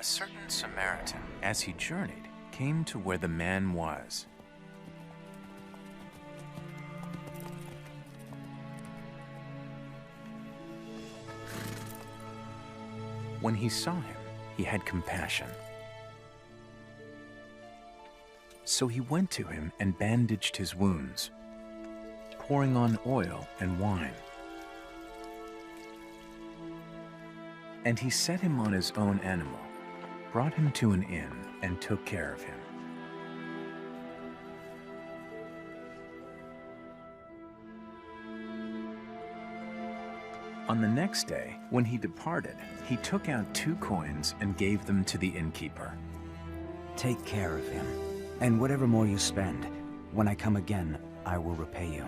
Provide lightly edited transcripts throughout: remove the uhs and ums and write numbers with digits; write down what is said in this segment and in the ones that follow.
certain Samaritan, as he journeyed, came to where the man was. When he saw him, he had compassion. So he went to him and bandaged his wounds, pouring on oil and wine. And he set him on his own animal, brought him to an inn, and took care of him. On the next day, when he departed, he took out 2 coins and gave them to the innkeeper. Take care of him, and whatever more you spend, when I come again, I will repay you.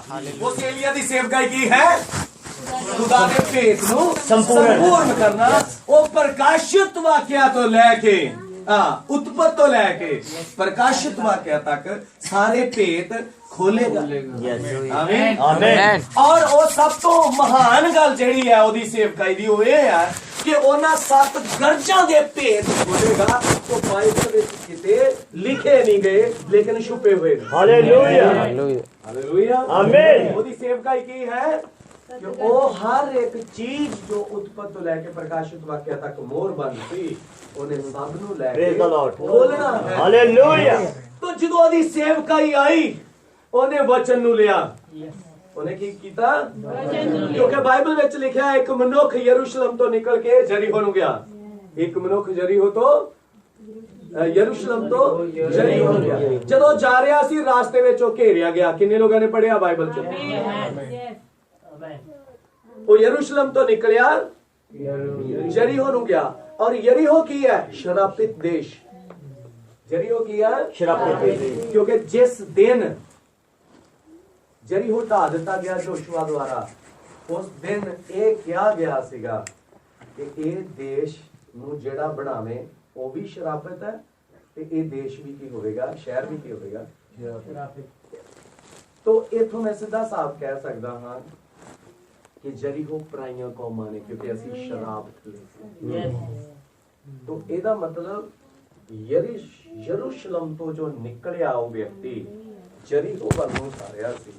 उस एलिया दी सेवकाई की है खुदा दे भेत नू संपूर्ण करना ओ प्रकाशित वाक्या तो लेके उत्पत्ति तो लेके प्रकाशित वाक्या तक सारे भेत खोलेगा आमीन आमीन और वो सब तो महान गल जेड़ी है ओदी सेवकाई दी ओ ये है कि ओना 7 गरजां दे भेत खोलेगा तो बाइबल विच किते लिखे नहीं गए लेकिन छुपे हुए हालेलुया हालेलुया आमीन ओदी सेवकाई की है कि वो हर एक चीज जो उत्पत्ति तो लेके प्रकाशित वाक्य तक मोर बंद थी उन्हें सब नु लेके खोलना है हालेलुया तो जदों ओदी सेवकाई आई ओने वचन नु लिया उन्हें की कीता क्योंकि बाइबल विच लिखा है एक मनुख यरूशलेम तो निकल के जरीहो नु गया एक मनुख जरीहो तो यरूशलेम तो जरीहो नु गया जदों जा रहा सी रास्ते विच ओ घेरिया गया किन्ने लोगों ने पढ़िया बाइबल च वो यरूशलेम तो निकलिया जरीहो नु गया और यरीहो की है श्रापित देश जरीहो की है श्रापित देश क्योंकि जिस दिन जरीहो ढा दिता गया जोशुआ द्वारा उस दिन ये कहा गया सीगा कि ये देश नु जेड़ा बनावे वो भी श्रापित है ते ये देश भी की होवेगा शहर भी की होवेगा श्रापित तो इथों मैं सीधा साफ कह सकदा हां कि जरीहो पराइयां कौमां ने क्योंकि असी शराब थले तो एदा मतलब यरूशलेम तो जो निकलिया वो व्यक्ति जरीहो वालों सारिया सी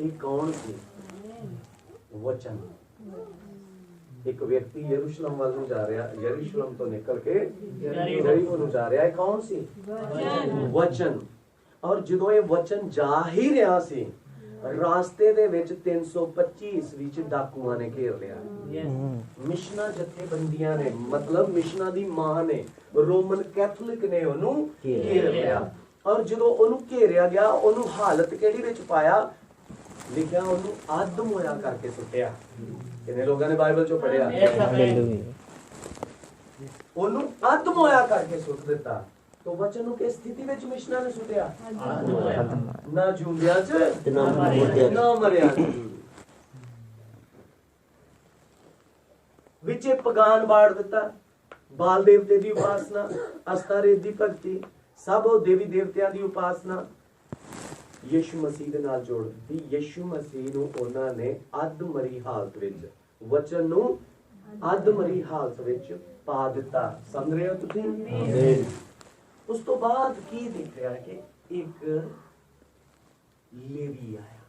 ये कौन सी वचन एक व्यक्ति यरूशलेम वालों जा रहा यरूशलेम तो निकल के जरीहो नु जा रहा है कौन सी वचन और जदों ये वचन जा ही रहा सी रास्ते दे विच 325 विच डाकुआं ने घेर लिया मिशना जथेबंदियां ने मतलब मिशना दी मां ने रोमन कैथोलिक ने ओनू घेर लिया और जदों ओनू घेरिया गया ओनू हालत केड़ी विच पाया लिखिया ओनू आदम होया करके सुट्टिया किन्ने लोगों ने बाइबल चो पढ़िया ओनू आदम होया करके सुट दिता तो वचन नु किस स्थिति विच मिशना ने सुटिया ना जूंदिया च ना मरिया विचे पगान बाड़ दिता बाल देवते दी उपासना अस्तारेत दी भक्ति सब देवी देवतियां दी उपासना यीशु मसीह दे नाल जोड़ दी यीशु मसीह नु उन्हां ने अध मरी हालत विच वचन नु अध मरी हालत विच पा दिता समझ रहे हो तुसीं आमीन उस तो बाद की दिख रहा है कि एक लेवी आया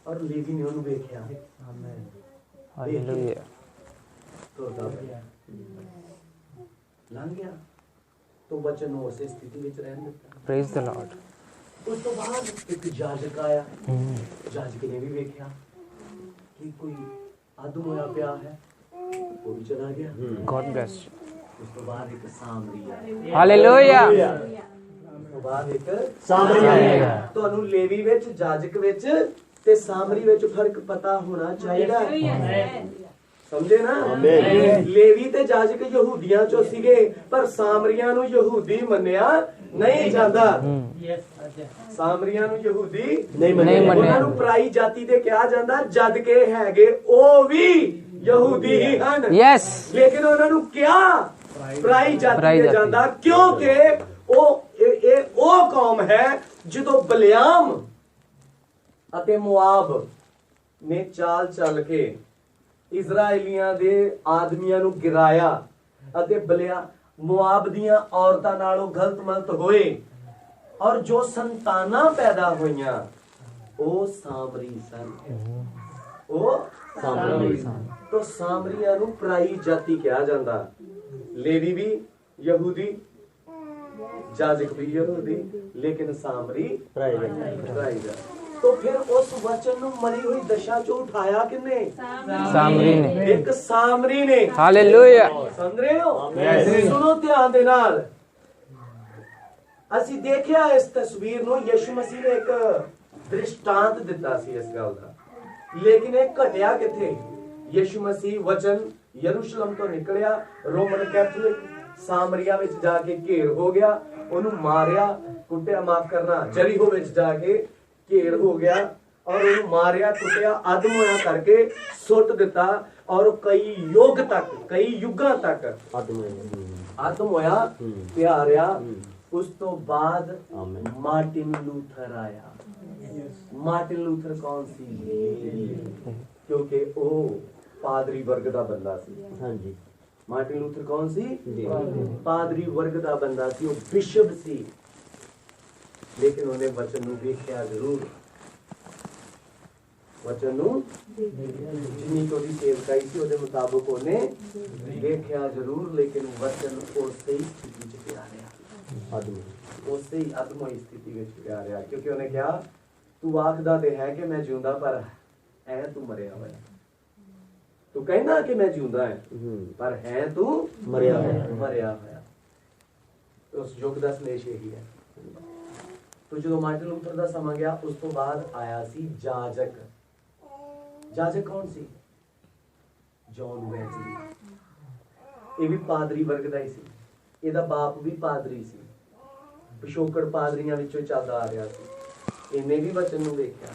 और लेवी ने उन्हें देखा आमीन हालेलुया तो लंघ गया तो वचन उस स्थिति विच रहन दिता प्रेज द लॉर्ड उस तो बाद एक याजक आया याजक ने भी देखा कि कोई आदम होया पिया है वो भी चला गया गॉड ब्लेस उस तो बाद एक सामरी आया हालेलुया उस तो बाद एक सामरी आया ਤੁਹਾਨੂੰ लेवी ਵਿੱਚ याजक ਵਿੱਚ ਤੇ ਸਾਮਰੀ ਵਿੱਚ ਫਰਕ ਪਤਾ ਹੋਣਾ ਚਾਹੀਦਾ ਸਮਝੇ ਨਾ ਆਮੀਨ लेवी ਤੇ याजक ਯਹੂਦੀਆਂ ਚੋਂ ਸੀਗੇ ਪਰ ਸਾਮਰੀਆਂ ਨੂੰ ਯਹੂਦੀ ਮੰਨਿਆ ਨਹੀਂ ਜਾਂਦਾ ਸਾਮਰੀਆਂ ਨੂੰ ਯਹੂਦੀ ਨਹੀਂ ਮੰਨਿਆ ਉਹਨਾਂ ਨੂੰ ਪਰਾਈ ਜਾਤੀ ਤੇ ਕਿਹਾ ਜਾਂਦਾ ਜਦ ਕਿ ਹੈਗੇ ਉਹ ਵੀ ਯਹੂਦੀ ਹੀ ਹਨ ਯੈਸ ਲੇਕਿਨ ਉਹਨਾਂ ਨੂੰ ਕਿਹਾ ਪਰਾਈ ਜਾਤੀ ਤੇ ਜਾਂਦਾ ਕਿਉਂਕਿ ਉਹ ਕੌਮ ਹੈ ਜਦੋਂ ਬਲਿਆਮ ਅਤੇ ਮੁਆਬ ਨੇ ਚਾਲ ਚੱਲ ਕੇ ਇਜ਼ਰਾਈਲੀਆਂ ਦੇ ਆਦਮੀਆਂ ਨੂੰ ਗਿਰਾਇਆ ਅਤੇ ਬਲਿਆ ਮੁਆਬ ਦੀਆਂ ਔਰਤਾਂ ਨਾਲੋਂ ਗਲਤ ਮਲਤ ਹੋਏ ਔਰ ਜੋ ਸੰਤਾਨਾਂ ਪੈਦਾ ਹੋਈਆਂ ਉਹ ਸਾਮਰੀ ਸਨ। ਉਹ ਸਾਮਰੀ ਸਨ। तो सामरिया ਨੂੰ ਪਰਾਈ ਜਾਤੀ ਕਿਹਾ ਜਾਂਦਾ। लेवी भी यहूदी, जाजक भी यहूदी, लेकिन सामरी पराई जाति। तो फिर उस वचन ਨੂੰ मरी हुई दशा चो उठाया किन्ने? सामरी ने। एक सामरी ने। हालेलुया। समझ रहे हो? सुनो ध्यान दे नाल। ਅਸੀਂ ਦੇਖਿਆ ਇਸ ਤਸਵੀਰ ਨੂੰ ਯਿਸੂ ਮਸੀਹ ਨੇ ਇੱਕ ਦ੍ਰਿਸ਼ਟਾਂਤ ਦਿੱਤਾ ਸੀ ਇਸ ਗੱਲ ਦਾ, ਲੇਕਿਨ ਇਹ ਘਟਿਆ ਕਿੱਥੇ? ਯਿਸੂ ਮਸੀਹ ਵਚਨ ਯਰੂਸ਼ਲਮ ਤੋਂ ਨਿਕਲਿਆ, ਰੋਮਨ ਕੈਥੋਲਿਕ ਸਾਮਰੀਆ ਵਿੱਚ ਜਾ ਕੇ ਘੇਰ ਹੋ ਗਿਆ, ਉਹਨੂੰ ਮਾਰਿਆ ਕੁੱਟਿਆ, ਮਾਫ ਕਰਨਾ, ਜਰੀਹੋ ਵਿੱਚ ਜਾ ਕੇ ਘੇਰ ਹੋ ਗਿਆ ਔਰ ਉਹਨੂੰ ਮਾਰਿਆ ਕੁੱਟਿਆ, ਆਦਮ ਹੋਇਆ ਕਰਕੇ ਸੁੱਟ ਦਿੱਤਾ ਔਰ ਕਈ ਯੁੱਗਾਂ ਤੱਕ ਆਦਮ ਹੋਇਆ ਪਿਆਰਿਆ। ਉਸ ਤੋਂ ਬਾਅਦ ਮਾਰਟਿਨ ਲੂਥਰ ਆਇਆ। ਮਾਰਟਿਨ ਲੂਥਰ ਕੌਣ ਸੀ? ਕਿਉਂਕਿ ਉਹ ਪਾਦਰੀ ਵਰਗ ਦਾ ਬੰਦਾ ਸੀ। ਹਾਂਜੀ, ਮਾਰਟਿਨ ਲੂਥਰ ਕੌਣ ਸੀ? ਪਾਦਰੀ ਵਰਗ ਦਾ ਬੰਦਾ ਸੀ, ਉਹ ਬਿਸ਼ਪ ਸੀ, ਲੇਕਿਨ ਉਹਨੇ ਵਚਨ ਨੂੰ ਦੇਖਿਆ ਜ਼ਰੂਰ। ਵਚਨ ਨੂੰ ਜਿੰਨੀ ਉਹਦੀ ਸੇਵਕਾਈ ਸੀ ਉਹਦੇ ਮੁਤਾਬਕ ਉਹਨੇ ਦੇਖਿਆ ਜ਼ਰੂਰ, ਲੇਕਿਨ ਵਚਨ ਉਹ ਸਹੀ ਸਥਿਤੀ ਚ ਪਿਆ ਰਿਹਾ। ਉਸੇ ਹੀ ਅਦਮੋਈ ਸਥਿਤੀ ਵਿੱਚ ਪਿਆ ਰਿਹਾ, ਕਿਉਂਕਿ ਉਹਨੇ ਕਿਹਾ ਤੂੰ ਆਖਦਾ ਤੇ ਹੈ ਕਿ ਮੈਂ ਜਿਉਂਦਾ, ਪਰ ਐ ਤੂੰ ਮਰਿਆ ਹੋਇਆ। ਤੂੰ ਕਹਿੰਦਾ ਕਿ ਮੈਂ ਜਿਉਂਦਾ ਹੈ, ਪਰ ਹੈ ਤੂੰ ਮਰਿਆ ਹੋਇਆ। ਉਸ ਯੁੱਗ ਦਾ ਸੰਦੇਸ਼ ਇਹੀ ਹੈ। ਤੋ ਜਦੋਂ ਮਾਰਟਿਨ ਲੂਥਰ ਦਾ ਸਮਾਂ ਗਿਆ, ਉਸ ਤੋਂ ਬਾਅਦ ਆਇਆ ਸੀ ਜਾਜਕ। ਜਾਜਕ ਕੌਣ ਸੀ? John Wesley. ਇਹ ਵੀ ਪਾਦਰੀ ਵਰਗ ਦਾ ਹੀ ਸੀ, ਇਹਦਾ ਬਾਪ ਵੀ ਪਾਦਰੀ ਸੀ, ਪਿਛੋਕੜ ਪਾਦਰੀਆਂ ਵਿੱਚੋਂ ਚੱਲਦਾ ਆ ਰਿਹਾ ਸੀ। ਇਹਨੇ ਵੀ ਵਚਨ ਨੂੰ ਵੇਖਿਆ,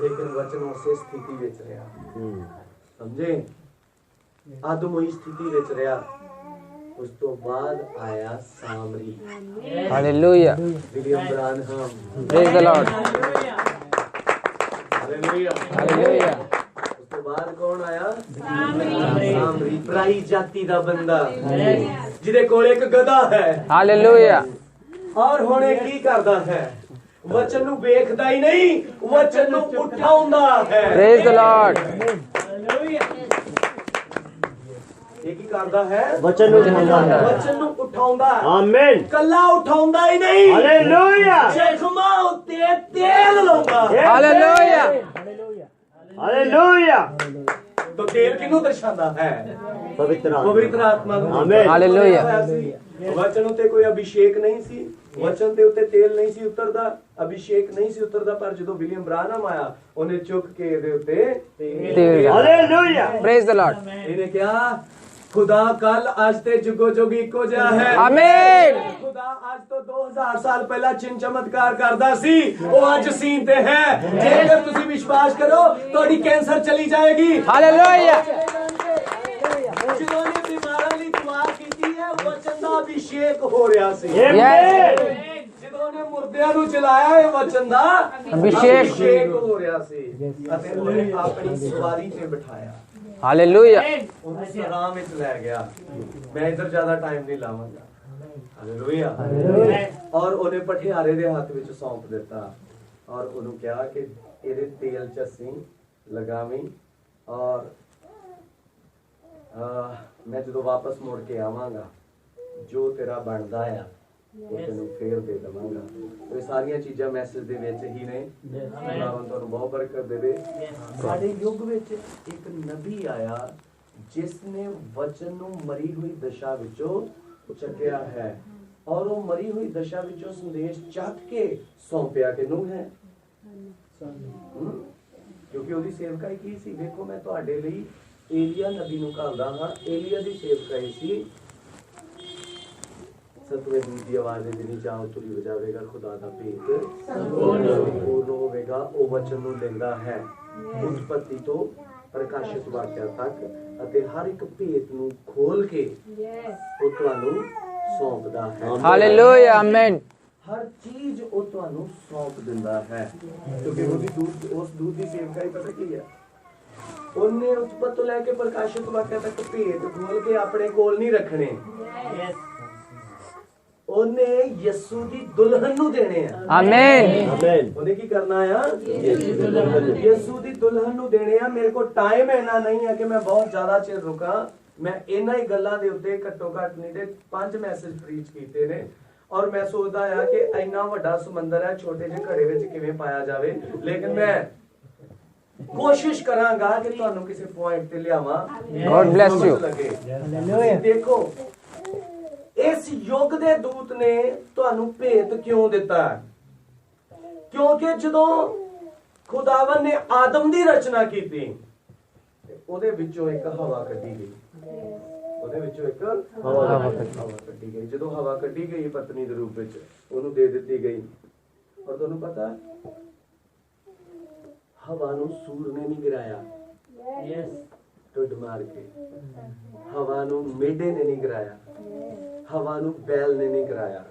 ਲੇਕਿਨ ਵਚਨ ਉਸੇ ਸਥਿਤੀ ਵਿੱਚ ਰਿਹਾ। ਸਮਝੇ? ਆਦਮੋਈ ਸਥਿਤੀ ਵਿੱਚ ਰਿਹਾ। ਉਸ ਤੋਂ ਬਾਅਦ ਆਇਆ ਸਾਮਰੀ। Hallelujah. William Branham. Praise the Lord. Hallelujah. Hallelujah. ਉਸ ਤੋਂ ਬਾਅਦ ਕੌਣ ਆਇਆ? ਸਾਮਰੀ, ਪਰਾਈ ਜਾਤੀ ਦਾ ਬੰਦਾ, ਜਿਹਦੇ ਕੋਲ ਇੱਕ ਗਧਾ ਹੈ। हालेलुया। ਔਰ ਹੁਣ ਇਹ ਕੀ ਕਰਦਾ ਹੈ? ਵਚਨ ਨੂੰ ਵੇਖਦਾ ਹੀ ਨਹੀਂ, ਵਚਨ ਨੂੰ ਉਠਾਉਂਦਾ ਹੈ। Praise the Lord. ਇਹ ਕੀ ਕਰਦਾ ਹੈ? वचन उठाਉਂਦਾ। ਵਚਨ ਨੂੰ ਉਠਾਉਂਦਾ। आमीन। ਕੱਲਾ ਉਠਾਉਂਦਾ ਹੀ ਨਹੀਂ, हालेलुया। ਜ਼ਖਮਾਂ ਉੱਤੇ ਤੇਲ ਲਾਉਂਦਾ। हालेलुया। हालेलुया। तो तेल किन्नू दर्शांदा है? पवित्र आत्मा ਨੂੰ। आमीन। हालेलुया। वचन उते कोई अभिषेक नहीं सी, वचन ते उते तेल नहीं सी उतरदा, अभिषेक नहीं सी उतरदा, पर ਜਦੋਂ विलियम ब्रानम आया ਉਹਨੇ ਚੁੱਕ ਕੇ ਇਹਦੇ ਉੱਤੇ तेल। हालेलुया। Praise the Lord. ਇਹਨੇ ਕਿਹਾ खुदा कल आज ते जुगो जुग इको जिहा है। आमीन। खुदा आज तो 2000 साल पहला चिन्ह चमत्कार करदा सी, ਉਹ ਅੱਜ ਸੀਨ ਤੇ ਹੈ। ਜੇਕਰ ਤੁਸੀਂ ਵਿਸ਼ਵਾਸ ਕਰੋ ਤੁਹਾਡੀ ਕੈਂਸਰ ਚਲੀ ਜਾਏਗੀ। हालेलुया। ਜਦੋਂ ਨੇ ਬਿਮਾਰਾਂ ਲਈ ਦੁਆ ਕੀਤੀ ਹੈ, ਵਚਨ ਦਾ ਅਭਿਸ਼ੇਕ ਹੋ ਰਿਹਾ ਸੀ। यस। ਜਦੋਂ ਨੇ ਮੁਰਦਿਆਂ ਨੂੰ ਚਲਾਇਆ, ਇਹ ਵਚਨ ਦਾ ਅਭਿਸ਼ੇਕ ਹੋ ਰਿਹਾ ਸੀ ਅਤੇ ਉਹਨੇ ਆਪਣੀ ਸਵਾਰੀ ਤੇ ਬਿਠਾਇਆ। हालेलुया। ਉਹਨੂੰ ਸਲਾਮ ਵਿੱਚ ਲੈ ਗਿਆ। ਮੈਂ ਇਧਰ ਜ਼ਿਆਦਾ ਟਾਈਮ ਨਹੀਂ ਲਾਵਾਂਗਾ। ਹਾਲੇਲੂਇਆ। ਔਰ ਉਹਨੇ ਪਠਿਆਰੇ ਦੇ ਹੱਥ ਵਿੱਚ ਸੌਂਪ ਦਿੱਤਾ ਔਰ ਉਹਨੂੰ ਕਿਹਾ ਕਿ ਇਹਦੇ ਤੇਲ ਚ ਅਸੀਂ ਲਗਾਵੀਂ ਔਰ ਮੈਂ ਜਦੋਂ ਵਾਪਸ ਮੁੜ ਕੇ ਆਵਾਂਗਾ ਜੋ ਤੇਰਾ ਬਣਦਾ ਆ ਉਹ ਤੈਨੂੰ ਫੇਰ ਦੇ ਦਵਾਂਗਾ। ਇਹ ਸਾਰੀਆਂ ਚੀਜ਼ਾਂ ਮੈਸੇਜ ਦੇ ਵਿੱਚ ਹੀ ਨੇ। ਖੁਦਾਵੰਦ ਤੁਹਾਨੂੰ ਬਹੁਤ ਬਰਕਤ ਦੇਵੇ। ਸਾਡੇ ਯੁੱਗ ਵਿੱਚ ਇੱਕ ਨਬੀ ਆਇਆ ਜਿਸ ਨੇ ਵਚਨ ਨੂੰ ਮਰੀ ਹੋਈ ਦਸ਼ਾ ਵਿੱਚੋਂ ਚੱਕਿਆ ਹੈ ਔਰ ਉਹ ਮਰੀ ਹੋਈ ਦਸ਼ਾ ਵਿੱਚੋਂ ਸੰਦੇਸ਼ ਚੱਕ ਕੇ ਸੌਂਪਿਆ ਕਿਹਨੂੰ ਹੈ? ਕਿਉਂਕਿ ਉਹਦੀ ਸੇਵਕਾਈ ਕੀ ਸੀ? ਵੇਖੋ, ਮੈਂ ਤੁਹਾਡੇ ਲਈ ਏਲੀਆ ਨਬੀ ਨੂੰ ਘੱਲਦਾ ਹਾਂ। ਏਲੀਆ ਦੀ ਸੇਵਕਾਈ ਸੀ ਸਤਵੇਂ ਦੂਤ ਦੀ ਆਵਾਜ਼ ਦੇ ਦਿਨੀ ਚਾਹ ਉਤਰੀ ਵਜਾਵੇਗਾ, ਖੁਦਾ ਦਾ ਭੇਤ ਸੰਪੂਰਨ ਹੋਵੇਗਾ। ਉਹ ਵਚਨ ਨੂੰ ਲੈਂਦਾ ਹੈ ਉਤਪਤੀ ਤੋਂ ਪ੍ਰਕਾਸ਼ਿਤ ਵਾਕਿਆ ਤੱਕ ਅਤੇ ਹਰ ਇੱਕ ਭੇਤ ਨੂੰ ਖੋਲ ਕੇ ਉਹ ਤੁਹਾਨੂੰ ਸੌਂਪਦਾ ਹੈ। हालेलुया। आमीन। ਹਰ ਚੀਜ਼ ਉਹ ਤੁਹਾਨੂੰ ਸੌਂਪ ਦਿੰਦਾ ਹੈ। ਕਿਉਂਕਿ ਉਹਦੀ ਉਸ ਦੂਤ ਦੀ ਸੇਵਕਾਈ ਪਤਾ ਕੀ ਹੈ, ਉਹਨੇ ਉਤਪਤ ਤੋਂ ਲੈ ਕੇ ਪ੍ਰਕਾਸ਼ਿਤ ਵਾਕਿਆ ਤੱਕ ਭੇਦ ਖੋਲ ਕੇ ਆਪਣੇ ਕੋਲ ਨਹੀਂ ਰੱਖਣੇ। ਉਹਨੇ ਯਿਸੂ ਦੀ ਦੁਲਹਨ ਨੂੰ ਦੇਣੇ ਆ। ਆਮੀਨ। ਉਹਨੇ ਕੀ ਕਰਨਾ ਆ? ਯਿਸੂ ਦੀ ਦੁਲਹਨ ਨੂੰ ਦੇਣੇ ਆ। ਮੇਰੇ ਕੋਲ ਟਾਈਮ ਇੰਨਾ ਨਹੀਂ ਹੈ ਕਿ ਮੈਂ ਬਹੁਤ ਜ਼ਿਆਦਾ ਚਿਰ ਰੁਕਾਂ। ਮੈਂ ਇਹਨਾਂ ਹੀ ਗੱਲਾਂ ਦੇ ਉੱਤੇ ਘੱਟੋ ਘੱਟ ਨਹੀਂ ਤੇ 5 ਮੈਸੇਜ ਪ੍ਰੀਚ ਕੀਤੇ ਨੇ, ਔਰ ਮੈਂ ਸੋਚਦਾ ਆ ਕਿ ਇੰਨਾ ਵੱਡਾ ਸਮੁੰਦਰ ਹੈ ਛੋਟੇ ਜਿਹੇ ਘੜੇ ਵਿੱਚ ਕਿਵੇਂ ਪਾਇਆ ਜਾਵੇ। ਲੇਕਿਨ ਮੈਂ ਕੋਸ਼ਿਸ਼ ਕਰਾਂਗਾ ਕਿ ਤੁਹਾਨੂੰ ਕਿਸੇ ਪੁਆਇੰਟ ਤੇ ਲਿਆਵਾਂ। God bless you। ਦੇਖੋ, ਇਸ ਯੁੱਗ ਦੇ ਦੂਤ ਨੇ ਤੁਹਾਨੂੰ ਭੇਤ ਕਿਉਂ ਦਿੱਤਾ? ਕਿਉਂਕਿ ਜਦੋਂ ਖੁਦਾਵੰ ਨੇ ਆਦਮ ਦੀ ਰਚਨਾ ਕੀਤੀ, ਉਹਦੇ ਵਿੱਚੋਂ ਇੱਕ ਹਵਾ ਕੱਢੀ ਗਈ। ਉਹਦੇ ਵਿੱਚੋਂ ਇੱਕ ਹਵਾ ਕੱਢੀ ਗਈ। ਜਦੋਂ ਹਵਾ ਕੱਢੀ ਗਈ ਪਤਨੀ ਦੇ ਰੂਪ ਵਿੱਚ, ਉਹਨੂੰ ਦੇ ਦਿੱਤੀ ਗਈ। ਔਰ ਤੁਹਾਨੂੰ ਪਤਾ, ਹਵਾ ਨੂੰ ਸੂਰ ਨੇ ਨਹੀਂ ਗਿਰਾਇਆ ਢੁੱਡ ਮਾਰ ਕੇ। ਹਵਾ ਨੂੰ ਮੇਢੇ ਨੇ ਨਹੀਂ ਗਿਰਾਇਆ। ਹਵਾ ਨੂੰ ਬੈਲ ਨੇ ਨਹੀਂ ਗਿਰਾਇਆ।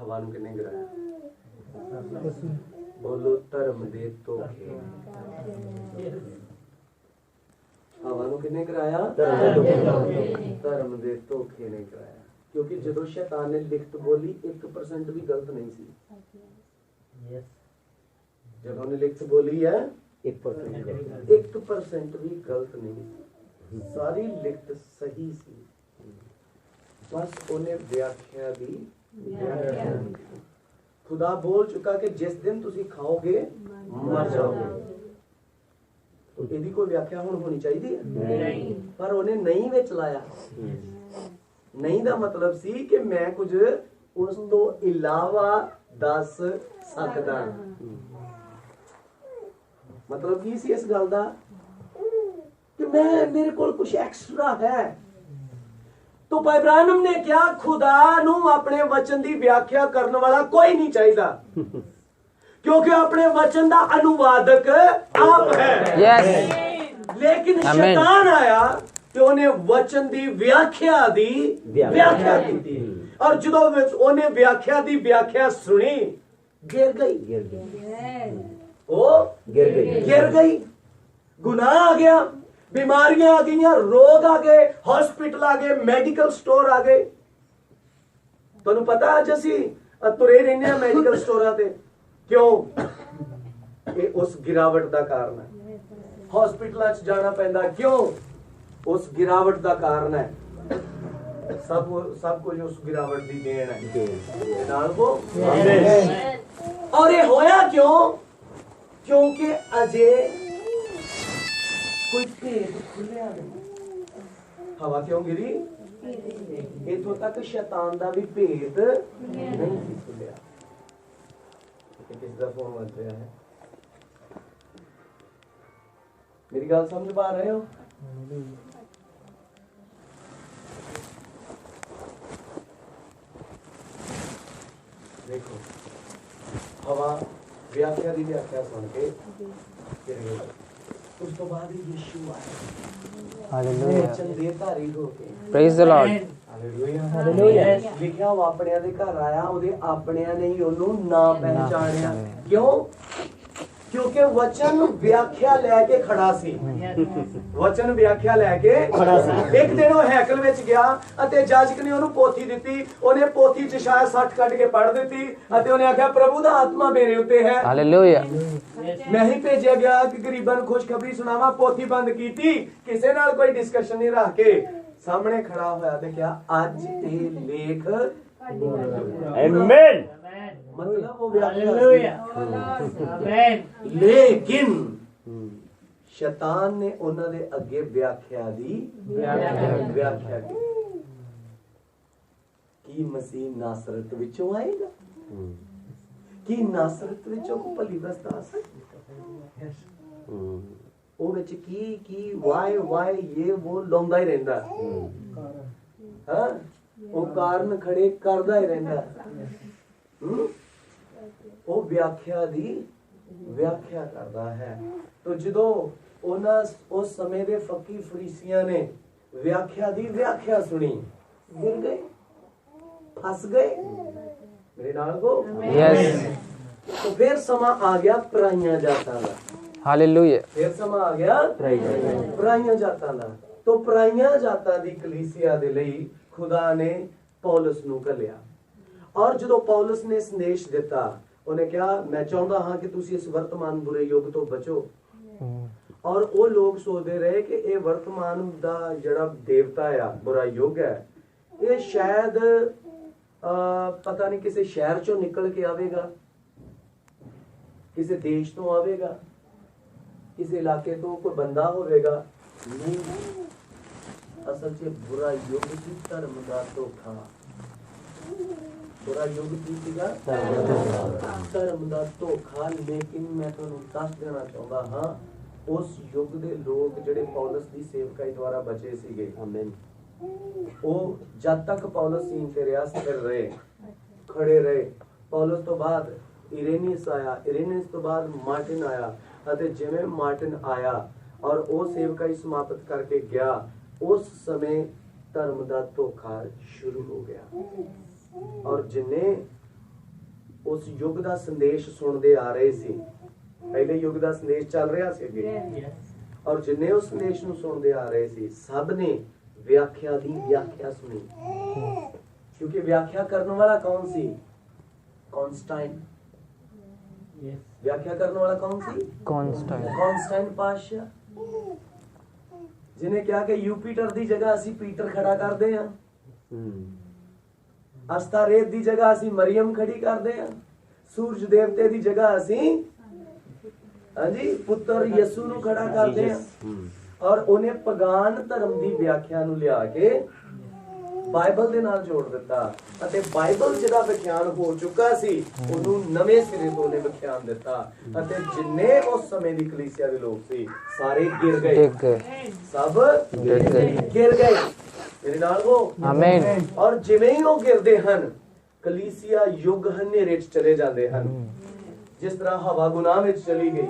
ਹਵਾ ਨੂੰ ਕਿੰਨੇ ਗਿਰਾਇਆ? ਬੋਲੋ, ਧਰਮ ਦੇ ਧੋਖੇ। ਹਵਾ ਨੂੰ ਕਿੰਨੇ ਗਿਰਾਇਆ? ਧਰਮ ਦੇ ਧੋਖੇ ਨੇ ਗਿਰਾਇਆ। ਕਿਉਂਕਿ ਜਦੋਂ ਸ਼ੈਤਾਨ ਨੇ ਲਿਖਤ ਬੋਲੀ 1% ਵੀ ਗਲਤ ਨਹੀਂ ਸੀ। जब हमने लिखत बोली है 1% भी गलत नहीं, सारी लिखत सही सी। बस उन्हें व्याख्या दी। खुदा बोल चुका कि जिस दिन तुसी खाओगे मर जाओगे। तो ਇਹਦੀ ਕੋਈ व्याख्या ਹੁਣ ਹੋਣੀ ਚਾਹੀਦੀ ਹੈ ਨਹੀਂ, ਪਰ ਉਹਨੇ ਨਹੀਂ ਵਿੱਚ ਲਾਇਆ। ਨਹੀਂ ਦਾ ਮਤਲਬ ਸੀ ਕਿ ਮੈਂ ਕੁਝ ਉਸ ਤੋਂ ਇਲਾਵਾ ਦੱਸ ਸਕਦਾ। मतलब की सी इस गल दा कि मैं मेरे कोल कुछ एक्स्ट्रा है। तो भाई इब्राहिम ने क्या, खुदा नू अपने वचन दी व्याख्या करने वाला कोई नहीं चाहिदा, क्योंकि अपने वचन दा अनुवादक आप है। Yes। लेकिन शैतान आया ते ओने वचन दी व्याख्या की, और जदों ओने व्याख्या दी व्याख्या सुनी, गिर गई। वो गिर गई। गुनाह आ गया, बीमारियां आ गई, रोग आ गए, हॉस्पिटल आ गए, मेडिकल स्टोर आ गए। तुहानू पता अज असी तुरे रहने मेडिकल स्टोर ते क्यों? ये उस गिरावट का कारण है। हॉस्पिटल जाना पैंदा क्यों? उस गिरावट का कारण है। सब कुछ उस गिरावट की देन है। और ये होया क्यों? क्योंकि अजे कोई भेद खुलिया नहीं। हवा क्यों गिरी? इथों तक शैतान का भी भेद नहीं खुलिया। किसका फोन बज रहा है? मेरी गल समझ पा रहे हो? देखो, हवा व्याख्या दी व्याख्या सुन के गिर गई। उस तो बाद यीशु आया। हालेलुया। चंदे धारी हो के। Praise the Lord. हालेलुया। लिखिया वो अपने दे घर आया, ओदे अपने ने ही ओनू ना पहचानिया। क्यों? क्योंकि वचन व्याख्या लेके खड़ा सी। वचन व्याख्या लेके खड़ा सी। एक दिन वो हैकल विच गया अते जाजक ने ओनू पोथी दित्ती। ओने पोथी च शायद 60 कट के पढ़ दित्ती अते ओने आख्या प्रभु दा आत्मा मेरे उत्ते है। हालेलुया। मैं ही भेजा गया कि गरीबां नूं खुशखबरी सुनावा। पोथी बंद कीती, किसे नाल कोई डिस्कशन नहीं रख के सामने खड़ा होया ते क्या अज ये लेख आमीन। मतलब वो लेकिन शैतान ने उन्हां दे अगे व्याख्या की कि मसीह नासरत विचों आएगा, कि नासरत विचों को भली बस आ सकदा। ओ विच की वाई ये वो लाउंदा ही रहिंदा। हां, ओ कारण खड़े करदा ही रहिंदा। वो व्याख्या दी व्याख्या करता है। तो जो उस समय दे फकी फरीसियां ने व्याख्या दी व्याख्या सुनी, गिर गए। फस गए मेरे नाल को Yes. तो फिर समा आ गया पराइयां जातां दा Hallelujah. फिर समा आ गया पराइयां जातां दा तो पराइयां जातां दी कलीसिया दे लई खुदा ने पौलुस नूं घल्लिया और ਜਦੋਂ पौलुस ने संदेश दिता ਉਹਨੇ ਕਿਹਾ ਮੈਂ ਚਾਹੁੰਦਾ ਹਾਂ ਕਿ ਤੁਸੀਂ ਇਸ ਵਰਤਮਾਨ ਬੁਰੇ ਯੁੱਗ ਤੋਂ ਬਚੋ ਔਰ ਉਹ ਲੋਕ ਸੋਚਦੇ ਰਹੇ ਕਿ ਇਹ ਵਰਤਮਾਨ ਦਾ ਜਿਹੜਾ ਦੇਵਤਾ ਆ ਬੁਰਾ ਯੁੱਗ ਹੈ ਇਹ ਸ਼ਾਇਦ ਪਤਾ ਨਹੀਂ ਕਿਸੇ ਸ਼ਹਿਰ ਚੋਂ ਨਿਕਲ ਕੇ ਆਵੇਗਾ ਕਿਸੇ ਦੇਸ਼ ਤੋਂ ਆਵੇਗਾ ਕਿਸੇ ਇਲਾਕੇ ਤੋਂ ਕੋਈ ਬੰਦਾ ਹੋਵੇਗਾ ਨਹੀਂ ਅਸਲ 'ਚ ਬੁਰਾ ਯੁੱਗ ਦੀ ਧਰਮ ਦਾ ਧੋਖਾ बुरा युग की सीगा धर्म दा धोखा लेकिन मैं तुहानू दस देना चाहुंदा हां उस युग दे लोग जेड़े पौलुस दी सेवकाई द्वारा बचे सीगे आमीन ओ जब तक पौलुस सीन ते रिया स्थिर रहे खड़े रहे पौलुस तो बाद इरेनियस आया इरेनियस तो बाद मार्टिन आया अते जिवें मार्टिन आया और ओ सेवकाई समाप्त करके गया उस समय धर्म दा धोखा शुरू हो गया और जिन्ने उस युग दा संदेश सुनते आ रहे सी पहले युग दा संदेश चल रहा सी अगे और जिन्ने उस संदेश नूं सुनते आ रहे सी सब ने व्याख्या दी व्याख्या सुनी क्योंकि व्याख्या करने वाला कौन सी कॉन्स्टाइन व्याख्या करने वाला कौन सी कॉन्स्टाइन पातशाह जिन्हें क्या कि यूपिटर दी जगह असी पीटर खड़ा करते हैं अस्तारेत दी जगह असी मरियम खड़ी करते हैं सूरज देवते दी जगह असी हाँ जी पुत्र यसू नू खड़ा करते हैं और उन्हें पगान धर्म दी व्याख्या नू लिया के बाइबल दे नाल जोड़ दिता अते बाइबल जिहड़ा विख्यान हो चुका सी ओनू नवे सिरे तो ने विख्यान दिता अते जिन्ने उस समय दी कलीसिया दे लोग सी सारे गिर गए सब गिर गए मेरे नाल वो आमीन और जिवें ही वो गिरदे हन कलीसिया युग हनेरे च चले जांदे हन जिस तरह हवा गुनाह विच चली गई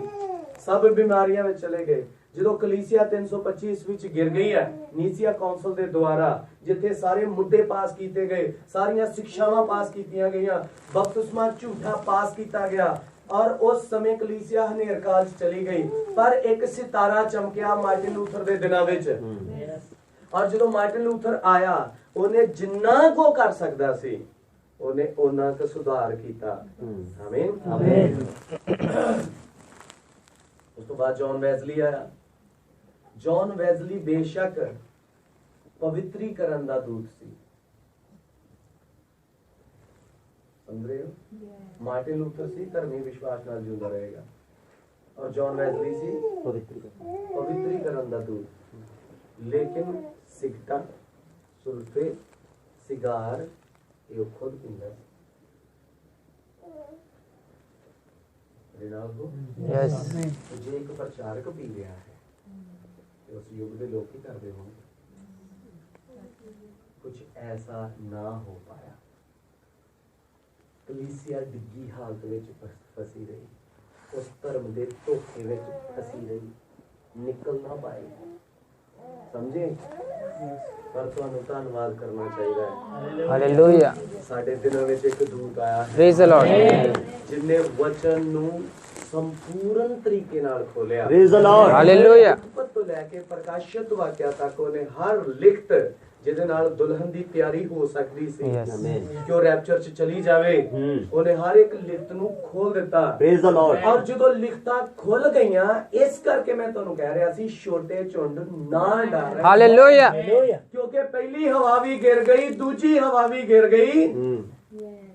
सब बीमारियां विच चले गए ਜਦੋਂ ਕਲੀਸਿਆ 325 ਵਿੱਚ ਗਿਰ ਗਈ ਹੈ ਨੀਸੀਆ ਕੌਂਸਲ ਦੇ ਦੁਆਰਾ ਜਿੱਥੇ ਸਾਰੇ ਮੁੱਦੇ ਪਾਸ ਕੀਤੇ ਗਏ ਸਾਰੀਆਂ ਸਿੱਖਿਆਵਾਂ ਪਾਸ ਕੀਤੀਆਂ ਗਈਆਂ ਬਪਤਿਸਮਾ ਝੂਠਾ ਪਾਸ ਕੀਤਾ ਗਿਆ और उस समय कलीसिया हनेर काल चली गई पर एक सितारा चमकिया मार्टिन लूथर दे दिनां विच और ਜਦੋਂ मार्टिन लूथर आया ਉਹਨੇ ਜਿੰਨਾ ਕੋ ਕਰ ਸਕਦਾ ਸੀ ਉਹਨੇ ਉਹਨਾਂ ਦਾ ਸੁਧਾਰ ਕੀਤਾ ਆਮੀਨ ਆਮੀਨ ਉਸ ਤੋਂ ਬਾਅਦ ਜੌਨ ਵੈਜ਼ਲੀ ਆਇਆ ਜੌਨ ਵੈਜ਼ਲੀ ਬੇਸ਼ੱਕ ਪਵਿੱਤਰੀਕਰਨ ਦਾ ਦੂਤ ਸੀ समझ रहे हो मार्टिन लूथर सी धर्मी विश्वास नाल जिंदा रहेगा और जॉन वेस्ली सी पवित्रीकरण दा दूत लेकिन सिगटा सुल्फे सिगार ये खुद पींदा रिनाल्डो यस जे एक प्रचारक पी रहा है तो उस युग के लोग ही करते होंगे कुछ ऐसा ना हो पाया कलीसिया डिग्गी हालत विच फसी रही उस धर्म दे धोखे विच फसी रही निकल ना पाई समझे पर तुहानू धन्नवाद करना चाहिए है हालेलुया साडे दिनां विच एक दूत आया है प्रेज द लॉर्ड जिन्ने वचन नू संपूर्ण तरीके नाल खोलिया प्रेज द लॉर्ड हालेलुया उत्पत्ति तो लेके प्रकाशित वाक्या तक ਉਹਨੇ हर लिखत ਜਿਹਦੇ ਨਾਲ ਦੁਲਹਨ ਦੀ ਤਿਆਰੀ ਹੋ ਸਕਦੀ ਸੀ ਕਿ ਉਹ ਰੈਪਚਰ ਚ ਚਲੀ ਜਾਵੇ ਉਹਨੇ ਹਰ ਇੱਕ ਲਿਖਤ ਨੂੰ ਖੋਲ ਦਿੱਤਾ ਪ੍ਰੇਜ਼ ਦ ਲਾਰਡ ਔਰ ਜਦੋਂ ਲਿਖਤਾਂ ਖੁੱਲ ਗਈਆਂ ਇਸ ਕਰਕੇ ਮੈਂ ਤੁਹਾਨੂੰ ਕਹਿ ਰਿਹਾ ਸੀ ਛੋਟੇ ਝੁੰਡ ਨਾ ਡਰ ਹਾਲੇਲੂਇਆ ਕਿਉਂਕਿ ਪਹਿਲੀ ਹਵਾ ਵੀ ਗਿਰ ਗਈ ਦੂਜੀ ਹਵਾ ਵੀ ਗਿਰ ਗਈ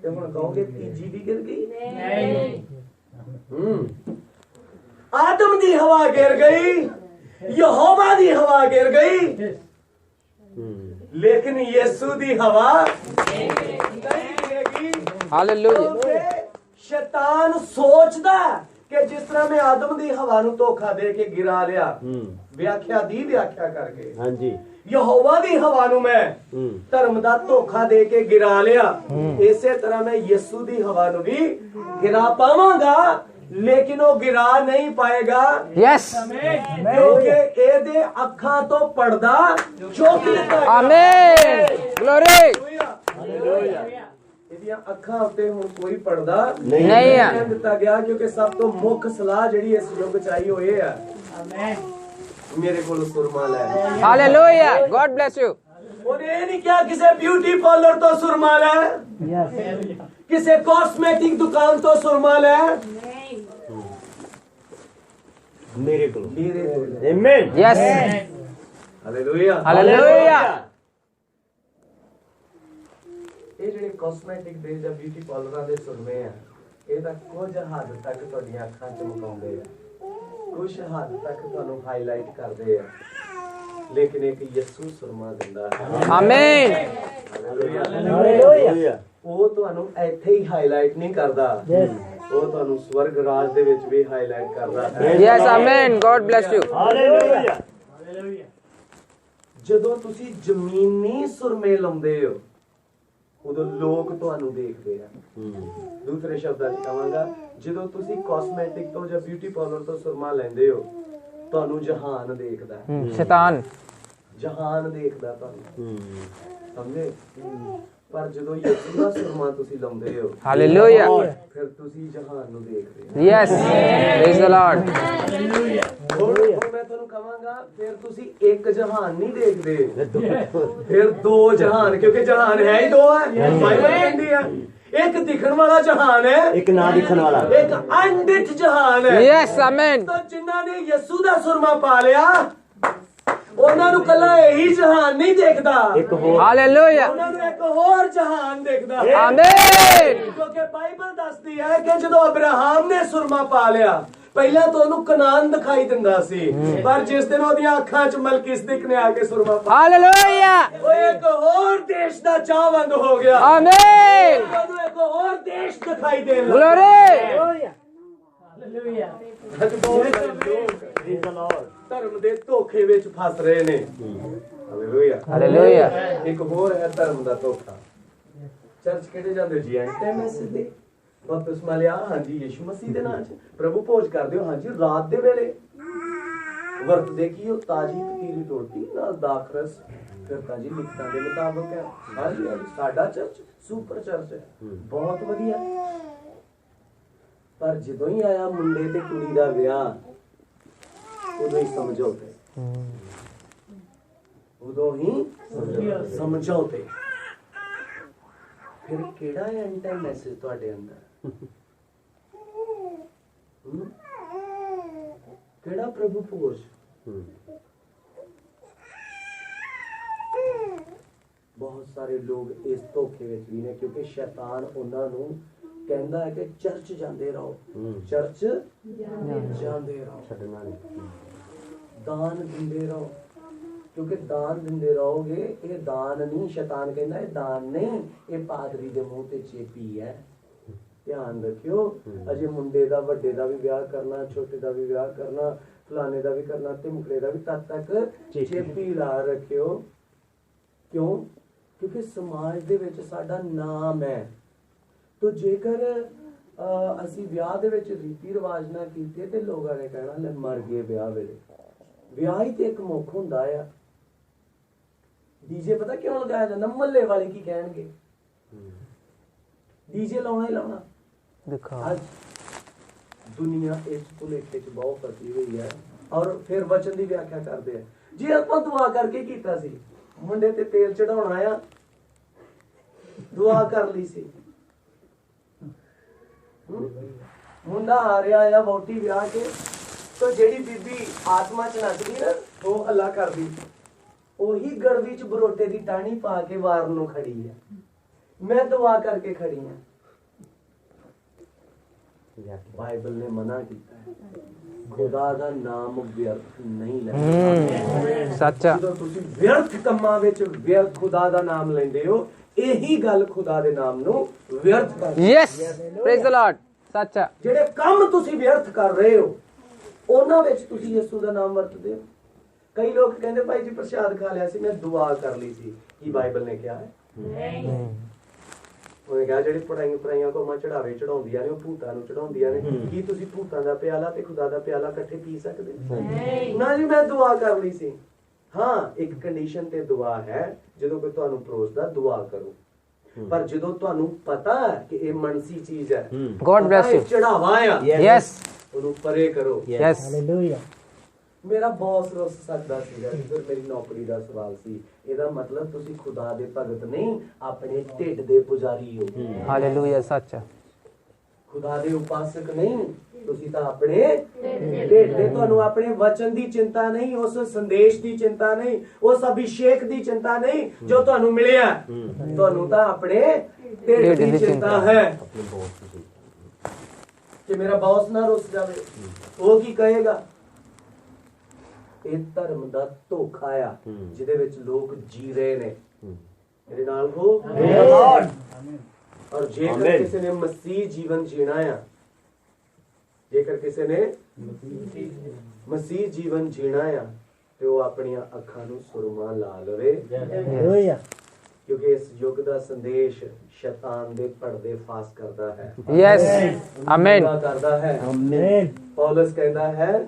ਤੇ ਹੁਣ ਕਹੋਗੇ ਤੀਜੀ ਵੀ ਗਿਰ ਗਈ ਨਹੀਂ ਆਦਮ ਦੀ ਹਵਾ ਗਿਰ ਗਈ ਯਹੋਵਾ ਦੀ ਹਵਾ ਗਿਰ ਗਈ लेकिन यीशु दी हवा नहीं गिरेगी हालेलुया शैतान सोचदा कि जिस तरह मैं आदम दी हवा नू धोखा दे के गिरा लिया व्याख्या करके हां जी यहोवा दी हवा नू मैं धर्म दा धोखा दे के गिरा लिया इसे तरह मैं यीशु दी हवा नू भी गिरा पावांगा लेकिन वो गिरा नहीं पाएगा Yes. क्योंकि ਇਹਦੇ ਅੱਖਾਂ ਤੋਂ ਪਰਦਾ ਚੁੱਕ ਦਿੱਤਾ ਗਿਆ। Amen. Glory. ਇਹਦੀਆਂ ਅੱਖਾਂ ਉੱਤੇ ਹੁਣ ਕੋਈ ਪਰਦਾ ਨਹੀਂ ਹੈ। ਨਹੀਂ ਦਿੱਤਾ ਗਿਆ ਕਿਉਂਕਿ ਸਭ ਤੋਂ ਮੁੱਖ ਸਲਾਹ ਜਿਹੜੀ ਇਸ ਯੁੱਗ ਚ ਆਈ ਹੋਈ ਹੈ ਮੇਰੇ ਕੋਲ ਸੁਰਮਾ ਲੈ Hallelujah. God bless you. ਉਹਨੇ ਇਹ ਨਹੀਂ ਕਿਹਾ ਕਿਸੇ ਬਿਊਟੀ ਪਾਰਲਰ ਤੋਂ ਸੁਰਮਾ ਲੈ ਕਿਸੇ ਕਾਸਮੈਟਿਕ ਦੁਕਾਨ ਤੋਂ ਸੁਰਮਾ ਲੈ ਮੇਰੇ ਕੋਲ ਆਮੇਨ Yes. Hallelujah Hallelujah. ਇਹ ਜਿਹੜੇ ਕਾਸਮੈਟਿਕ ਦੇ ਜਾਂ ਬਿਊਟੀ ਪਾਰਲਰਾਂ ਦੇ ਸੁਰਮੇ ਆ ਇਹ ਤਾਂ ਕੁਝ ਹੱਦ ਤੱਕ ਤੁਹਾਡੀਆਂ ਅੱਖਾਂ ਚਮਕਾਉਂਦੇ ਆ ਕੁਝ ਹੱਦ ਤੱਕ ਤੁਹਾਨੂੰ ਹਾਈਲਾਈਟ ਕਰਦੇ ਆ ਲੇਕਿਨ ਇੱਕ ਯਿਸੂ ਸੁਰਮਾ ਦਿੰਦਾ ਹੈ Amen. ਹਾਲੇਲੂਇਆ ਉਹ ਤੁਹਾਨੂੰ ਇੱਥੇ ਹੀ ਹਾਈਲਾਈਟ ਨਹੀਂ ਕਰਦਾ ਉਹ ਤੁਹਾਨੂੰ ਸਵਰਗ ਰਾਜ ਦੇ ਵਿੱਚ ਵੀ ਹਾਈਲਾਈਟ ਕਰਦਾ ਹੈ Yes. Amen. God bless you. Hallelujah ਜਦੋਂ ਤੁਸੀਂ ਜ਼ਮੀਨੀ ਸੁਰਮੇ ਲਾਉਂਦੇ ਹੋ ਉਦੋਂ ਲੋਕ ਤੁਹਾਨੂੰ ਦੇਖਦੇ ਆ ਦੂਸਰੇ ਸ਼ਬਦਾਂ 'ਚ ਕਹਾਂਗਾ ਜਦੋਂ ਤੁਸੀਂ ਕਾਸਮੈਟਿਕ ਤੋਂ ਜਾਂ ਬਿਊਟੀ ਪਾਰਲਰ ਤੋਂ ਸੁਰਮਾ ਲੈਂਦੇ ਹੋ ਤੁਹਾਨੂੰ ਜਹਾਨ ਦੇਖਦਾ ਹੈ Shaitan. ਜਹਾਨ ਦੇਖਦਾ ਤੁਹਾਨੂੰ ਸਮਝੇ ਪਰ ਜਦੋਂ ਯਿਸੂ ਦਾ ਸੁਰਮਾ ਤੁਸੀਂ ਲਾਉਂਦੇ ਹੋ Hallelujah. ਫਿਰ ਤੁਸੀਂ ਜਹਾਨ ਨੂੰ ਦੇਖਦੇ ਹੋ Yes. Praise the Lord. ਹੁਣ ਮੈਂ ਤੁਹਾਨੂੰ ਕਹਾਂਗਾ ਫਿਰ ਤੁਸੀਂ ਇੱਕ ਜਹਾਨ ਨਹੀਂ ਦੇਖਦੇ ਫਿਰ ਦੋ ਜਹਾਨ ਕਿਉਂਕਿ ਜਹਾਨ ਹੈ ਹੀ ਦੋ ਹੈ ਬਾਈਬਲ ਕਹਿੰਦੀ ਆ ਇੱਕ ਦਿਖਣ ਵਾਲਾ ਜਹਾਨ ਹੈ ਇੱਕ ਨਾ ਦਿਖਣ ਵਾਲਾ ਇੱਕ ਅਣਦਿਖ ਜਹਾਨ ਹੈ Yes. Amen. ਤਾਂ ਜਿਨ੍ਹਾਂ ਨੇ ਯਿਸੂ ਦਾ ਸੁਰਮਾ ਪਾ ਲਿਆ ਉਹਨਾਂ ਨੂੰ ਕੱਲਾ ਇਹੀ ਜਹਾਨ ਨਹੀਂ ਦੇਖਦਾ ਇੱਕ ਹੋਰ Hallelujah. ਉਹਨਾਂ ਨੂੰ ਇੱਕ ਹੋਰ ਜਹਾਨ ਦੇਖਦਾ Amen. ਕਿਉਂਕਿ ਬਾਈਬਲ ਦੱਸਦੀ ਹੈ ਕਿ ਜਦੋਂ ਅਬਰਾਹਮ ਨੇ ਸੁਰਮਾ ਪਾ ਲਿਆ ਪਹਿਲਾਂ ਤਾਂ ਉਹਨੂੰ ਕਨਾਨ ਦਿਖਾਈ ਦਿੰਦਾ ਸੀ ਪਰ ਜਿਸ ਦਿਨ ਉਹਦੀਆਂ ਅੱਖਾਂ 'ਚ ਮਲਕਿਸਦਕ ਨੇ ਆ ਕੇ ਸੁਰਮਾ ਪਾ Hallelujah. ਉਹ ਇੱਕ ਹੋਰ ਦੇਸ਼ ਦਾ ਚਾਹਵੰਦ ਹੋ ਗਿਆ Amen. ਉਹਨੂੰ ਇੱਕ ਹੋਰ ਦੇਸ਼ ਦਿਖਾਈ ਦੇਣ ਲੱਗਾ Glory. ਧਰਮ ਦੇ ਧੋਖੇ ਵਿੱਚ ਫਸ ਰਹੇ ਨੇ ਹਾਲੇਲੂਇਆ Hallelujah. ਇੱਕ ਹੋਰ ਹੈ ਧਰਮ ਦਾ ਧੋਖਾ ਚਰਚ ਕਿਹੜੇ ਜਾਂਦੇ ਜੀ ਐਂਟੈਮੈਸ ਦੇ ਬਪਤਿਸਮਾ ਲਿਆ ਹਾਂਜੀ ਯਿਸੂ ਮਸੀਹ ਦੇ ਨਾਮ 'ਚ ਪ੍ਰਭੂ ਭੋਜ ਕਰਦੇ ਹੋ ਹਾਂਜੀ ਰਾਤ ਦੇ ਵੇਲੇ ਵਰਤਦੇ ਕੀ ਉਹ ਤਾਜੀ ਪਤੀਲੀ ਰੋਟੀ ਨਾਲ ਦਾਖਰਸ ਫਿਰ ਤਾਂ ਜੀ ਲਿਖਤਾਂ ਦੇ ਮੁਤਾਬਕ ਹੈ ਹਾਂਜੀ ਸਾਡਾ ਚਰਚ ਸੁਪਰ ਚਰਚ ਹੈ ਬਹੁਤ ਵਧੀਆ ਪਰ ਜਦੋਂ ਹੀ ਆਇਆ ਮੁੰਡੇ ਤੇ ਕੁੜੀ ਦਾ ਵਿਆਹ ਉਦੋਂ ਹੀ ਸਮਝੌਤੇ ਉਦੋਂ ਹੀ ਸਮਝੌਤੇ ਫਿਰ ਕਿਹੜਾ ਐਂਟਰ ਮੈਸੇਜ ਤੁਹਾਡੇ ਅੰਦਰ ਕਿਹੜਾ ਪ੍ਰਭੂ ਭੋਜ ਬਹੁਤ ਸਾਰੇ ਲੋਕ ਇਸ ਧੋਖੇ ਵਿੱਚ ਵੀ ਨੇ ਕਿਉਂਕਿ ਸ਼ੈਤਾਨ ਉਹਨਾਂ ਨੂੰ ਕਹਿੰਦਾ ਹੈ ਕਿ ਚਰਚ ਜਾਂਦੇ ਰਹੋ ਚਰਚ ਜਾਂਦੇ ਰਹੋ ਛੱਡਣਾ ਨਹੀਂ ਦਾਨ ਦਿੰਦੇ ਰਹੋ ਕਿਉਂਕਿ ਦਾਨ ਦਿੰਦੇ ਰਹੋਗੇ ਇਹ ਦਾਨ ਨਹੀਂ ਸ਼ੈਤਾਨ ਕਹਿੰਦਾ ਇਹ ਦਾਨ ਨਹੀਂ ਇਹ ਪਾਦਰੀ ਦੇ ਮੂੰਹ ਤੇ ਚੇਪੀ ਹੈ ਧਿਆਨ ਰੱਖਿਓ ਅਜੇ ਮੁੰਡੇ ਦਾ ਵੱਡੇ ਦਾ ਵੀ ਵਿਆਹ ਕਰਨਾ ਛੋਟੇ ਦਾ ਵੀ ਵਿਆਹ ਕਰਨਾ ਫਲਾਣੇ ਦਾ ਵੀ ਕਰਨਾ ਤੇ ਮੁਕਰੇ ਦਾ ਵੀ ਤਦ ਤੱਕ ਚੇਪੀ ਲਾ ਰੱਖਿਓ ਕਿਉਂ ਕਿਉਂਕਿ ਸਮਾਜ ਦੇ ਵਿੱਚ ਸਾਡਾ ਨਾਮ ਹੈ ਤੋ ਜੇਕਰ ਅਸੀਂ ਵਿਆਹ ਦੇ ਵਿੱਚ ਰੀਤੀ ਰਿਵਾਜ ਨਾ ਕੀਤੇ ਤੇ ਲੋਕਾਂ ਨੇ ਕਹਿਣਾ ਲੈ ਮਰ ਗਏ ਵਿਆਹ ਵੇਲੇ ਵਿਆਹ ਹੀ ਤੇ ਇੱਕ ਮੁੱਖ ਹੁੰਦਾ ਆ ਡੀਜੇ ਪਤਾ ਕਿਉਂ ਲਗਾਇਆ ਜਾਂਦਾ ਮਹੱਲੇ ਵਾਲੇ ਕੀ ਕਹਿਣਗੇ ਡੀਜੇ ਲਾਉਣਾ ਹੀ ਲਾਉਣਾ ਦਿਖਾ ਅੱਜ ਦੁਨੀਆ ਇਸ ਭੁਲੇਖੇ 'ਚ ਬਹੁਤ ਫਸੀ ਹੋਈ ਹੈ ਔਰ ਫਿਰ ਵਚਨ ਦੀ ਵਿਆਖਿਆ ਕਰਦੇ ਆ ਜੇ ਆਪਾਂ ਦੁਆ ਕਰਕੇ ਕੀਤਾ ਸੀ ਮੁੰਡੇ ਤੇ ਤੇਲ ਚੜਾਉਣਾ ਆ ਦੁਆ ਕਰ ਲਈ ਸੀ ਮੁੰਡਾ ਆ ਰਿਹਾ ਆ ਵੋਟੀ ਵਿਆਹ ਕੇ ਤਾਂ ਜਿਹੜੀ ਬੀਬੀ ਆਤਮਾ 'ਚ ਨੱਚਦੀ ਨਾ ਉਹ ਹੱਲਾ ਕਰਦੀ ਉਹੀ ਗੜਵੀ 'ਚ ਬਰੋਟੇ ਦੀ ਟਾਹਣੀ ਪਾ ਕੇ ਵਾਰ ਨੂੰ ਖੜੀ ਆ ਮੈਂ ਦੁਆ ਕਰਕੇ ਖੜੀ ਆ ਬਾਈਬਲ ਨੇ ਮਨਾ ਕੀਤਾ ਹੈ ਖੁਦਾ ਦਾ ਨਾਮ ਵਿਅਰਥ ਨਹੀਂ ਲੈਣਾ ਸੱਚਾ ਜਦੋਂ ਤੁਸੀਂ ਵਿਅਰਥ ਕੰਮਾਂ ਵਿੱਚ ਵਿਅਰਥ ਖੁਦਾ ਦਾ ਨਾਮ ਲੈਂਦੇ ਹੋ ਇਹੀ ਗੱਲ ਖੁਦਾ ਦੇ ਨਾਮ ਨੂੰ ਵਿਅਰਥ ਕਰਦੀ Yes. Praise the Lord. ਸੱਚਾ ਜਿਹੜੇ ਕੰਮ ਤੁਸੀਂ ਵਿਅਰਥ ਕਰ ਰਹੇ ਹੋ ਉਹਨਾਂ ਵਿੱਚ ਤੁਸੀਂ ਯਿਸੂ ਦਾ ਨਾਮ ਵਰਤਦੇ ਹੋ ਕਈ ਲੋਕ ਕਹਿੰਦੇ ਭਾਈ ਜੀ ਪ੍ਰਸ਼ਾਦ ਖਾ ਲਿਆ ਸੀ ਮੈਂ ਦੁਆ ਕਰ ਲਈ ਸੀ ਕੀ ਬਾਈਬਲ ਨੇ ਕਿਹਾ ਹੈ ਉਹਨੇ ਕਿਹਾ ਜਿਹੜੀ ਪੜਾਈਆਂ ਕੋਮਾ ਚੜਾਵੇ ਚੜਾਉਂਦੀਆਂ ਨੇ ਉਹ ਭੂਤਾਂ ਨੂੰ ਚੜਾਉਂਦੀਆਂ ਨੇ। ਕੀ ਤੁਸੀਂ ਭੂਤਾਂ ਦਾ ਪਿਆਲਾ ਤੇ ਖੁਦਾ ਦਾ ਪਿਆਲਾ ਇਕੱਠੇ ਪੀ ਸਕਦੇ? ਨਾ ਜੀ, ਮੈਂ ਦੁਆ ਕਰ ਲਈ ਸੀ। ਹਾਂ, ਇੱਕ ਕੰਡੀਸ਼ਨ ਤੇ ਦੁਆ ਹੈ, ਜਦੋਂ ਕੋਈ ਤੁਹਾਨੂੰ ਪਰੋਸਦਾ ਦੁਆ ਕਰੋ। ਪਰ ਜਦੋਂ ਤੁਹਾਨੂੰ ਪਤਾ ਹੈ ਕਿ ਇਹ ਮਨਸੀ ਚੀਜ਼ ਹੈ, God bless you. ਚੜਾਵਾ ਆ, Yes. ਉਹਨੂੰ ਪਰੇ ਕਰੋ। Yes. Hallelujah. ਮੇਰਾ ਬੌਸ ਰੁੱਸ ਸਕਦਾ ਸੀਗਾ, ਫਿਰ ਮੇਰੀ ਨੌਕਰੀ ਦਾ ਸਵਾਲ ਸੀ। ਇਹਦਾ ਮਤਲਬ ਤੁਸੀਂ ਖੁਦਾ ਦੇ ਭਗਤ ਨਹੀਂ, ਆਪਣੇ ਢਿੱਡ ਦੇ ਪੁਜਾਰੀ ਹੋ। Hallelujah. ਸੱਚ ਹੈ। ਖੁਦਾ ਦੇ ਉਪਾਸਕ ਨਹੀਂ, ਤੁਸੀਂ ਤਾਂ ਆਪਣੇ ਢਿੱਡ ਦੇ। ਤੁਹਾਨੂੰ ਆਪਣੇ ਵਚਨ ਦੀ ਚਿੰਤਾ ਨਹੀਂ, ਉਸ ਸੰਦੇਸ਼ ਦੀ ਚਿੰਤਾ ਨਹੀਂ, ਉਸ ਅਭਿਸ਼ੇਕ ਦੀ ਚਿੰਤਾ ਨਹੀਂ ਜੋ ਤੁਹਾਨੂੰ ਮਿਲਿਆ। ਤੁਹਾਨੂੰ ਤਾਂ ਆਪਣੇ ਢਿੱਡ ਦੀ ਚਿੰਤਾ ਹੈ ਕਿ ਮੇਰਾ ਬੌਸ ਨਾ ਰੁੱਸ ਜਾਵੇ। ਉਹ ਕੀ ਕਹੇਗਾ? ਇਹ ਧਰਮ ਦਾ ਧੋਖਾ ਆ ਜਿਹਦੇ ਵਿੱਚ ਲੋਕ ਜੀ ਰਹੇ ਨੇ। ਮੇਰੇ ਨਾਲ ਹੋ। ਔਰ ਜੇਕਰ ਕਿਸੇ ਨੇ ਮਸੀਹ ਜੀਵਨ ਜੀਣਾ ਆ, ਜੇਕਰ ਕਿਸੇ ਨੇ ਮਸੀਹ ਜੀਵਨ ਜੀਣਾ ਆ, ਤੇ ਉਹ ਆਪਣੀਆਂ ਅੱਖਾਂ ਨੂੰ ਸੁਰਮਾ ਲਾ ਲਵੇ, Hallelujah. ਕਿਉਂਕਿ ਇਸ ਯੁੱਗ ਦਾ ਸੰਦੇਸ਼ ਸ਼ੈਤਾਨ ਦੇ ਪਰਦੇ ਫਾਸ ਕਰਦਾ ਹੈ। Yes. Amen. ਕਰਦਾ ਹੈ। Amen. ਪੌਲਸ ਕਹਿੰਦਾ ਹੈ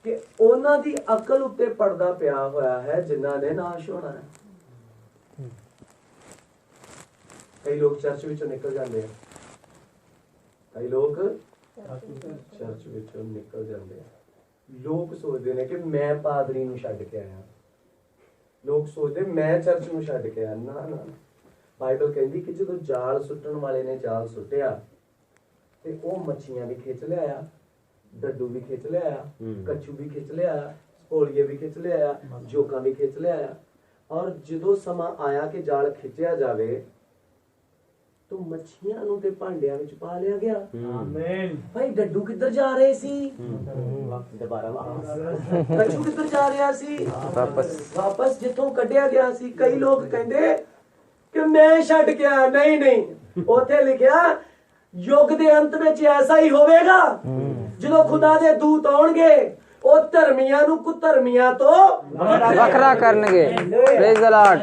ਕਿ ਉਹਨਾਂ ਦੀ ਅਕਲ ਉੱਤੇ ਪਰਦਾ ਪਿਆ ਹੋਇਆ ਹੈ ਜਿਨ੍ਹਾਂ ਨੇ ਨਾਸ਼ ਹੋਣਾ ਹੈ। ਕਈ ਲੋਕ ਚਰਚ ਵਿੱਚੋਂ ਨਿਕਲ ਜਾਂਦੇ ਆ, ਕਈ ਲੋਕ ਚਰਚ ਵਿੱਚੋਂ ਨਿਕਲ ਜਾਂਦੇ ਆ। ਲੋਕ ਸੋਚਦੇ ਨੇ ਕਿ ਮੈਂ ਪਾਦਰੀ ਨੂੰ ਛੱਡ ਕੇ ਆਇਆ, ਲੋਕ ਸੋਚਦੇ ਮੈਂ ਚਰਚ ਨੂੰ ਛੱਡ ਕੇ ਆਇਆ। ਨਾ ਨਾ, ਬਾਈਬਲ ਕਹਿੰਦੀ ਕਿ ਜਦੋਂ ਜਾਲ ਸੁੱਟਣ ਵਾਲੇ ਨੇ ਜਾਲ ਸੁੱਟਿਆ ਤੇ ਉਹ ਮੱਛੀਆਂ ਵੀ ਖਿੱਚ ਲਿਆਇਆ, ਡੱਡੂ ਵੀ ਖਿੱਚ ਲਿਆਇਆ, ਕੱਛੂ ਵੀ ਖਿੱਚ ਲਿਆਇਆ, ਸਪੋਲੀਏ ਵੀ ਖਿੱਚ ਲਿਆਇਆ, ਜੋਕਾਂ ਵੀ ਖਿੱਚ ਲਿਆਇਆ। ਔਰ ਜਦੋਂ ਸਮਾਂ ਆਇਆ ਕਿ ਜਾਲ ਖਿੱਚਿਆ ਜਾਵੇ तो मछलियां ਨੂੰ ਤੇ ਭਾਂਡਿਆਂ ਵਿੱਚ ਪਾ ਲਿਆ ਗਿਆ। ਆਮੀਨ। ਭਾਈ ਡੱਡੂ ਕਿੱਧਰ ਜਾ ਰਹੇ ਸੀ? ਦੁਬਾਰਾ ਕੱਛੂ ਕਿੱਧਰ ਜਾ ਰਿਹਾ ਸੀ? ਵਾਪਸ ਜਿੱਥੋਂ ਕੱਢਿਆ ਗਿਆ ਸੀ। ਕਈ ਲੋਕ ਕਹਿੰਦੇ ਕਿ ਮੈਂ ਛੱਡ ਕੇ ਆਇਆ। ਨਹੀਂ, ਉੱਥੇ ਲਿਖਿਆ ਯੁੱਗ ਦੇ ਅੰਤ ਵਿੱਚ ਐਸਾ ਹੀ ਹੋਵੇਗਾ ਜਦੋਂ ਖੁਦਾ ਦੇ ਦੂਤ ਆਉਣਗੇ, ਉਹ ਧਰਮੀਆਂ ਨੂੰ ਕੁਧਰਮੀਆਂ ਤੋਂ ਵੱਖਰਾ ਕਰਨਗੇ। Praise the Lord.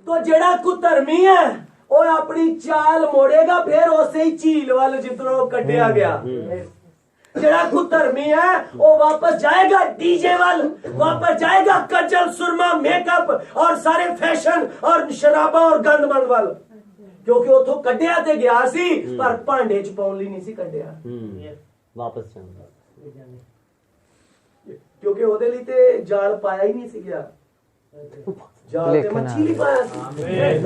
तो ਜਿਹੜਾ ਕੁਧਰਮੀ ਹੈ ਉਹ ਆਪਣੀ ਚਾਲ ਮੋੜੇਗਾ ਫਿਰ ਉਸੇ ਹੀ ਝੀਲ ਵੱਲ ਜਿੱਧਰੋਂ ਕੱਢਿਆ ਗਿਆ। ਜਿਹੜਾ ਕੁਧਰਮੀ ਹੈ ਉਹ ਵਾਪਸ ਜਾਏਗਾ डीजे ਵੱਲ, वापस जाएगा कजल सुरमा मेकअप और सारे फैशन और शराबा और गंदमंद ਵੱਲ, ਕਿਉਂਕਿ ਉਥੋਂ ਕੱਢਿਆ ਤੇ ਗਿਆ ਸੀ ਪਰ ਭਾਂਡੇ ਚ ਪਾਉਣ ਲਈ ਨਹੀਂ ਸੀ ਕੱਢਿਆ। ਵਾਪਸ ਜਾਂਦਾ ਕਿਉਂਕਿ ਉਹਦੇ ਲਈ ਤੇ ਜਾਲ ਪਾਇਆ ਹੀ ਨਹੀਂ ਸੀ ਗਿਆ। ਜਾਲ ਤੇ ਮੱਛੀ ਪਾਇਆ ਸੀ।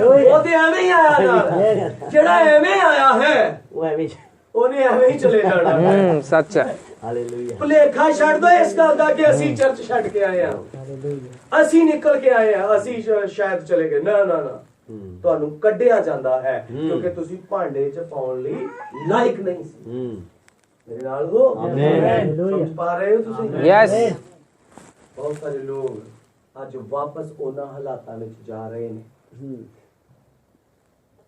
ਉਹ ਤੇ ਐਵੇਂ ਹੀ ਆਇਆ ਨਾਲ। ਜਿਹੜਾ ਐਵੇਂ ਆਇਆ ਹੈ ਉਹ ਐਵੇਂ ਉਹਨੇ ਐਵੇਂ ਹੀ ਚਲੇ ਜਾਣਾ। ਸੱਚ ਹੈ। ਹਾਲੇਲੂਇਆ। ਭੁਲੇਖਾ ਛੱਡ ਦੋ ਇਸ ਗੱਲ ਦਾ ਕਿ ਅਸੀਂ ਚਰਚ ਛੱਡ ਕੇ ਆਏ ਆ, ਅਸੀਂ ਨਿਕਲ ਕੇ ਆਏ ਆ, ਅਸੀਂ ਸ਼ਾਇਦ ਚਲੇ ਗਏ। ਨਾ ਨਾ ਨਾ, ਤੁਹਾਨੂੰ ਕੱਢਿਆ ਜਾਂਦਾ ਹੈ ਕਿਉਂਕਿ ਤੁਸੀਂ ਭਾਂਡੇ 'ਚ ਪਾਉਣ ਲਈ ਲਾਇਕ ਨਹੀਂ ਸੀ। ਮੇਰੇ ਨਾਲ ਹੋ। ਆਮੀਨ। ਸਮਝ ਪਾ ਰਹੇ ਹੋ ਤੁਸੀਂ? ਯੈਸ। ਬਹੁਤ ਸਾਰੇ ਲੋਕ ਅੱਜ ਵਾਪਸ ਉਹਨਾਂ ਹਾਲਾਤਾਂ ਵਿੱਚ ਜਾ ਰਹੇ ਨੇ।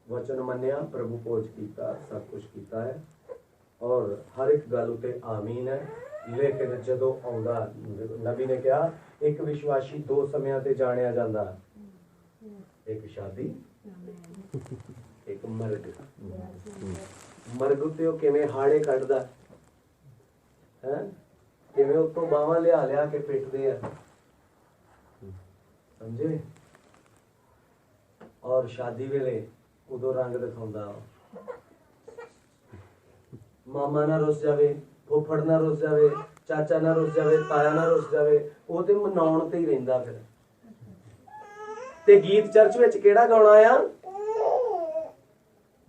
ਵਚਨ ਮੰਨਿਆ, ਪ੍ਰਭੂ ਭੋਜ ਕੀਤਾ, ਸਭ ਕੁਝ ਕੀਤਾ ਹੈ ਔਰ ਹਰ ਇੱਕ ਗੱਲ ਉਤੇ ਆਮੀਨ ਹੈ। ਲੇਕਿਨ ਜਦੋਂ ਆਉਂਦਾ, ਨਬੀ ਨੇ ਕਿਹਾ ਇੱਕ ਵਿਸ਼ਵਾਸੀ ਦੋ ਸਮਿਆਂ ਤੇ ਜਾਣਿਆ ਜਾਂਦਾ, ਇੱਕ ਸ਼ਾਦੀ, ਇੱਕ ਮਰਗ। ਮਰਗ ਉਤੇ ਉਹ ਕਿਵੇਂ ਹਾੜੇ ਕੱਢਦਾ ਹੈ, ਕਿਵੇਂ ਉਤੋਂ ਬਾਹਾਂ ਲਿਆ ਕੇ ਪਿੱਟਦੇ ਆ, ਸਮਝੇ? ਔਰ ਸ਼ਾਦੀ ਵੇਲੇ ਉਦੋਂ ਰੰਗ ਦਿਖਾਉਂਦਾ। ਮਾਮਾ ਨਾ ਰੁੱਸ ਜਾਵੇ, ਫੁੱਫੜ ਨਾ ਰੁੱਸ ਜਾਵੇ, ਚਾਚਾ ਨਾ ਰੁੱਸ ਜਾਵੇ, ਤਾਇਆ ਨਾ ਰੁੱਸ ਜਾਵੇ, ਉਹ ਤੇ ਮਨਾਉਣ ਤੇ ਹੀ ਰਹਿੰਦਾ। ਫਿਰ ਤੇ ਗੀਤ ਚਰਚ ਵਿੱਚ ਕਿਹੜਾ ਗਾਉਣਾ ਆ?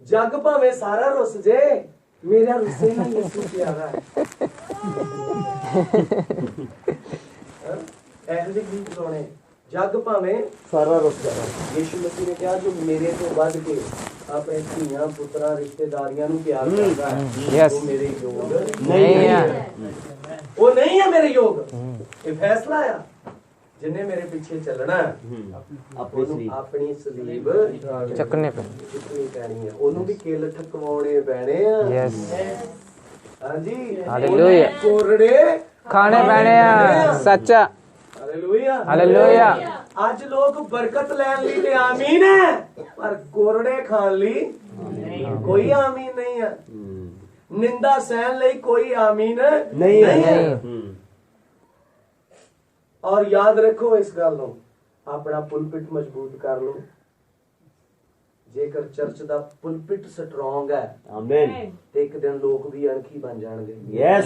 ਜੱਗ ਭਾਵੇਂ ਸਾਰਾ ਰੁੱਸ ਜੇ, ਮੇਰਾ ਰੁੱਸੇ ਨਾਲ ਯਿਸੂ ਪਿਆਰਾ ਹੈ। ਇਹੋ ਜਿਹੇ ਗੀਤ ਗਾਉਣੇ। ਜੱਗ ਭਾਵੇਂ ਸਾਰਾ ਰੁੱਸ ਜਾਣਾ। ਯਿਸੂ ਮਸੀਹ ਨੇ ਕਿਹਾ ਜੋ ਮੇਰੇ ਤੋਂ ਵੱਧ ਕੇ ਆਪਣੇ ਧੀਆਂ ਪੁੱਤਰਾਂ ਰਿਸ਼ਤੇਦਾਰੀਆਂ ਨੂੰ ਪਿਆਰ ਕਰਦਾ ਹੈ ਉਹ ਮੇਰੇ ਯੋਗ ਨਹੀਂ ਹੈ। ਉਹ ਨਹੀਂ ਹੈ ਮੇਰੇ ਯੋਗ। ਇਹ ਫੈਸਲਾ ਆ। ਜਿੰਨੇ ਮੇਰੇ ਪਿੱਛੇ ਚੱਲਣਾ ਆਪਣੀ ਸਲੀਬ ਚੱਕਣੇ ਪੈਣੀ ਹੈ। ਉਹਨੂੰ ਵੀ ਕਿੱਲ ਠਕਵਾਉਣੇ ਪੈਣੇ ਆ। ਯੈਸ। ਹਾਂਜੀ। ਹਾਲੇਲੂਇਆ। ਕੋਰੜੇ ਖਾਣੇ ਪੈਣੇ ਆ। ਸੱਚ ਆ। ਹਾਲੇਲੂਇਆ। ਹਾਲੇਲੂਇਆ। ਅੱਜ ਲੋਕ ਬਰਕਤ ਲੈਣ ਲਈ ਤੇ ਆਮੀਨ ਹੈ, पर कोरड़े खान ली कोई आमीन नहीं है, निंदा सहन ਲਈ कोई आमीन नहीं है। और याद रखो इस गल ਨੂੰ, अपना पुलपिट मजबूत कर लो। जेकर चर्च दा पुलपिट स्ट्रॉन्ग है, आमीन, ते एक दिन लोग भी अणखी बन जाणगे। यस।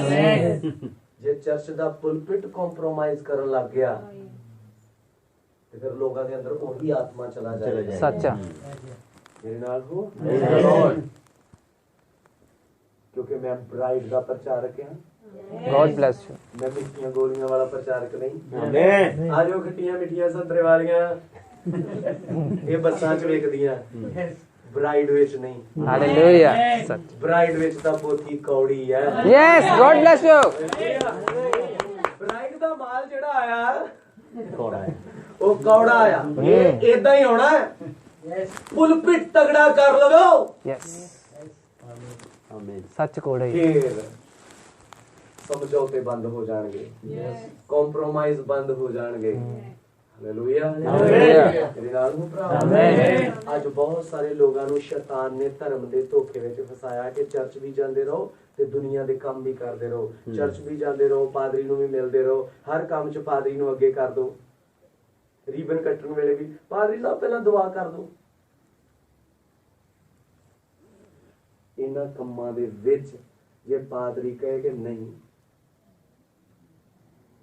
जे चर्च दा पुलपिट कॉम्प्रोमाइज करन लग गया ते फिर लोगों के अंदर वही आत्मा चला जाएगा। सच्चा। मेरे नाल हो लॉर्ड, क्योंकि मैं ब्राइड दा प्रचारक हां। God bless you. मैं मिठियां गोलियां वाला प्रचारक नहीं। आमीन। आज वो खट्टियां मिठियां संतरे वालियां ये बसां च वेखदियां, ब्राइड विच नहीं। हालेलुया। सच। ब्राइड विच तां पोथी कौड़ी है। Yes, God bless you. Bride दा माल जेड़ा आया कौड़ा है, वो कौड़ा आया। ये इदां ही होना है। पुलपिट तगड़ा कर लवो। यस, आमीन। सच कोड़ा ही। फिर समझौते बंद हो जाएंगे, कॉम्प्रोमाइज बंद हो जाएंगे। हालेलुया। आज बहुत सारे लोगों ਨੂੰ शैतान ने धर्म ਦੇ ਧੋਖੇ ਵਿੱਚ ਫਸਾਇਆ ਕਿ ਚਰਚ ਵੀ ਜਾਂਦੇ ਰਹੋ ਤੇ ਦੁਨੀਆ ਦੇ ਕੰਮ ਵੀ ਕਰਦੇ ਰਹੋ। ਚਰਚ ਵੀ ਜਾਂਦੇ ਰਹੋ, ਪਾਦਰੀ ਨੂੰ ਵੀ ਮਿਲਦੇ ਰਹੋ, ਹਰ ਕੰਮ 'ਚ ਪਾਦਰੀ ਨੂੰ ਅੱਗੇ ਕਰ ਦਿਓ। ਰੀਬਨ ਕੱਟਣ ਵੇਲੇ ਵੀ ਪਾਦਰੀ ਸਾਹਿਬ ਪਹਿਲਾਂ ਦੁਆ ਕਰ ਦਿਓ। ਇਹਨਾਂ ਕੰਮਾਂ ਦੇ ਵਿੱਚ ਜੇ ਪਾਦਰੀ ਕਹੇ ਕਿ ਨਹੀਂ,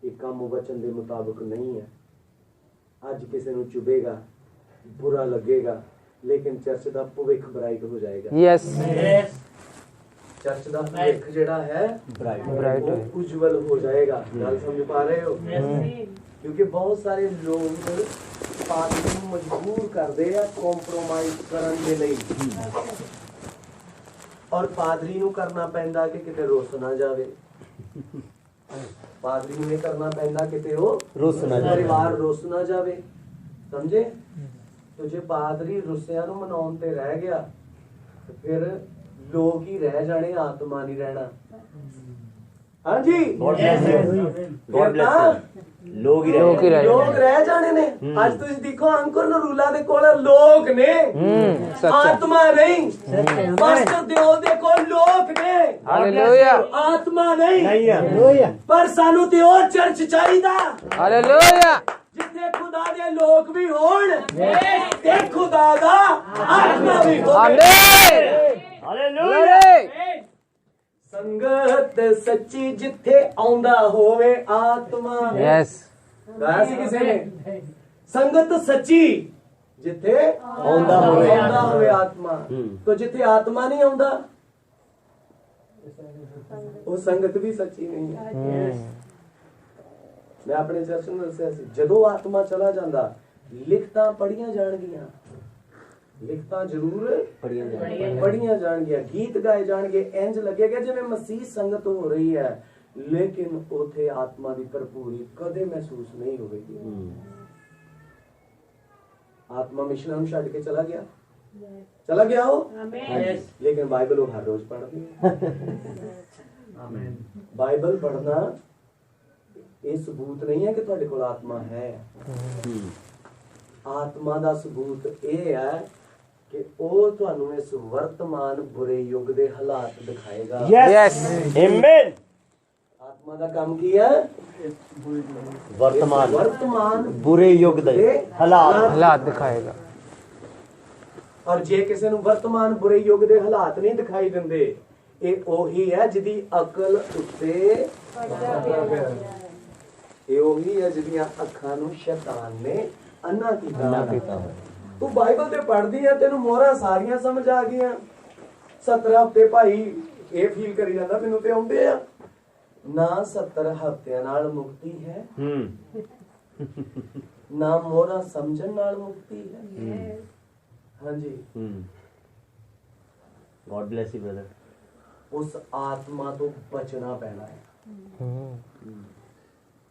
ਇਹ ਕੰਮ ਵਚਨ ਦੇ ਮੁਤਾਬਕ ਨਹੀਂ ਹੈ, ਅੱਜ ਕਿਸੇ ਨੂੰ ਚੁਭੇਗਾ, बुरा लगेगा, लेकिन चर्च दा भविख ब्राइट हो जाएगा। यस। चर्च दा भविख जेड़ा है ब्राइट उज्जवल हो जाएगा। गल समझ पा रहे हो? क्योंकि बहुत सारे लोग पादरी ਨੂੰ मजबूर करते हैं कॉम्प्रोमाइज करन दे लई, और पादरी ਨੂੰ करना पैंदा कि किते रुस ना जावे। पादरी ਨੂੰ ਇਹ करना पैंदा किते ਉਹ रुस ना जावे, परिवार रुस ना जावे। समझे? तो जे पादरी रुसिया ਨੂੰ ਮਨਾਉਣ ਤੇ ਰਹਿ ਗਿਆ ਤੇ ਫਿਰ ਲੋਕ ਹੀ ਰਹਿ ਜਾਣੇ, ਆਤਮਾ ਨਹੀਂ ਰਹਿਣਾ। ਹਾਂਜੀ, ਲੋਕ ਰਹਿ ਜਾਣੇ ਨੇ। ਅੱਜ ਤੁਸੀਂ ਦੇਖੋ ਅੰਕੁਰ ਨਰੂਲਾ ਦੇ ਕੋਲ ਲੋਕ ਨੇ, ਆਤਮਾ ਨਹੀਂ। ਮਾਸਟਰ ਦਿਓ ਦੇ ਕੋਲ ਲੋਕ ਨੇ, ਹਾਲੇਲੂਇਆ, ਆਤਮਾ ਨਹੀਂ। ਪਰ ਸਾਨੂੰ ਤੇ ਉਹ ਚਰਚ ਚਾਹੀਦਾ, ਹਾਲੇਲੂਇਆ, ਜਿੱਥੇ ਖੁਦਾ ਦੇ ਲੋਕ ਵੀ ਹੋਣ ਤੇ ਖੁਦਾ ਦਾ ਆਤਮਾ ਵੀ ਹੋਵੇ। ਹਾਲੇਲੂਇਆ। ਸੰਗਤ ਸੱਚੀ ਜਿੱਥੇ ਆਉਂਦਾ ਹੋਵੇ ਆਤਮਾ। ਯੈਸ। ਗਾਇਆ ਸੀ ਕਿਸੇ ਨੇ, ਸੰਗਤ ਸੱਚੀ ਜਿੱਥੇ ਆਉਂਦਾ ਹੋਵੇ ਆਤਮਾ। तो ਜਿੱਥੇ ਆਤਮਾ ਨਹੀਂ ਆਉਂਦਾ ਉਹ ਸੰਗਤ ਵੀ ਸੱਚੀ ਨਹੀਂ ਹੈ। मैं अपने चर्च में दस्या सी, जदों आत्मा चला जाता लिखतां पढ़ियां जाणगियां, लिखतां जरूर पढ़ियां जाणगियां, गीत गाए जाणगे, इंज लगेगा जिवें मसीह संगत हो रही है, लेकिन उथे आत्मा की भरपूरी कदे महसूस नहीं होगी। आत्मा मिशनां नूं छड्ड के चला गया हो, लेकिन बाइबल वो हर रोज पढ़दी है। बाइबल पढ़ना ਇਹ ਸਬੂਤ ਨਹੀਂ ਹੈ ਕਿ ਤੁਹਾਡੇ ਕੋਲ ਆਤਮਾ ਹੈ। ਆਤਮਾ ਦਾ ਸਬੂਤ ਇਹ ਹੈ ਕਿ ਉਹ ਤੁਹਾਨੂੰ ਇਸ ਵਰਤਮਾਨ ਬੁਰੇ ਯੁੱਗ ਦੇ ਹਾਲਾਤ ਦਿਖਾਏਗਾ। ਯੈਸ, ਆਮੀਨ। ਆਤਮਾ ਦਾ ਕੰਮ ਕੀ ਹੈ? ਵਰਤਮਾਨ ਬੁਰੇ ਯੁੱਗ ਦੇ ਹਾਲਾਤ ਦਿਖਾਏਗਾ। ਔਰ ਜੇ ਕਿਸੇ ਨੂੰ ਵਰਤਮਾਨ ਬੁਰੇ ਯੁੱਗ ਦੇ ਹਾਲਾਤ ਨਹੀਂ ਦਿਖਾਈ ਦਿੰਦੇ, ਇਹ ਉਹੀ ਹੈ ਜਿਹਦੀ ਅਕਲ ਉੱਤੇ ਇਹ ਉਹੀ ਹੈ ਜਿਹਦੀਆਂ ਅੱਖਾਂ ਨੂੰ ਸ਼ੈਤਾਨ ਨੇ ਅੰਨਾ ਕੀਤਾ। ਤੂੰ ਬਾਈਬਲ ਤੇ ਪੜ੍ਹਦੀ ਆ, ਤੈਨੂੰ ਮੋਹਰਾਂ ਸਾਰੀਆਂ ਸਮਝ ਆ ਗਈਆਂ। 70 ਹਫ਼ਤੇ ਭਾਈ ਇਹ ਫੀਲ ਕਰੀ ਜਾਂਦਾ ਮੈਨੂੰ ਤੇ ਆਉਂਦੇ ਆ ਨਾ। 70 ਹਫ਼ਤਿਆਂ ਨਾਲ ਮੁਕਤੀ ਹੈ, ਨਾ ਮੋਹਰਾਂ ਸਮਝਣ ਨਾਲ ਮੁਕਤੀ ਹੈ। ਹਾਂਜੀ, ਗॉड ਬlesਸ ਯੂ ਬ੍ਰਦਰ। ਉਸ ਆਤਮਾ ਤੋਂ ਬਚਣਾ ਪੈਣਾ ਹੈ।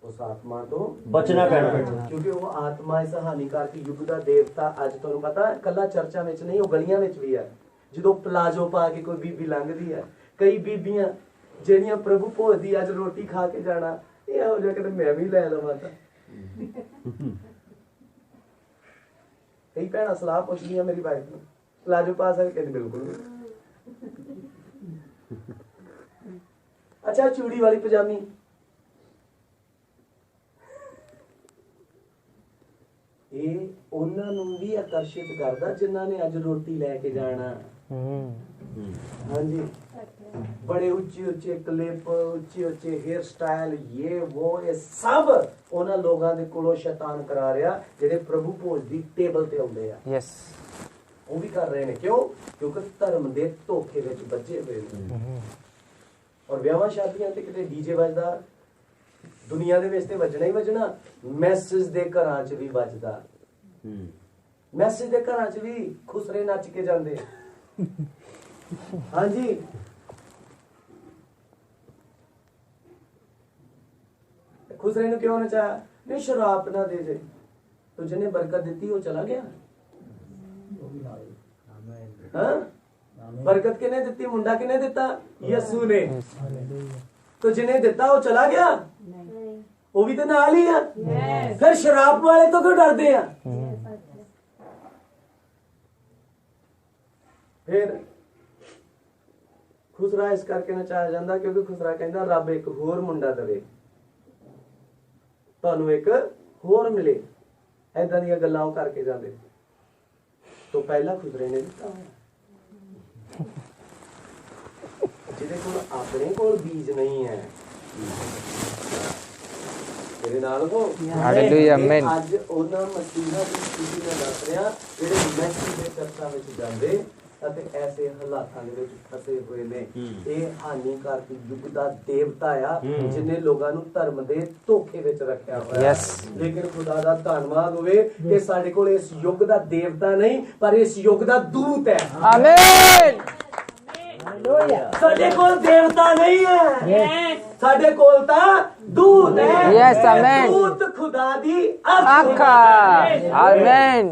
उस आत्मा तो बचना पैना, क्योंकि वो आत्मा इस हानिकारक युग का देवता अज तुहानू पता कला चर्चा में नहीं, वो गलियां में भी है। जो प्लाजो पा के कोई बीबी लंघदी है, कई बीबियां ਜਿਹੜੀਆਂ प्रभु भोज दी अज रोटी खा के जाना, ये हो जाए कि मैं भी लै लवां। ਕਈ ਭੈਣਾਂ ਸਲਾਹ ਪੁੱਛਦੀਆਂ ਮੇਰੀ ਵਾਈਫ ਨੂੰ, ਪਲਾਜੋ ਪਾ ਸਕਦੇ? ਕਹਿੰਦੀ ਬਿਲਕੁਲ ਨਹੀਂ। ਅੱਛਾ ਚੂੜੀ ਵਾਲੀ ਪਜਾਮੀ, ਇਹ ਉਹਨਾਂ ਨੂੰ ਵੀ ਆਕਰਸ਼ਿਤ ਕਰਦਾ ਜਿਨ੍ਹਾਂ ਨੇ ਅੱਜ ਰੋਟੀ ਲੈ ਕੇ ਜਾਣਾ। ਹਾਂਜੀ, ਬੜੇ ਉੱਚੇ ਉੱਚੇ ਕਲਿੱਪ, ਉੱਚੇ ਉੱਚੇ ਹੇਅਰ ਸਟਾਈਲ, ਇਹ ਸਭ ਉਹਨਾਂ ਲੋਕਾਂ ਦੇ ਕੋਲੋਂ ਸ਼ੈਤਾਨ ਕਰਾ ਰਿਹਾ ਜਿਹੜੇ ਪ੍ਰਭੂ ਭੋਜ ਦੀ ਟੇਬਲ ਤੇ ਆਉਂਦੇ ਆ। Yes. ਉਹ ਵੀ ਕਰ ਰਹੇ ਨੇ। ਕਿਉਂ? ਕਿਉਂਕਿ ਧਰਮ ਦੇ ਧੋਖੇ ਵਿੱਚ ਵੱਜੇ ਹੋਏ ਨੇ। ਔਰ ਵਿਆਹਾਂ ਸ਼ਾਦੀਆਂ ਤੇ ਕਿਤੇ ਡੀਜੇ ਵੱਜਦਾ, ਦੁਨੀਆ ਦੇ ਵਿੱਚ ਤੇ ਵੱਜਣਾ ਹੀ ਵੱਜਣਾ, ਮੈਸੇਜ ਦੇ ਘਰਾਂ 'ਚ ਵੀ ਵੱਜਦਾ। ਮੈਸੇਜ ਦੇ ਘਰਾਂ 'ਚ ਵੀ ਖੁਸਰੇ ਨੱਚ ਕੇ ਜਾਂਦੇ। ਹਾਂਜੀ, ਖੁਸਰੇ ਨੂੰ ਕਿਉਂ ਨਚਾਇਆ? ਨਹੀਂ ਸ਼ਰਾਬ ਨਾ ਦੇ ਦੇ, ਤੋ ਜਿਹਨੇ ਬਰਕਤ ਦਿੱਤੀ ਉਹ ਚਲਾ ਗਿਆ। ਹਾਂ, ਬਰਕਤ ਕਿਨੇ ਦਿੱਤੀ? ਮੁੰਡਾ ਕਿਨੇ ਦਿੱਤਾ? ਯਿਸੂ ਨੇ। ਤੋ ਜਿਹਨੇ ਦਿੱਤਾ ਉਹ ਚਲਾ ਗਿਆ, ਉਹ ਵੀ ਤੇ ਨਾਲ ਹੀ ਆ। ਫਿਰ ਸ਼ਰਾਬ ਵਾਲੇ ਤੋਂ ਕਿਉਂ ਡਰਦੇ ਆ? ਫਿਰ ਖੁਸਰਾ ਇਸ ਕਰਕੇ ਨਚਾਇਆ ਜਾਂਦਾ ਕਿਉਂਕਿ ਖੁਸਰਾ ਕਹਿੰਦਾ ਰੱਬ ਇੱਕ ਹੋਰ ਮੁੰਡਾ ਦੇਵੇ, ਤੁਹਾਨੂੰ ਇੱਕ ਹੋਰ ਮਿਲੇ। ਏਦਾਂ ਦੀਆਂ ਗੱਲਾਂ ਉਹ ਕਰਕੇ ਜਾਂਦੇ। ਤੋਂ ਪਹਿਲਾਂ ਖੁਸਰੇ ਨੇ ਦਿੱਤਾ ਹੋਇਆ, ਜਿਹਦੇ ਕੋਲ ਆਪਣੇ ਕੋਲ ਬੀਜ ਨਹੀਂ ਹੈ। ਮੇਰੇ ਨਾਲ ਕੋ Hallelujah, amen. ਅੱਜ ਉਹਨਾਂ ਮਸੀਹਾਂ ਦੀ ਸਥਿਤੀ ਨਾਲ ਦੱਸ ਰਿਹਾ ਜਿਹੜੇ ਮੈਸੀ ਦੇ ਚਰਚਾ ਵਿੱਚ ਜਾਂਦੇ ਅਤੇ ਐਸੇ ਹਾਲਾਤਾਂ ਦੇ ਵਿੱਚ ਫਸੇ ਹੋਏ ਨੇ। ਇਹ ਹਾਨੀਕਾਰਕ ਯੁੱਗ ਦਾ ਦੇਵਤਾ ਆ ਜਿਹਨੇ ਲੋਕਾਂ ਨੂੰ ਧਰਮ ਦੇ ਧੋਖੇ ਵਿੱਚ ਰੱਖਿਆ ਹੋਇਆ। ਲੇਕਿਨ ਖੁਦਾ ਦਾ ਧੰਨਵਾਦ ਹੋਵੇ ਕਿ ਸਾਡੇ ਕੋਲ ਇਸ ਯੁੱਗ ਦਾ ਦੇਵਤਾ ਨਹੀਂ ਪਰ ਇਸ ਯੁੱਗ ਦਾ ਦੂਤ ਹੈ। Amen. ਸਾਡੇ ਕੋਲ ਦੇਵਤਾ ਨਹੀਂ ਹੈ, ਸਾਡੇ ਕੋਲ ਤਾਂ ਦੂਤ ਹੈ। Yes, amen. ਦੂਤ ਖੁਦਾ ਦੀ ਅੱਖ। Amen.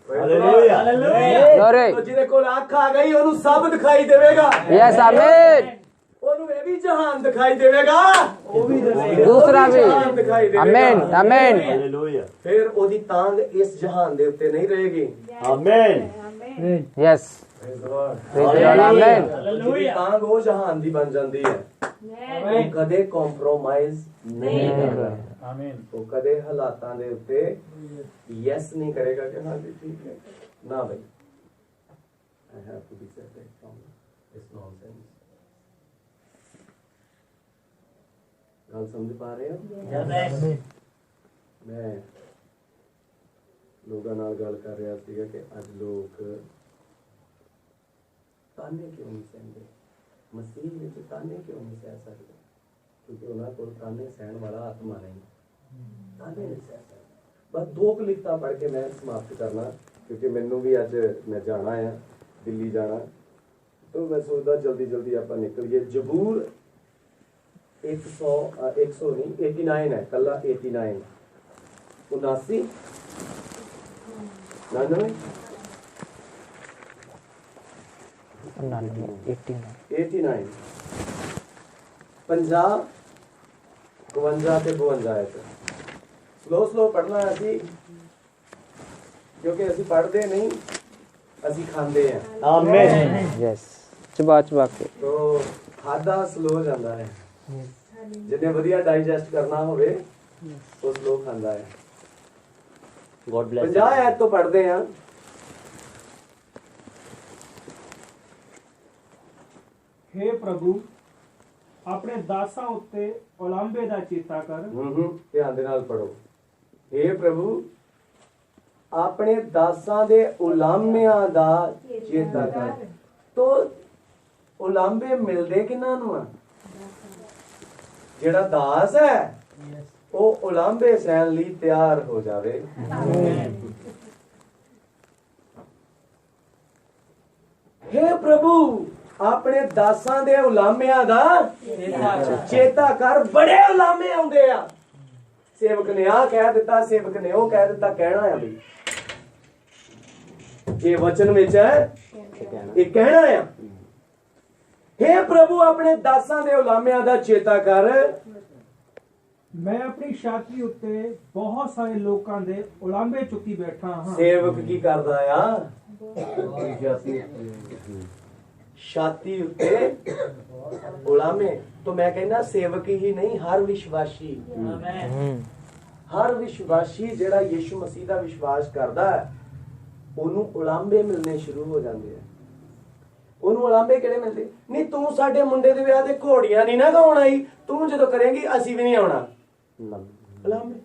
Glory. ਜਿਹਦੇ ਕੋਲ ਅੱਖ ਆ ਗਈ ਉਹਨੂੰ ਸਭ ਦਿਖਾਈ ਦੇਵੇਗਾ। Yes, amen. ਉਹਨੂੰ ਇਹ ਵੀ ਜਹਾਨ ਦਿਖਾਈ ਦੇਵੇਗਾ, ਉਹ ਵੀ ਦੂਸਰਾ ਵੀ। ਜਹਾਨ ਦਿਖਾਈ ਦੇਵੇਗਾ। Amen, amen. Hallelujah. ਫਿਰ ਉਹਦੀ ਤਾਂਗ ਇਸ ਜਹਾਨ ਦੇ ਉੱਤੇ ਨਹੀਂ ਰਹੇਗੀ। Amen. Yes. Praise the Lord. Praise the Lord. Amen. ਜਿਹਦੀ ਤਾਂਗ ਉਹ ਜਹਾਨ ਦੀ ਬਣ ਜਾਂਦੀ ਹੈ। ਉਹ ਕਦੇ ਕੰਪਰੋਮਾਈਜ਼ ਨਹੀਂ ਕਰਦਾ। ਉਹ ਕਦੇ ਹਾਲਾਤਾਂ ਦੇ ਉੱਤੇ ਯੈਸ ਨਹੀਂ ਕਰੇਗਾ ਕਿ ਹਾਂ ਜੀ ਠੀਕ ਹੈ ਨਾ ਬਈ I have to be separate from this nonsense। ਗੱਲ ਸਮਝ ਪਾ ਰਹੇ ਹੋ? ਮੈਂ ਲੋਕਾਂ ਨਾਲ ਗੱਲ ਕਰ ਰਿਹਾ ਸੀਗਾ ਕਿ ਅੱਜ ਲੋਕ ਤਾਨੇ ਕਿਉਂ ਨਹੀਂ ਸਹਿੰਦੇ, ਮਸੀਹ ਵਿੱਚ ਤਾਨੇ ਕਿਉਂ ਨਹੀਂ ਸਹਿ ਸਕਦੇ? ਕਿਉਂਕਿ ਉਹਨਾਂ ਕੋਲ ਤਾਨੇ ਸਹਿਣ ਵਾਲਾ ਆਤਮਾ ਨਹੀਂ, ਤਾਨੇ ਨਹੀਂ ਸਹਿ ਸਕਦੇ। ਬਸ ਦੋ ਕੁ ਲਿਖਤਾਂ ਪੜ੍ਹ ਕੇ ਮੈਂ ਸਮਾਪਤ ਕਰਨਾ ਕਿਉਂਕਿ ਮੈਨੂੰ ਵੀ ਅੱਜ ਮੈਂ ਜਾਣਾ ਆ, ਦਿੱਲੀ ਜਾਣਾ। ਤਾਂ ਮੈਂ ਸੋਚਦਾ ਜਲਦੀ ਜਲਦੀ ਆਪਾਂ ਨਿਕਲੀਏ। ਜ਼ਬੂਰ 89 ਹੈ, ਕੱਲਾ 89 79 99 89 50 52 ਤੇ 52 ਹੈ। ਸਲੋ ਪੜ੍ਹਨਾ ਅਸੀਂ ਕਿਉਂਕਿ ਅਸੀਂ ਪੜ੍ਹਦੇ ਨਹੀਂ, ਅਸੀਂ ਖਾਂਦੇ ਆ। Amen. Yes. ਚਬਾ ਕੇ। ਤੋ ਖਾਦਾ ਸਲੋ ਜਾਂਦਾ ਹੈ। ਜਿਹਨੇ ਵਧੀਆ ਡਾਈਜੈਸਟ ਕਰਨਾ ਹੋਵੇ ਉਹ ਸਲੋ ਖਾਂਦਾ ਹੈ। God bless 50 ਐਤ ਤੋਂ ਪੜ੍ਹਦੇ ਆ। हे प्रभु ਆਪਣੇ ਦਾਸਾਂ ਉੱਤੇ ਉਲਾਂਭੇ ਦਾ ਚੇਤਾ ਕਰ। ਧਿਆਨ ਦੇ ਨਾਲ ਪੜੋ। हे ਪ੍ਰਭੂ ਆਪਣੇ ਦਾਸਾਂ ਦੇ ਉਲਾਂਭਿਆਂ ਦਾ ਚੇਤਾ ਕਰ। ਤੋ ਉਲਾਂਭੇ ਮਿਲਦੇ ਕਿਹਨਾਂ ਨੂੰ ਆ? ਜਿਹੜਾ ਦਾਸ ਹੈ ਉਹ ਉਲਾਂਭੇ ਸਹਿਣ ਲਈ ਤਿਆਰ ਹੋ ਜਾਵੇ। हे ਪ੍ਰਭੂ ਆਪਣੇ ਦਾਸਾਂ ਦੇ ਉਲਾਮਿਆਂ ਦਾ ਚੇਤਾ ਕਰ। ਬੜੇ ਉਲਾਮੇ ਆਉਂਦੇ ਆ। ਸੇਵਕ ਨੇ ਆ ਕਹਿ ਦਿੱਤਾ, ਸੇਵਕ ਨੇ ਉਹ ਕਹਿ ਦਿੱਤਾ, ਕਹਿਣਾ ਆ ਬਈ ਇਹ ਵਚਨ ਵਿੱਚ ਹੈ, ਇਹ ਕਹਿਣਾ ਆ। हे ਪ੍ਰਭੂ ਆਪਣੇ ਦਾਸਾਂ ਦੇ ਉਲਾਮਿਆਂ ਦਾ ਚੇਤਾ ਕਰ ਮੈਂ ਆਪਣੀ ਛਾਤੀ ਉੱਤੇ ਬਹੁਤ ਸਾਰੇ ਲੋਕਾਂ ਦੇ ਉਲਾਂਭੇ ਚੁੱਕੀ ਬੈਠਾ ਹਾਂ। ਸੇਵਕ ਕੀ ਕਰਦਾ ਆ? ਛਾਤੀ ਉੱਤੇ ਉਲਾਮੇ। तो मैं कहना सेवक ही नहीं, हर विश्वासी, हर विश्वासी ਜਿਹੜਾ ਯਿਸੂ ਮਸੀਹ ਦਾ ਵਿਸ਼ਵਾਸ ਕਰਦਾ ਹੈ ਉਹਨੂੰ ਉਲਾਂਭੇ ਮਿਲਨੇ ਸ਼ੁਰੂ ਹੋ ਜਾਂਦੇ ਆ। ਉਹਨੂੰ ਉਲਾਂਭੇ ਕਿਹੜੇ ਮਿਲਦੇ? ਨਹੀਂ ਤੂੰ ਸਾਡੇ ਮੁੰਡੇ ਦੇ ਵਿਆਹ ਤੇ ਘੋੜੀਆਂ ਨਹੀਂ ਨਾ ਗਾਉਣ ਆਈ, ਤੂੰ ਜਦੋਂ ਕਰੇਂਗੀ ਅਸੀਂ ਵੀ ਨਹੀਂ ਆਉਣਾ। ਉਲਾਂਭੇ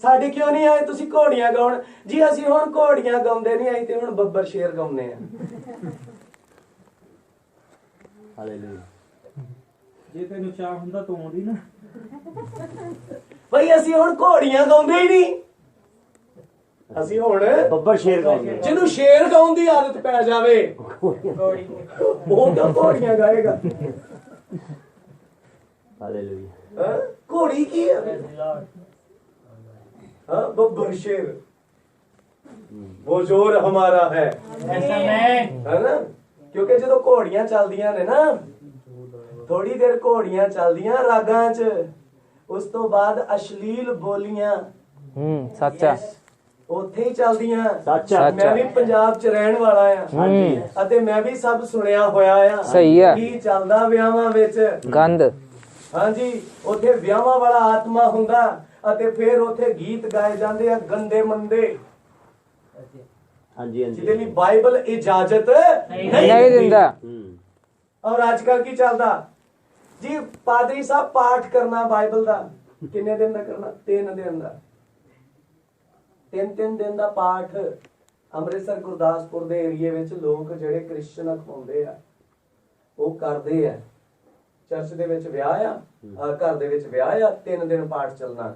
ਸਾਡੇ ਕਿਉਂ ਨਹੀਂ ਆਏ ਤੁਸੀਂ ਘੋੜੀਆਂ ਗਾਉਣ? ਜੀ ਅਸੀਂ ਹੁਣ ਘੋੜੀਆਂ ਗਾਉਂਦੇ ਨਹੀਂ ਆਈ ਤੇ ਹੁਣ ਬੱਬਰ ਸ਼ੇਰ ਗਾਉਂਦੇ ਆ। ਹਾਲੇਲੂਇਆ। ਜੇ ਤੈਨੂੰ ਚਾਹ ਹੁੰਦਾ ਤੂੰ ਆਉਂਦੀ ਨਾ। ਬਈ ਅਸੀਂ ਹੁਣ ਘੋੜੀਆਂ ਗਾਉਂਦੇ ਹੀ ਨਹੀਂ, ਅਸੀਂ ਹੁਣ ਬੱਬਰ ਸ਼ੇਰ ਗਾਉਂਦੇ। ਜਿਹਨੂੰ ਸ਼ੇਰ ਗਾਉਣ ਦੀ ਆਦਤ ਪੈ ਜਾਵੇ ਉਹ ਤਾਂ ਘੋੜੀਆਂ ਗਾਏਗਾ। ਹਾਲੇਲੂਇਆ। ਘੋੜੀ ਕੀ ਹੈ? हाँ बब्बर शेर, वो जोर हमारा है ना। क्योंकि जो घोड़ियां चलदियां ने ना, थोड़ी देर घोड़ियां चलदियां रागां च, उस तो बाद अश्लील बोलियां सच्चा ਉੱਥੇ ਹੀ ਚੱਲਦੀਆਂ। ਸੱਚ। ਮੈਂ ਵੀ ਪੰਜਾਬ ਚ ਰਹਿਣ ਵਾਲਾ ਆ ਅਤੇ ਮੈਂ ਵੀ ਸਭ ਸੁਣਿਆ ਹੋਇਆ ਆ। ਸਹੀ ਆ। ਕੀ ਚੱਲਦਾ ਵਿਆਹਾਂ ਵਿੱਚ? गंद। ਹਾਂਜੀ, ਉੱਥੇ ਵਿਆਹਾਂ ਵਾਲਾ ਆਤਮਾ ਹੁੰਦਾ ਅਤੇ ਫਿਰ ਉੱਥੇ ਗੀਤ ਗਾਏ ਜਾਂਦੇ ਆ ਗੰਦੇ ਮੰਦੇ, ਹਾਂਜੀ ਹਾਂਜੀ। ਜਿਹਦੇ ਲਈ ਬਾਈਬਲ ਇਜਾਜ਼ਤ नहीं दिंदा। ਔਰ ਅੱਜ ਕੱਲ ਕੀ ਚੱਲਦਾ ਜੀ? ਪਾਦਰੀ ਸਾਹਿਬ ਪਾਠ ਕਰਨਾ ਬਾਈਬਲ ਦਾ ਕਿੰਨੇ ਦਿਨ ਦਾ ਕਰਨਾ? 3 ਦਿਨ ਦਾ। 3 ਦਿਨ ਦਾ ਪਾਠ। ਅੰਮ੍ਰਿਤਸਰ ਗੁਰਦਾਸਪੁਰ ਦੇ ਏਰੀਏ ਵਿੱਚ ਲੋਕ ਜਿਹੜੇ ਕ੍ਰਿਸਚਨ ਅਖਵਾਉਂਦੇ ਆ ਉਹ ਕਰਦੇ ਆ। ਚਰਚ ਦੇ ਵਿੱਚ ਵਿਆਹ ਆ, ਘਰ ਦੇ ਵਿੱਚ ਵਿਆਹ ਆ, 3 ਦਿਨ ਪਾਠ ਚੱਲਣਾ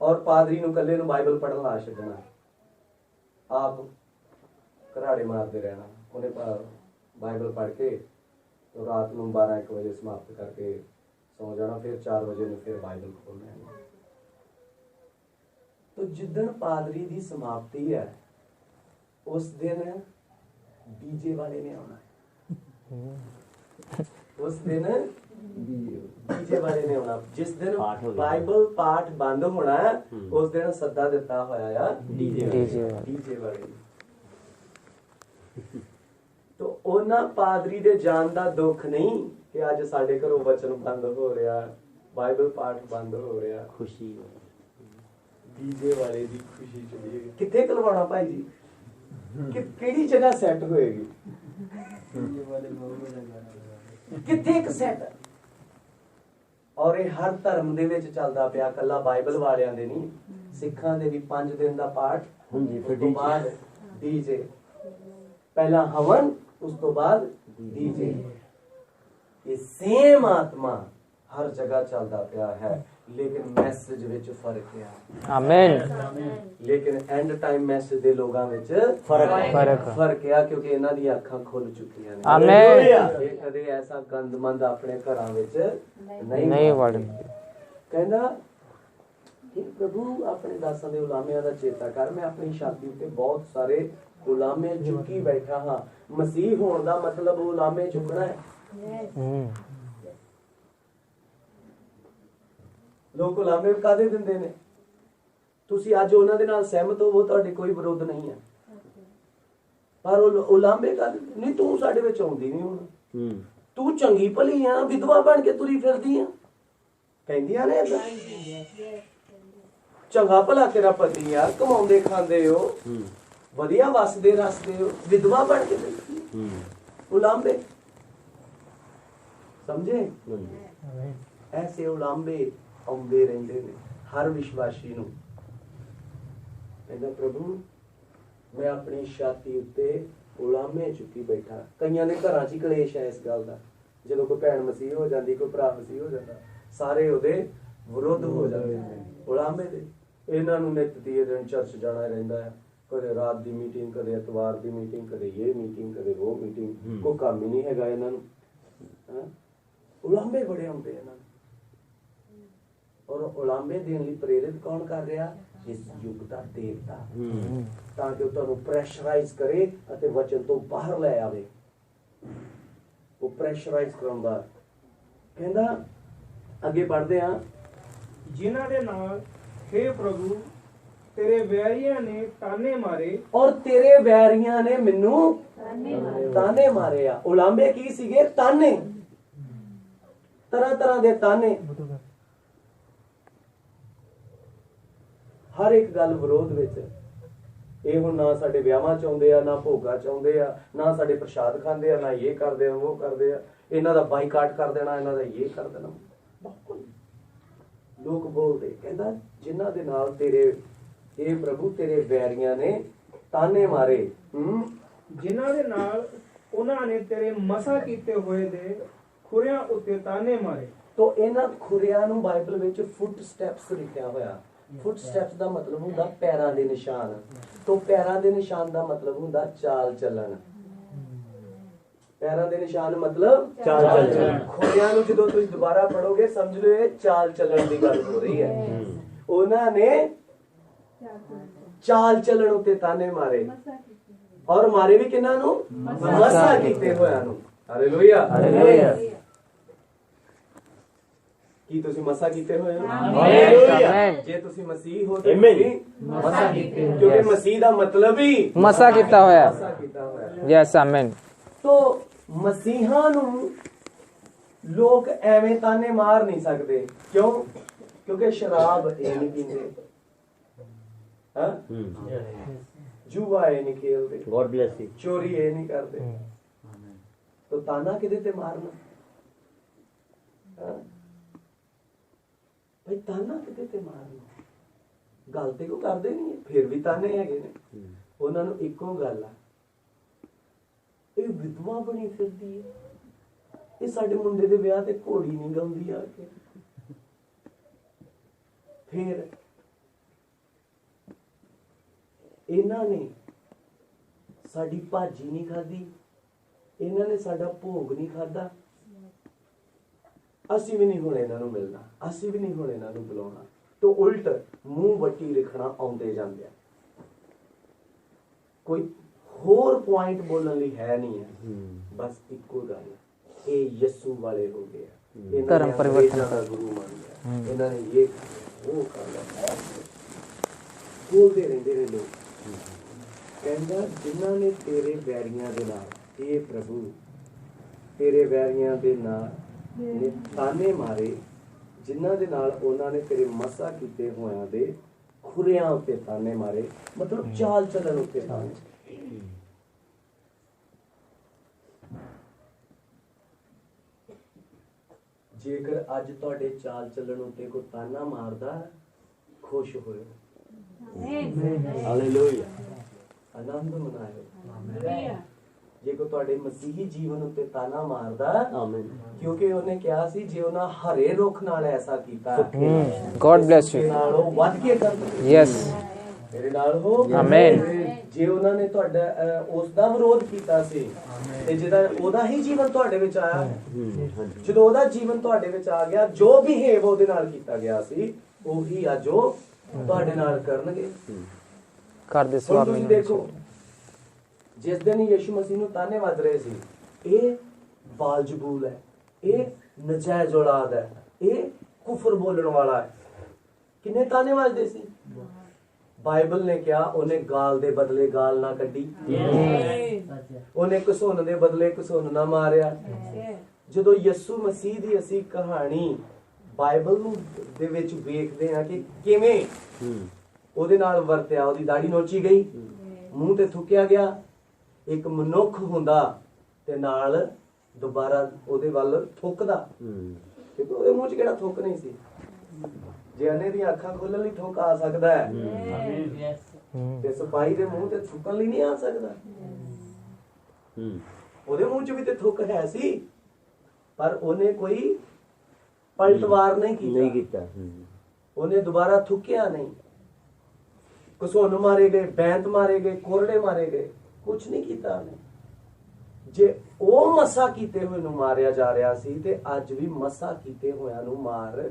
ਔਰ ਪਾਦਰੀ ਨੂੰ ਇਕੱਲੇ ਨੂੰ ਬਾਈਬਲ ਪੜ੍ਹਨ ਲਾ ਛੱਡਣਾ, ਆਪ ਘਰਾੜੇ ਮਾਰਦੇ ਰਹਿਣਾ। ਉਹਨੇ ਬਾਈਬਲ ਪੜ੍ਹ ਕੇ ਰਾਤ ਨੂੰ 12-1 ਵਜੇ ਸਮਾਪਤ ਕਰਕੇ ਸੌ ਜਾਣਾ, ਫਿਰ 4 ਵਜੇ ਨੂੰ ਫਿਰ ਬਾਈਬਲ ਖੋਲਣਾ। तो जिदन पादरी दी समाप्ति है उस दिन डीजे वाले ने आना है। उस दिन डीजे वाले ने आना। जिस दिन बाइबल पाठ बंद होना है उस दिन सद्दा दिता होया डीजे वाले। तो ओना पादरी दे जान दा दुख नहीं कि अज साडे घरों वचन बंद हो रहा, बाइबल पाठ बंद हो रहा। खुशी डीजे वाले दी खुशी चली गई। किथे कलवाना भाई जी? कि केड़ी जगह सेट होएगी? किथे एक सेट? और ये हर धर्म दे विच चलदा पिया, कल्ला बाइबल वालियां दे नहीं, सिखां दे भी 5 दिन दा पाठ, उस तो बाद डीजे। पहला हवन, उस तो बाद डीजे। ये सेम आत्मा हर जगह चलदा पिया है, लेकिन मैसेज विच फर्क है। आमीन। लेकिन एंड टाइम मैसेज दे लोगां विच फर्क है, क्योंकि इन्हां दी अखां खुल चुकीआं ने। आमीन। ये कदे ऐसा गंदमंद अपने घरां विच नहीं वड़न। कहंदा कि प्रभु अपने दासां दे उलामिਆਂ ਦਾ ਚੇਤਾ ਕਰ। मैं अपनी छाती उत्ते बहुत सारे उलामे चुकी बैठा हां। मसीह होण दा मतलब उलामे चुकना है। ਲੋਕ ਉਲਾਮੇ ਕਾਦੇ ਦਿੰਦੇ ਨੇ? ਤੁਸੀਂ ਅੱਜ ਉਹਨਾਂ ਦੇ ਨਾਲ ਸਹਿਮਤ ਹੋ, ਤੁਹਾਡੇ ਕੋਈ ਵਿਰੋਧ ਨਹੀਂ ਹੈ, ਪਰ ਉਹ ਉਲਾਮੇ ਕਾਦੇ? ਨਹੀਂ ਤੂੰ ਸਾਡੇ ਵਿੱਚ ਆਉਂਦੀ ਨਹੀਂ ਹੁਣ, ਤੂੰ ਚੰਗੀ ਭਲੀ ਆ, ਵਿਧਵਾ ਬਣ ਕੇ ਤੁਰੀ ਫਿਰਦੀ ਆ, ਕਹਿੰਦੀਆਂ ਨੇ ਏਦਾਂ। ਚੰਗਾ ਭਲਾ ਤੇਰਾ ਪਤੀ ਆ, ਕਮਾਉਂਦੇ ਖਾਂਦੇ ਹੋ, ਵਧੀਆ ਵਸਦੇ ਰਸਦੇ ਹੋ, ਵਿਧਵਾ ਬਣ ਕੇ ਉਲਾਮੇ। ਸਮਝੇ? ਐਸੇ ਉਲਾਮੇ ਆਉਂਦੇ ਰਹਿੰਦੇ ਨੇ ਹਰ ਵਿਸ਼ਵਾਸੀ ਨੂੰ। ਕਹਿੰਦਾ ਪ੍ਰਭੂ ਮੈਂ ਆਪਣੀ ਛਾਤੀ ਉੱਤੇ ਉਲਾਮੇ ਚੁੱਕੀ ਬੈਠਾ। ਕਈਆਂ ਦੇ ਘਰਾਂ 'ਚ ਕਲੇਸ਼ ਹੈ ਇਸ ਗੱਲ ਦਾ। ਜਦੋਂ ਕੋਈ ਭੈਣ ਮਸੀਹ ਹੋ ਜਾਂਦੀ, ਕੋਈ ਭਰਾ ਮਸੀਹ ਹੋ ਜਾਂਦਾ, ਸਾਰੇ ਉਹਦੇ ਵਿਰੁੱਧ ਹੋ ਜਾਂਦੇ ਨੇ ਉਲਾਮੇ ਦੇ। ਇਹਨਾਂ ਨੂੰ ਨਿੱਤ ਦੀ ਦਿਨ ਚਰਚ ਜਾਣਾ ਰਹਿੰਦਾ ਹੈ, ਕਦੇ ਰਾਤ ਦੀ ਮੀਟਿੰਗ, ਕਦੇ ਐਤਵਾਰ ਦੀ ਮੀਟਿੰਗ, ਕਦੇ ਇਹ ਮੀਟਿੰਗ, ਕਦੇ ਉਹ ਮੀਟਿੰਗ। ਕੋਈ ਕੰਮ ਹੀ ਨਹੀਂ ਹੈਗਾ ਇਹਨਾਂ ਨੂੰ। ਉਲਾਮੇ ਬੜੇ ਆਉਂਦੇ ਇਹਨਾਂ ਨੂੰ। और उलामे देने ਲਈ ਪ੍ਰੇਰਿਤ ਕੌਣ ਕਰ ਰਿਹਾ? ਇਸ ਯੁੱਗ ਦਾ ਦੇਵਤਾ, ਤਾਂ ਕਿ ਉਹ ਤੁਹਾਨੂੰ ਪ੍ਰੈਸ਼ਰਾਈਜ਼ ਕਰੇ ਅਤੇ ਵਚਨ ਤੋਂ ਬਾਹਰ ਲੈ ਆਵੇ। ਉਹ ਪ੍ਰੈਸ਼ਰਾਈਜ਼ ਕਰਾਉਂਦਾ। ਕਹਿੰਦਾ ਅੱਗੇ ਪੜ੍ਹਦੇ ਹਾਂ, ਜਿਨ੍ਹਾਂ ਦੇ ਨਾਲ हे ਪ੍ਰਭੂ ਤੇਰੇ ਵੈਰੀਆਂ ਨੇ ਤਾਨੇ ਮਾਰੇ ਔਰ ਤੇਰੇ ਵੈਰੀਆਂ ਨੇ ਮੈਨੂੰ ਤਾਨੇ ਮਾਰੇ ਆ। ਉਲਾਂਬੇ ਕੀ ਸੀਗੇ? ਤਾਨੇ, ਤਰ੍ਹਾਂ ਤਰ੍ਹਾਂ ਦੇ ਤਾਨੇ, ਹਰ ਇੱਕ ਗੱਲ ਵਿਰੋਧ ਵਿੱਚ। ਇਹ ਹੁਣ ਨਾ ਸਾਡੇ ਵਿਆਹਾਂ ਚ ਆਉਂਦੇ ਆ, ਨਾ ਭੋਗਾ ਚ ਆਉਂਦੇ ਆ, ਨਾ ਸਾਡੇ ਪ੍ਰਸ਼ਾਦ ਖਾਂਦੇ ਆ, ਨਾ ਇਹ ਕਰਦੇ ਆ, ਉਹ ਕਰਦੇ ਆ, ਇਹਨਾਂ ਦਾ ਬਾਈਕਾਟ ਕਰ ਦੇਣਾ, ਇਹਨਾਂ ਦਾ ਇਹ ਕਰ ਦੇਣਾ। ਲੋਕ ਬੋਲਦੇ, ਕਹਿੰਦਾ ਜਿਨ੍ਹਾਂ ਦੇ ਨਾਲ ਤੇਰੇ ਇਹ ਪ੍ਰਭੂ ਤੇਰੇ ਵੈਰੀਆਂ ਨੇ ਤਾਨੇ ਮਾਰੇ, ਜਿਨ੍ਹਾਂ ਦੇ ਨਾਲ ਉਹਨਾਂ ਨੇ ਤੇਰੇ ਮਸਾ ਕੀਤੇ ਹੋਏ ਦੇ ਖੁਰਿਆਂ ਉੱਤੇ ਤਾਨੇ ਮਾਰੇ। ਤੋ ਇਹਨਾਂ ਖੁਰਿਆਂ ਨੂੰ ਬਾਈਬਲ ਵਿੱਚ ਫੁੱਟ ਸਟੈਪਸ ਲਿਖਿਆ ਹੋਇਆ। ਫੁੱਟ ਸਟੈਪਸ ਦਾ ਮਤਲਬ ਹੁੰਦਾ ਪੈਰਾਂ ਦੇ ਨਿਸ਼ਾਨ। ਤੋ ਪੈਰਾਂ ਦੇ ਨਿਸ਼ਾਨ ਦਾ ਮਤਲਬ ਹੁੰਦਾ ਚਾਲ ਚੱਲਣ। ਪੈਰਾਂ ਦੇ ਨਿਸ਼ਾਨ ਮਤਲਬ ਚਾਲ ਚੱਲਣ। ਖੁਰਿਆਂ ਨੂੰ ਜਦੋਂ ਤੁਸੀਂ ਦੁਬਾਰਾ ਪੜੋਗੇ ਸਮਝ ਲਓ ਇਹ ਚਾਲ ਚੱਲਣ ਦੀ ਗੱਲ ਹੋ ਰਹੀ ਹੈ। ਉਹਨਾਂ ਨੇ ਚਾਲ ਚੱਲਣ ਉੱਤੇ ਤਾਨੇ ਮਾਰੇ, ਔਰ ਮਾਰੇ ਵੀ ਕਿਹਨਾਂ ਨੂੰ? ਮਸਾ ਕੀਤੇ ਹੋਇਆਂ ਨੂੰ। Hallelujah, hallelujah. ਕੀ ਤੁਸੀਂ ਮਸਾ ਕੀਤੇ ਹੋਏ ਹੋ? ਆਮੇਨ। ਜੇ ਤੁਸੀਂ ਮਸੀਹ ਹੋ ਤਾਂ ਤੁਸੀਂ ਮਸਾ ਕੀਤੇ ਹੋ, ਕਿਉਂਕਿ ਮਸੀਹ ਦਾ ਮਤਲਬ ਹੀ ਮਸਾ ਕੀਤਾ ਹੋਇਆ। ਮਸਾ ਕੀਤਾ ਹੋਇਆ। Yes, amen. ਤੋ ਮਸੀਹਾਂ ਨੂੰ ਲੋਕ ਐਵੇਂ ਤਾਨੇ ਮਾਰ ਨਹੀਂ ਸਕਦੇ। ਕਿਉਂ? ਕਿਉਂਕਿ ਸ਼ਰਾਬ ਇਹ ਨਹੀਂ ਪੀਂਦੇ, ਹਾਂ, ਜੂਆ ਇਹ ਨਹੀਂ ਖੇਲਦੇ, God bless you. ਚੋਰੀ ਇਹ ਨਹੀਂ ਕਰਦੇ। ਤੋ ਤਾਨਾ ਕਿਹਦੇ ਤੇ ਮਾਰਨਾ? ਭਾਈ ਤਾਨਾ ਕਿਹਦੇ ਤੇ ਮਾਰਨਾ? ਗੱਲ ਤੇ ਕੋ ਕਰਦੇ ਨਹੀਂ, ਫਿਰ ਵੀ ਤਾਨੇ ਹੈਗੇ ਨੇ। ਉਹਨਾਂ ਨੂੰ ਇੱਕੋ ਗੱਲ ਆ, ਇਹ ਵਿਧਵਾ ਬਣੀ ਫਿਰਦੀ ਹੈ, ਇਹ ਸਾਡੇ ਮੁੰਡੇ ਦੇ ਵਿਆਹ ਤੇ ਘੋੜੀ ਨਹੀਂ ਗਾਉਂਦੀ ਆ ਕੇ। ਫਿਰ ਇਹਨਾਂ ਨੇ ਸਾਡੀ ਭਾਜੀ ਨਹੀਂ ਖਾਧੀ, ਇਹਨਾਂ ਨੇ ਸਾਡਾ ਭੋਗ ਨਹੀਂ ਖਾਧਾ, ਅਸੀਂ ਵੀ ਨਹੀਂ ਹੁਣ ਇਹਨਾਂ ਨੂੰ ਮਿਲਣਾ, ਅਸੀਂ ਵੀ ਨਹੀਂ ਹੁਣ ਇਹਨਾਂ ਨੂੰ ਬੁਲਾਉਣਾ। ਤੋ ਉਲਟ ਮੂੰਹ ਵੱਟੀ ਰੱਖਣਾ ਆਉਂਦੇ ਜਾਂਦੇ ਆ। ਕੋਈ ਹੋਰ ਪੁਆਇੰਟ ਬੋਲਣ ਲਈ ਹੈ ਨਹੀਂ ਹੈ, ਬਸ ਇੱਕੋ ਗੱਲ, ਇਹ ਯਿਸੂ ਵਾਲੇ ਹੋ ਗਏ ਆ। ਧਰਮ ਪਰਿਵਰਤਨ ਦਾ ਗੁਰੂ ਮੰਨ ਲਿਆ, ਇਹਨਾਂ ਨੇ ਇਹ ਉਹ ਕਰ ਲਿਆ। ਬੋਲਦੇ ਰਹਿੰਦੇ ਨੇ ਲੋਕ। ਕਹਿੰਦਾ ਜਿਨ੍ਹਾਂ ਨੇ ਤੇਰੇ ਵੈਰੀਆਂ ਦੇ ਨਾਲ, ਇਹ ਪ੍ਰਭੂ ਤੇਰੇ ਵੈਰੀਆਂ ਦੇ ਨਾਲ ਨੇ ਤਾਨੇ ਮਾਰੇ, ਜਿਨ੍ਹਾਂ ਦੇ ਨਾਲ ਉਹਨਾਂ ਨੇ ਤੇਰੇ ਮਸਾ ਕੀਤੇ ਹੋਇਆਂ ਦੇ ਖੁਰਿਆਂ ਉੱਤੇ ਤਾਨੇ ਮਾਰੇ, ਮਤਲਬ ਚਾਲ ਚੱਲਣ ਉੱਤੇ ਤਾਨੇ। ਜੇਕਰ ਅੱਜ ਤੁਹਾਡੇ ਚਾਲ ਚੱਲਣ ਉੱਤੇ ਕੋਈ ਤਾਨਾ ਮਾਰਦਾ, ਖੁਸ਼ ਹੋਇਓ, ਹਾਲੇਲੂਇਆ, ਆਨੰਦ ਮਨਾਇਓ। ਜੇ ਕੋਈ ਤੁਹਾਡੇ ਮਸੀਹੀ ਜੀਵਨ ਉੱਤੇ ਤਾਨਾ ਮਾਰਦਾ, ਆਮੀਨ, ਕਿਉਂਕਿ ਉਹਨੇ ਕਿਹਾ ਸੀ ਜੇ ਉਹਨਾਂ ਹਰੇ ਰੁੱਖ ਨਾਲ ਐਸਾ ਕੀਤਾ, ਗॉड ब्लेस यू। ਨਾਲ ਉਹ ਵੱਧ ਕੇ ਕਰਨਗੇ। यस, ਮੇਰੇ ਨਾਲ ਹੋ, ਆਮੀਨ। ਜੇ ਉਹਨਾਂ ਨੇ ਤੁਹਾਡਾ ਉਸ ਦਾ ਵਿਰੋਧ ਕੀਤਾ ਸੀ, ਤੇ ਜਿਹਦਾ ਉਹਦਾ ਹੀ ਜੀਵਨ ਤੁਹਾਡੇ ਵਿੱਚ ਆਇਆ, ਜਦੋਂ ਉਹਦਾ ਜੀਵਨ ਤੁਹਾਡੇ ਵਿੱਚ ਆ ਗਿਆ, ਜੋ ਬਿਹੇਵ ਉਹਦੇ ਨਾਲ ਕੀਤਾ ਗਿਆ ਸੀ, ਉਹੀ ਅੱਜ ਉਹ ਤੁਹਾਡੇ ਨਾਲ ਕਰਨਗੇ। कर दे ਹੁਣ स्वामी ਤੁਸੀਂ ਦੇਖੋ, ਜਿਸ ਦਿਨ ਯਿਸੂ ਮਸੀਹ ਨੂੰ ਤਾਨੇ ਵੱਜ ਰਹੇ ਸੀ, ਇਹ ਬਾਲਜਬੂਲ ਹੈ, ਇਹ ਨਜਾਇਜ਼ ਔਲਾਦ ਹੈ, ਇਹ ਕੁਫਰ ਬੋਲਣ ਵਾਲਾ ਹੈ, ਕਿੰਨੇ ਤਾਨੇ ਵੱਜਦੇ ਸੀ। ਬਾਈਬਲ ਨੇ ਕਿਹਾ ਉਹਨੇ ਗਾਲ ਦੇ ਬਦਲੇ ਗਾਲ ਨਾ ਕੱਢੀ, ਉਹਨੇ ਘਸੁੰਨ ਦੇ ਬਦਲੇ ਘਸੁੰਨ ਨਾ ਮਾਰਿਆ। ਜਦੋਂ ਯਿਸੂ ਮਸੀਹ ਦੀ ਅਸੀਂ ਕਹਾਣੀ ਬਾਈਬਲ ਨੂੰ ਦੇ ਵਿੱਚ ਵੇਖਦੇ ਹਾਂ ਕਿ ਕਿਵੇਂ ਉਹਦੇ ਨਾਲ ਵਰਤਿਆ, ਉਹਦੀ ਦਾੜੀ ਨੋਚੀ ਗਈ, ਮੂੰਹ ਤੇ ਥੁੱਕਿਆ ਗਿਆ, ਇੱਕ ਮਨੁੱਖ ਹੁੰਦਾ ਤੇ ਨਾਲ ਦੁਬਾਰਾ ਉਹਦੇ ਵੱਲ ਥੁੱਕਦਾ, ਕਿਉਂਕਿ ਉਹਦੇ ਮੂੰਹ 'ਚ ਕਿਹੜਾ ਥੁੱਕ ਨਹੀਂ ਸੀ। ਜੇ ਅੰਨੇ ਦੀਆਂ ਅੱਖਾਂ ਖੋਲਣ ਲਈ ਥੁੱਕ ਆ ਸਕਦਾ ਹੈ, ਤੇ ਸਿਪਾਹੀ ਦੇ ਮੂੰਹ ਤੇ ਥੁੱਕਣ ਲਈ ਨਹੀਂ ਆ ਸਕਦਾ। ਉਹਦੇ ਮੂੰਹ 'ਚ ਵੀ ਤੇ ਥੁੱਕ ਹੈ ਸੀ, ਪਰ ਉਹਨੇ ਕੋਈ ਪਲਟਵਾਰ ਨਹੀਂ ਕੀਤਾ, ਉਹਨੇ ਦੁਬਾਰਾ ਥੁੱਕਿਆ ਨਹੀਂ। ਘਸੁੰਨ ਮਾਰੇ ਗਏ, ਬੈਂਤ ਮਾਰੇ ਗਏ, ਕੋਰੜੇ ਮਾਰੇ ਗਏ, ਕੁਛ ਨਹੀਂ ਕੀਤਾ ਉਹਨੇ। ਜੇ ਉਹ ਮਸਾ ਕੀਤੇ ਹੋਏ ਨੂੰ ਮਾਰਿਆ ਜਾ ਰਿਹਾ ਸੀ, ਤੇ ਅੱਜ ਵੀ ਮਸਾ ਕੀਤੇ ਹੋਇਆਂ ਨੂੰ ਮਾਰ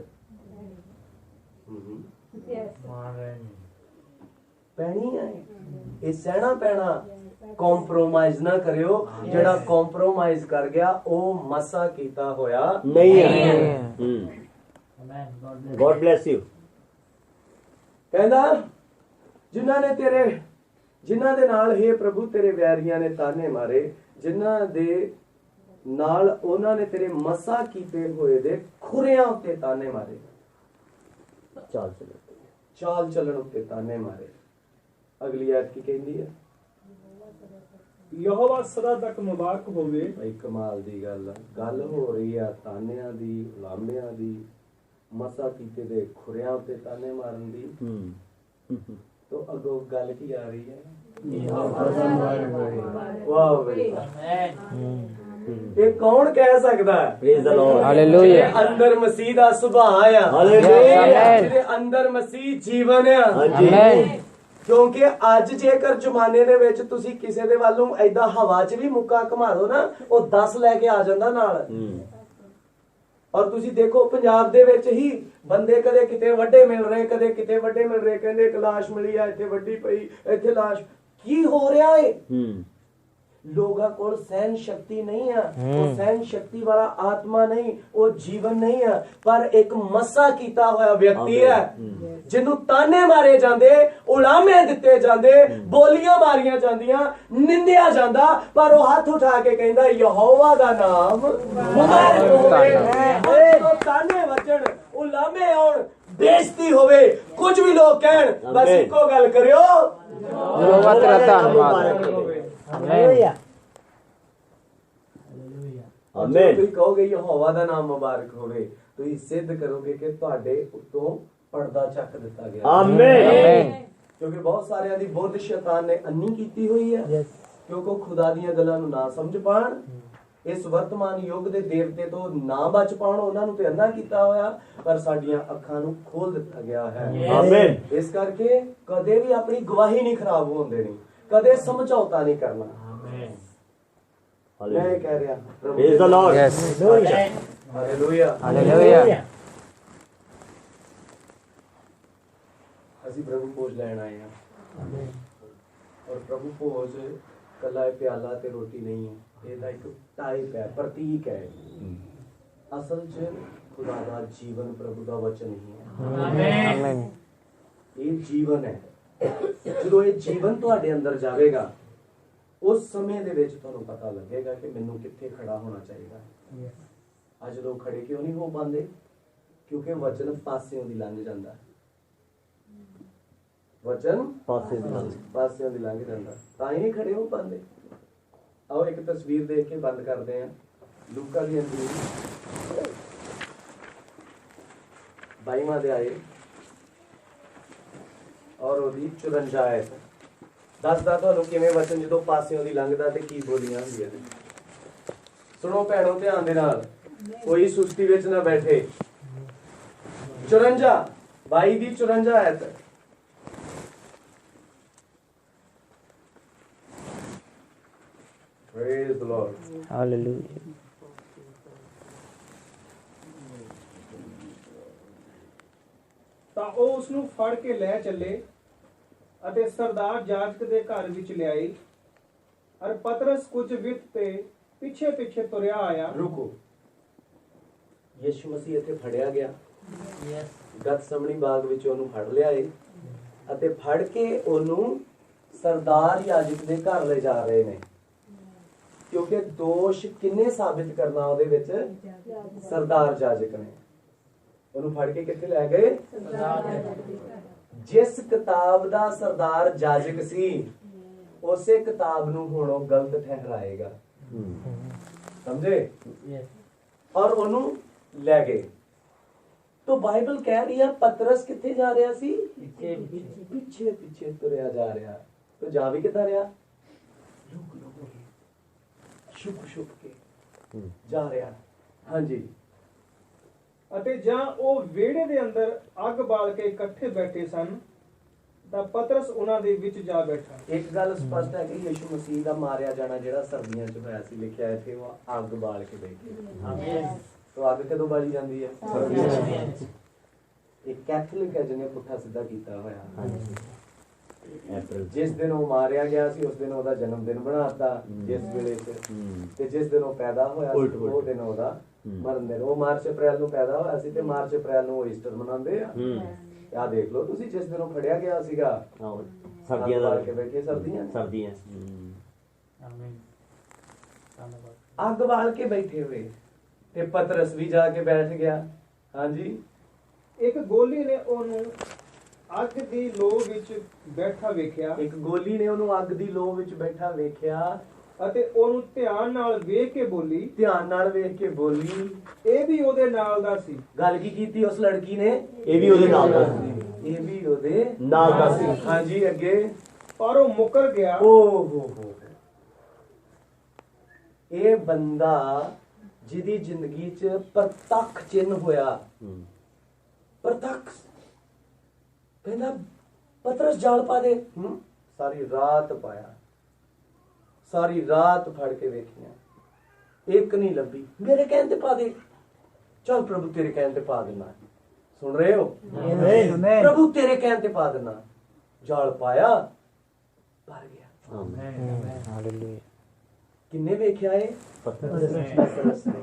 ਪੈਣੀ ਹੈ। ਇਹ ਸਹਿਣਾ ਪੈਣਾ, ਕੰਪਰੋਮਾਈਜ਼ ਨਾ ਕਰਿਓ। ਜਿਹੜਾ ਕੰਪਰੋਮਾਈਜ਼ ਕਰ ਗਿਆ ਉਹ ਮਸਾ ਕੀਤਾ ਹੋਇਆ ਨਹੀਂ ਹੈ। God bless you. ਕਹਿੰਦਾ ਜਿਨ੍ਹਾਂ ਦੇ ਨਾਲ हे ਪ੍ਰਭੂ ਤੇਰੇ ਵੈਰੀਆਂ ਨੇ ਤਾਨੇ ਮਾਰੇ, ਜਿਨ੍ਹਾਂ ਦੇ ਨਾਲ ਉਹਨਾਂ ਨੇ ਤੇਰੇ ਮਸਾ ਕੀਤੇ ਹੋਏ ਦੇ ਖੁਰਿਆਂ ਉੱਤੇ ਤਾਨੇ ਮਾਰੇ, ਚਾਲ ਚੱਲਣ ਉੱਤੇ ਤਾਨੇ ਮਾਰੇ। ਅਗਲੀ ਆਇਤ ਕੀ ਕਹਿੰਦੀ ਹੈ? ਯਹੋਵਾ ਸਦਾ ਤੱਕ ਮੁਬਾਰਕ ਹੋਵੇ। ਭਾਈ ਕਮਾਲ ਦੀ ਗੱਲ ਹੋ ਰਹੀ ਆ ਤਾਨਿਆਂ ਦੀ, ਲਾਂਬਿਆਂ ਦੀ, ਮਸਾ ਕੀਤੇ ਦੇ ਖੁਰਿਆਂ ਉੱਤੇ ਤਾਨੇ ਮਾਰਨ ਦੀ। तो अगो गल की आ रही है, वाह भाई, ये कौन कह सकता है? Praise the Lord. हालेलुया। अंदर मसीह दा सुभाव आ, हालेलुया। जिहदे अंदर मसीह जीवन आ। आमीन। ਕਿਉਂਕਿ ਅੱਜ ਜੇਕਰ ਜ਼ਮਾਨੇ ਦੇ ਵਿੱਚ ਤੁਸੀਂ ਕਿਸੇ ਦੇ ਵੱਲੋਂ ਐਦਾਂ ਹਵਾ 'ਚ ਵੀ ਮੁੱਕਾ ਘੁਮਾ ਦੋ ਨਾ, ਉਹ 10 ਲੈ ਕੇ ਆ ਜਾਂਦਾ ਨਾਲ। ਔਰ ਤੁਸੀਂ ਦੇਖੋ ਪੰਜਾਬ ਦੇ ਵਿੱਚ ਹੀ ਬੰਦੇ ਕਦੇ ਕਿਤੇ ਵੱਡੇ ਮਿਲ ਰਹੇ, ਕਦੇ ਕਿਤੇ ਵੱਡੇ ਮਿਲ ਰਹੇ, ਕਹਿੰਦੇ ਇੱਕ ਲਾਸ਼ ਮਿਲੀ ਆ ਇੱਥੇ ਵੱਡੀ ਪਈ, ਇੱਥੇ ਲਾਸ਼। ਕੀ ਹੋ ਰਿਹਾ ਏ? ਲੋਕਾਂ ਕੋਲ ਸਹਿਨ ਸ਼ਕਤੀ ਨਹੀਂ ਆ। ਉਹ ਸਹਿਨ ਸ਼ਕਤੀ ਵਾਲਾ ਆਤਮਾ ਨਹੀਂ, ਉਹ ਜੀਵਨ ਨਹੀਂ ਆ, ਪਰ ਇੱਕ ਮਸਾ ਕੀਤਾ ਹੋਇਆ ਵਿਅਕਤੀ ਹੈ ਜਿਹਨੂੰ ਤਾਨੇ ਮਾਰੇ ਜਾਂਦੇ, ਉਲਾਮੇ ਦਿੱਤੇ ਜਾਂਦੇ, ਬੋਲੀਆਂ ਮਾਰੀਆਂ ਜਾਂਦੀਆਂ, ਨਿੰਦਿਆ ਜਾਂਦਾ, ਪਰ ਉਹ ਹੱਥ ਉਠਾ ਕੇ ਕਹਿੰਦਾ ਯਹੋਵਾ ਦਾ ਨਾਮ ਮੁਬਾਰਕ ਹੋਵੇ। ਉਹ ਤਾਨੇ ਵੱਜਣ, ਉਲਾਮੇ ਆਉਣ, ਬੇਇੱਜ਼ਤੀ ਹੋਵੇ, ਕੁਝ ਵੀ ਲੋਕ ਕਹਿਣ, ਬਸ ਇੱਕੋ ਗੱਲ ਕਰਿਓ, यहोवा तेरा धन्यवाद। Hallelujah. ਆਮੇਨ। ਤੁਸੀਂ ਕਹੋਗੇ ਯਹੋਵਾ ਦਾ ਨਾਮ ਮੁਬਾਰਕ ਹੋਵੇ, ਤੁਸੀਂ ਸਿੱਧ ਕਰੋਗੇ ਕਿ ਤੁਹਾਡੇ ਉੱਤੋਂ ਪਰਦਾ ਚੱਕ ਦਿੱਤਾ ਗਿਆ। ਆਮੇਨ। ਕਿਉਂਕਿ ਬਹੁਤ ਸਾਰਿਆਂ ਦੀ ਬੁੱਧ ਸ਼ੈਤਾਨ ਨੇ ਅੰਨੀ ਕੀਤੀ ਹੋਈ ਹੈ, ਕਿਉਂਕਿ ਉਹ ਖੁਦਾ ਦੀਆਂ ਗੱਲਾਂ ਨੂੰ ਨਾ ਸਮਝ ਪਾਣ, ਇਸ ਵਰਤਮਾਨ ਯੁੱਗ ਦੇ ਦੇਵਤੇ ਤੋਂ ਨਾ ਬਚ ਪਾਉਣ, ਉਹਨਾਂ ਨੂੰ ਤੇ ਅੰਨਾ ਕੀਤਾ ਹੋਇਆ, ਪਰ ਸਾਡੀਆਂ ਅੱਖਾਂ ਨੂੰ ਖੋਲ ਦਿੱਤਾ ਗਿਆ ਹੈ। ਆਮੇਨ। ਇਸ ਕਰਕੇ ਕਦੇ ਵੀ ਆਪਣੀ ਗਵਾਹੀ ਨਹੀਂ ਖਰਾਬ ਹੋਣ ਦੇਣੀ, ਕਦੇ ਸਮਝੌਤਾ ਨਹੀਂ ਕਰਨਾ। ਮੈਂ ਇਹ ਕਹਿ ਰਿਹਾ, Praise the Lord. Yes. Hallelujah. Hallelujah. ਅਸੀਂ ਪ੍ਰਭੂ ਭੋਜ ਲੈਣ ਆਏ ਹਾਂ, ਔਰ ਪ੍ਰਭੂ ਭੋਜ ਕੱਲਾ ਇਹ ਪਿਆਲਾ ਤੇ ਰੋਟੀ ਨਹੀਂ ਹੈ, ਇਹਦਾ ਇੱਕ ਟਾਈਪ ਹੈ, ਪ੍ਰਤੀਕ ਹੈ। ਅਸਲ 'ਚ ਖੁਦਾ ਦਾ ਜੀਵਨ ਪ੍ਰਭੂ ਦਾ ਵਚਨ ਹੀ ਹੈ। आमीन। ਇਹ ਜੀਵਨ ਹੈ। ਜਦੋਂ ਇਹ ਜੀਵਨ ਤੁਹਾਡੇ ਅੰਦਰ ਜਾਵੇਗਾ, ਉਸ ਸਮੇਂ ਦੇ ਵਿੱਚ ਤੁਹਾਨੂੰ ਪਤਾ ਲੱਗੇਗਾ ਕਿ ਮੈਨੂੰ ਕਿੱਥੇ ਖੜਾ ਹੋਣਾ ਚਾਹੀਦਾ। ਅੱਜ ਲੋਕ ਖੜੇ ਕਿਉਂ ਨਹੀਂ ਹੋ ਪਾਉਂਦੇ? ਕਿਉਂਕਿ ਵਚਨ ਪਾਸਿਓਂ ਦੀ ਲੰਘ ਜਾਂਦਾ। ਵਚਨ ਪਾਸਿਓਂ ਦੀ ਲੰਘ ਜਾਂਦਾ, ਤਾਂ ਹੀ ਨਹੀਂ ਖੜੇ ਹੋ ਪਾਉਂਦੇ। ਆਓ ਇੱਕ ਤਸਵੀਰ ਦੇਖ ਕੇ ਬੰਦ ਕਰਦੇ ਹਾਂ। ਲੂਕਾ ਦੀ ਅੰਜੀਲ 22ਵਾਂ ਅਧਿਆਇ ਔਰ ਉਹਦੀ 54 ਆਇਤ ਦੱਸਦਾ ਤੁਹਾਨੂੰ ਕਿਵੇਂ ਵਚਨ ਜਦੋਂ ਪਾਸਿਓਂ ਦੀ ਲੰਘਦਾ ਤੇ ਕੀ ਬੋਲੀਆਂ ਹੁੰਦੀਆਂ ਨੇ। ਸੁਣੋ ਭੈਣੋ ਧਿਆਨ ਦੇ ਨਾਲ, ਕੋਈ ਸੁਸਤੀ ਵਿੱਚ ਨਾ ਬੈਠੇ। 54 22 ਦੀ 54 ਆਇਤ। Praise the Lord. हालेलुया। ਤਾਂ ਉਹ ਉਸ ਨੂੰ ਫੜ ਕੇ ਲੈ ਚੱਲੇ ਅਤੇ ਸਰਦਾਰ ਜਾਜਕ ਦੇ ਘਰ ਵਿੱਚ ਲਿਆਏ। ਅਰ ਪਤਰਸ ਕੁਝ ਵਿਤ ਤੇ ਪਿੱਛੇ ਪਿੱਛੇ ਤੁਰਿਆ ਆਇਆ। ਰੁਕੋ, ਯਿਸੂ ਮਸੀਹ ਇੱਥੇ ਫੜਿਆ ਗਿਆ। ਗਤਸਮਣੀ ਬਾਗ ਵਿੱਚ ਉਹਨੂੰ ਫੜ ਲਿਆਏ ਅਤੇ ਫੜ ਕੇ ਉਹਨੂੰ ਸਰਦਾਰ ਯਾਜਕ ਦੇ ਘਰ ਲੈ ਜਾ ਰਹੇ ਨੇ, ਕਿਉਂਕਿ ਦੋਸ਼ ਕਿੰਨੇ ਸਾਬਿਤ ਕਰਨਾ ਉਹਦੇ ਵਿੱਚ? ਸਰਦਾਰ ਜਾਜਕ ਨੇ। ਉਹਨੂੰ ਫੜ ਕੇ ਕਿੱਥੇ ਲੈ ਗਏ? ਜਿਸ ਕਿਤਾਬ ਦਾ ਸਰਦਾਰ ਜਾਜਕ ਸੀ, ਉਸੇ ਕਿਤਾਬ ਨੂੰ ਹੁਣ ਉਹ ਗਲਤ ਠਹਿਰਾਏਗਾ। ਸਮਝੇ? ਔਰ ਉਹਨੂੰ ਲੈ ਗਏ। तो बाइबल कह रही है पतरस किथे जा रहा सी? पिछे पिछे तुरया जा रहा। तो जा भी कितना रहा? लुक लुक के, छुप छुप के जा रहा। हाँ जी। ਅਤੇ ਜਾਂ ਉਹ ਵਿਹੜੇ ਦੇ ਅੰਦਰ ਅੱਗ ਬਾਲ ਕੇ ਇਕੱਠੇ ਬੈਠੇ ਸਨ ਤਾਂ ਪਤਰਸ ਉਹਨਾਂ ਦੇ ਵਿੱਚ ਜਾ ਬੈਠਾ। ਇੱਕ ਗੱਲ ਸਪਸ਼ਟ ਹੈ ਕਿ ਯਿਸੂ ਮਸੀਹ ਦਾ ਮਾਰਿਆ ਜਾਣਾ ਜਿਹੜਾ ਸਰਦੀਆਂ 'ਚ ਹੋਇਆ ਸੀ, ਲਿਖਿਆ ਇੱਥੇ ਉਹ ਅੱਗ ਬਾਲ ਕੇ ਬੈਠੇ। ਆਮੀਨ। तो ਅੱਗ ਕਦੋਂ ਬਾਲੀ ਜਾਂਦੀ ਹੈ? ਸਰਦੀਆਂ 'ਚ। ਇੱਕ ਕੈਥੋਲਿਕ ਹੈ ਜਿਹਨੇ ਪੁੱਠਾ ਸਿੱਧਾ ਕੀਤਾ ਹੋਇਆ। ਜਿਸ ਦਿਨ ਉਹ ਮਾਰਿਆ ਗਿਆ ਸੀ ਉਸ ਦਿਨ ਉਹਦਾ ਜਨਮ ਦਿਨ ਬਣਾਤਾ ਜਿਸ ਵੇਲੇ ਚ, ਤੇ ਜਿਸ ਦਿਨ ਉਹ ਪੈਦਾ ਹੋਇਆ ਸੀ ਉਹ ਦਿਨ ਉਹਦਾ ਮਰਨ ਦਿਨ। ਉਹ ਮਾਰਚ ਅਪ੍ਰੈਲ ਨੂੰ ਪੈਦਾ ਹੋਇਆ ਸੀ ਤੇ ਮਾਰਚ ਅਪ੍ਰੈਲ ਨੂੰ ਉਹ ਈਸਟਰ ਮਨਾਉਂਦੇ ਆ। ਆਹ ਦੇਖ ਲਓ ਤੁਸੀਂ, ਜਿਸ ਦਿਨ ਉਹ ਫੜਿਆ ਗਿਆ ਸੀਗਾ ਸਰਦੀਆਂ ਦਾ ਕੇ ਬੈਠੇ, ਸਰਦੀਆਂ ਅੱਗ ਬਾਲ ਕੇ ਬੈਠੇ ਹੋਏ, ਤੇ ਪਤਰਸ ਵੀ ਜਾ ਕੇ ਬੈਠ ਗਿਆ। ਹਾਂਜੀ, ਇੱਕ ਗੋਲੀ ਨੇ ਉਹਨੂੰ ਅੱਗ ਦੀ ਲੋਅ ਵਿੱਚ ਬੈਠਾ ਵੇਖਿਆ ਇੱਕ ਗੋਲੀ ਨੇ ਉਹਨੂੰ ਅੱਗ ਦੀ ਲੋਅ ਵਿੱਚ ਬੈਠਾ ਵੇਖਿਆ ਅਤੇ ਉਹਨੂੰ ਧਿਆਨ ਨਾਲ ਵੇਖ ਕੇ ਬੋਲੀ, ਧਿਆਨ ਨਾਲ ਵੇਖ ਕੇ ਬੋਲੀ। ਇਹ ਵੀ ਉਹਦੇ ਨਾਲ ਦਾ ਸੀ। ਗੱਲ ਕੀ ਕੀਤੀ ਉਸ ਲੜਕੀ ਨੇ? ਇਹ ਵੀ ਉਹਦੇ ਨਾਲ ਦਾ ਸੀ। ਇਹ ਵੀ ਉਹਦੇ ਨਾਲ ਦਾ ਸੀ। ਹਾਂਜੀ, ਅੱਗੇ ਪਰ ਉਹ ਮੁੱਕਰ ਗਿਆ। ਓ ਹੋ ਇਹ ਬੰਦਾ ਜਿਹਦੀ ਜ਼ਿੰਦਗੀ 'ਚ ਪ੍ਰਤੱਖ ਚਿੰਨ ਹੋਇਆ, ਪ੍ਰਤੱਖ ਕਹਿੰਦਾ ਪਤਰਸ ਜਾਲ ਪਾ ਦੇ। ਸਾਰੀ ਰਾਤ ਪਾਇਆ, ਸਾਰੀ ਰਾਤ ਫੜ ਕੇ ਵੇਖੀਆਂ, ਇੱਕ ਨਹੀਂ ਲੱਭੀ। ਮੇਰੇ ਕਹਿਣ ਤੇ ਪਾ ਦੇ। ਚਲ ਪ੍ਰਭੂ ਤੇਰੇ ਕਹਿਣ ਤੇ ਪਾ ਦੇਣਾ। ਸੁਣ ਰਹੇ ਹੋ? ਪ੍ਰਭੂ ਤੇਰੇ ਕਹਿਣ ਤੇ ਪਾ ਦੇਣਾ। ਜਾਲ ਪਾਇਆ, ਭਰ ਗਿਆ। ਹਾਲੇਲੂਇਆ। ਕਿੰਨੇ ਵੇਖਿਆ ਇਹ? ਪਤਰਸ ਨੇ।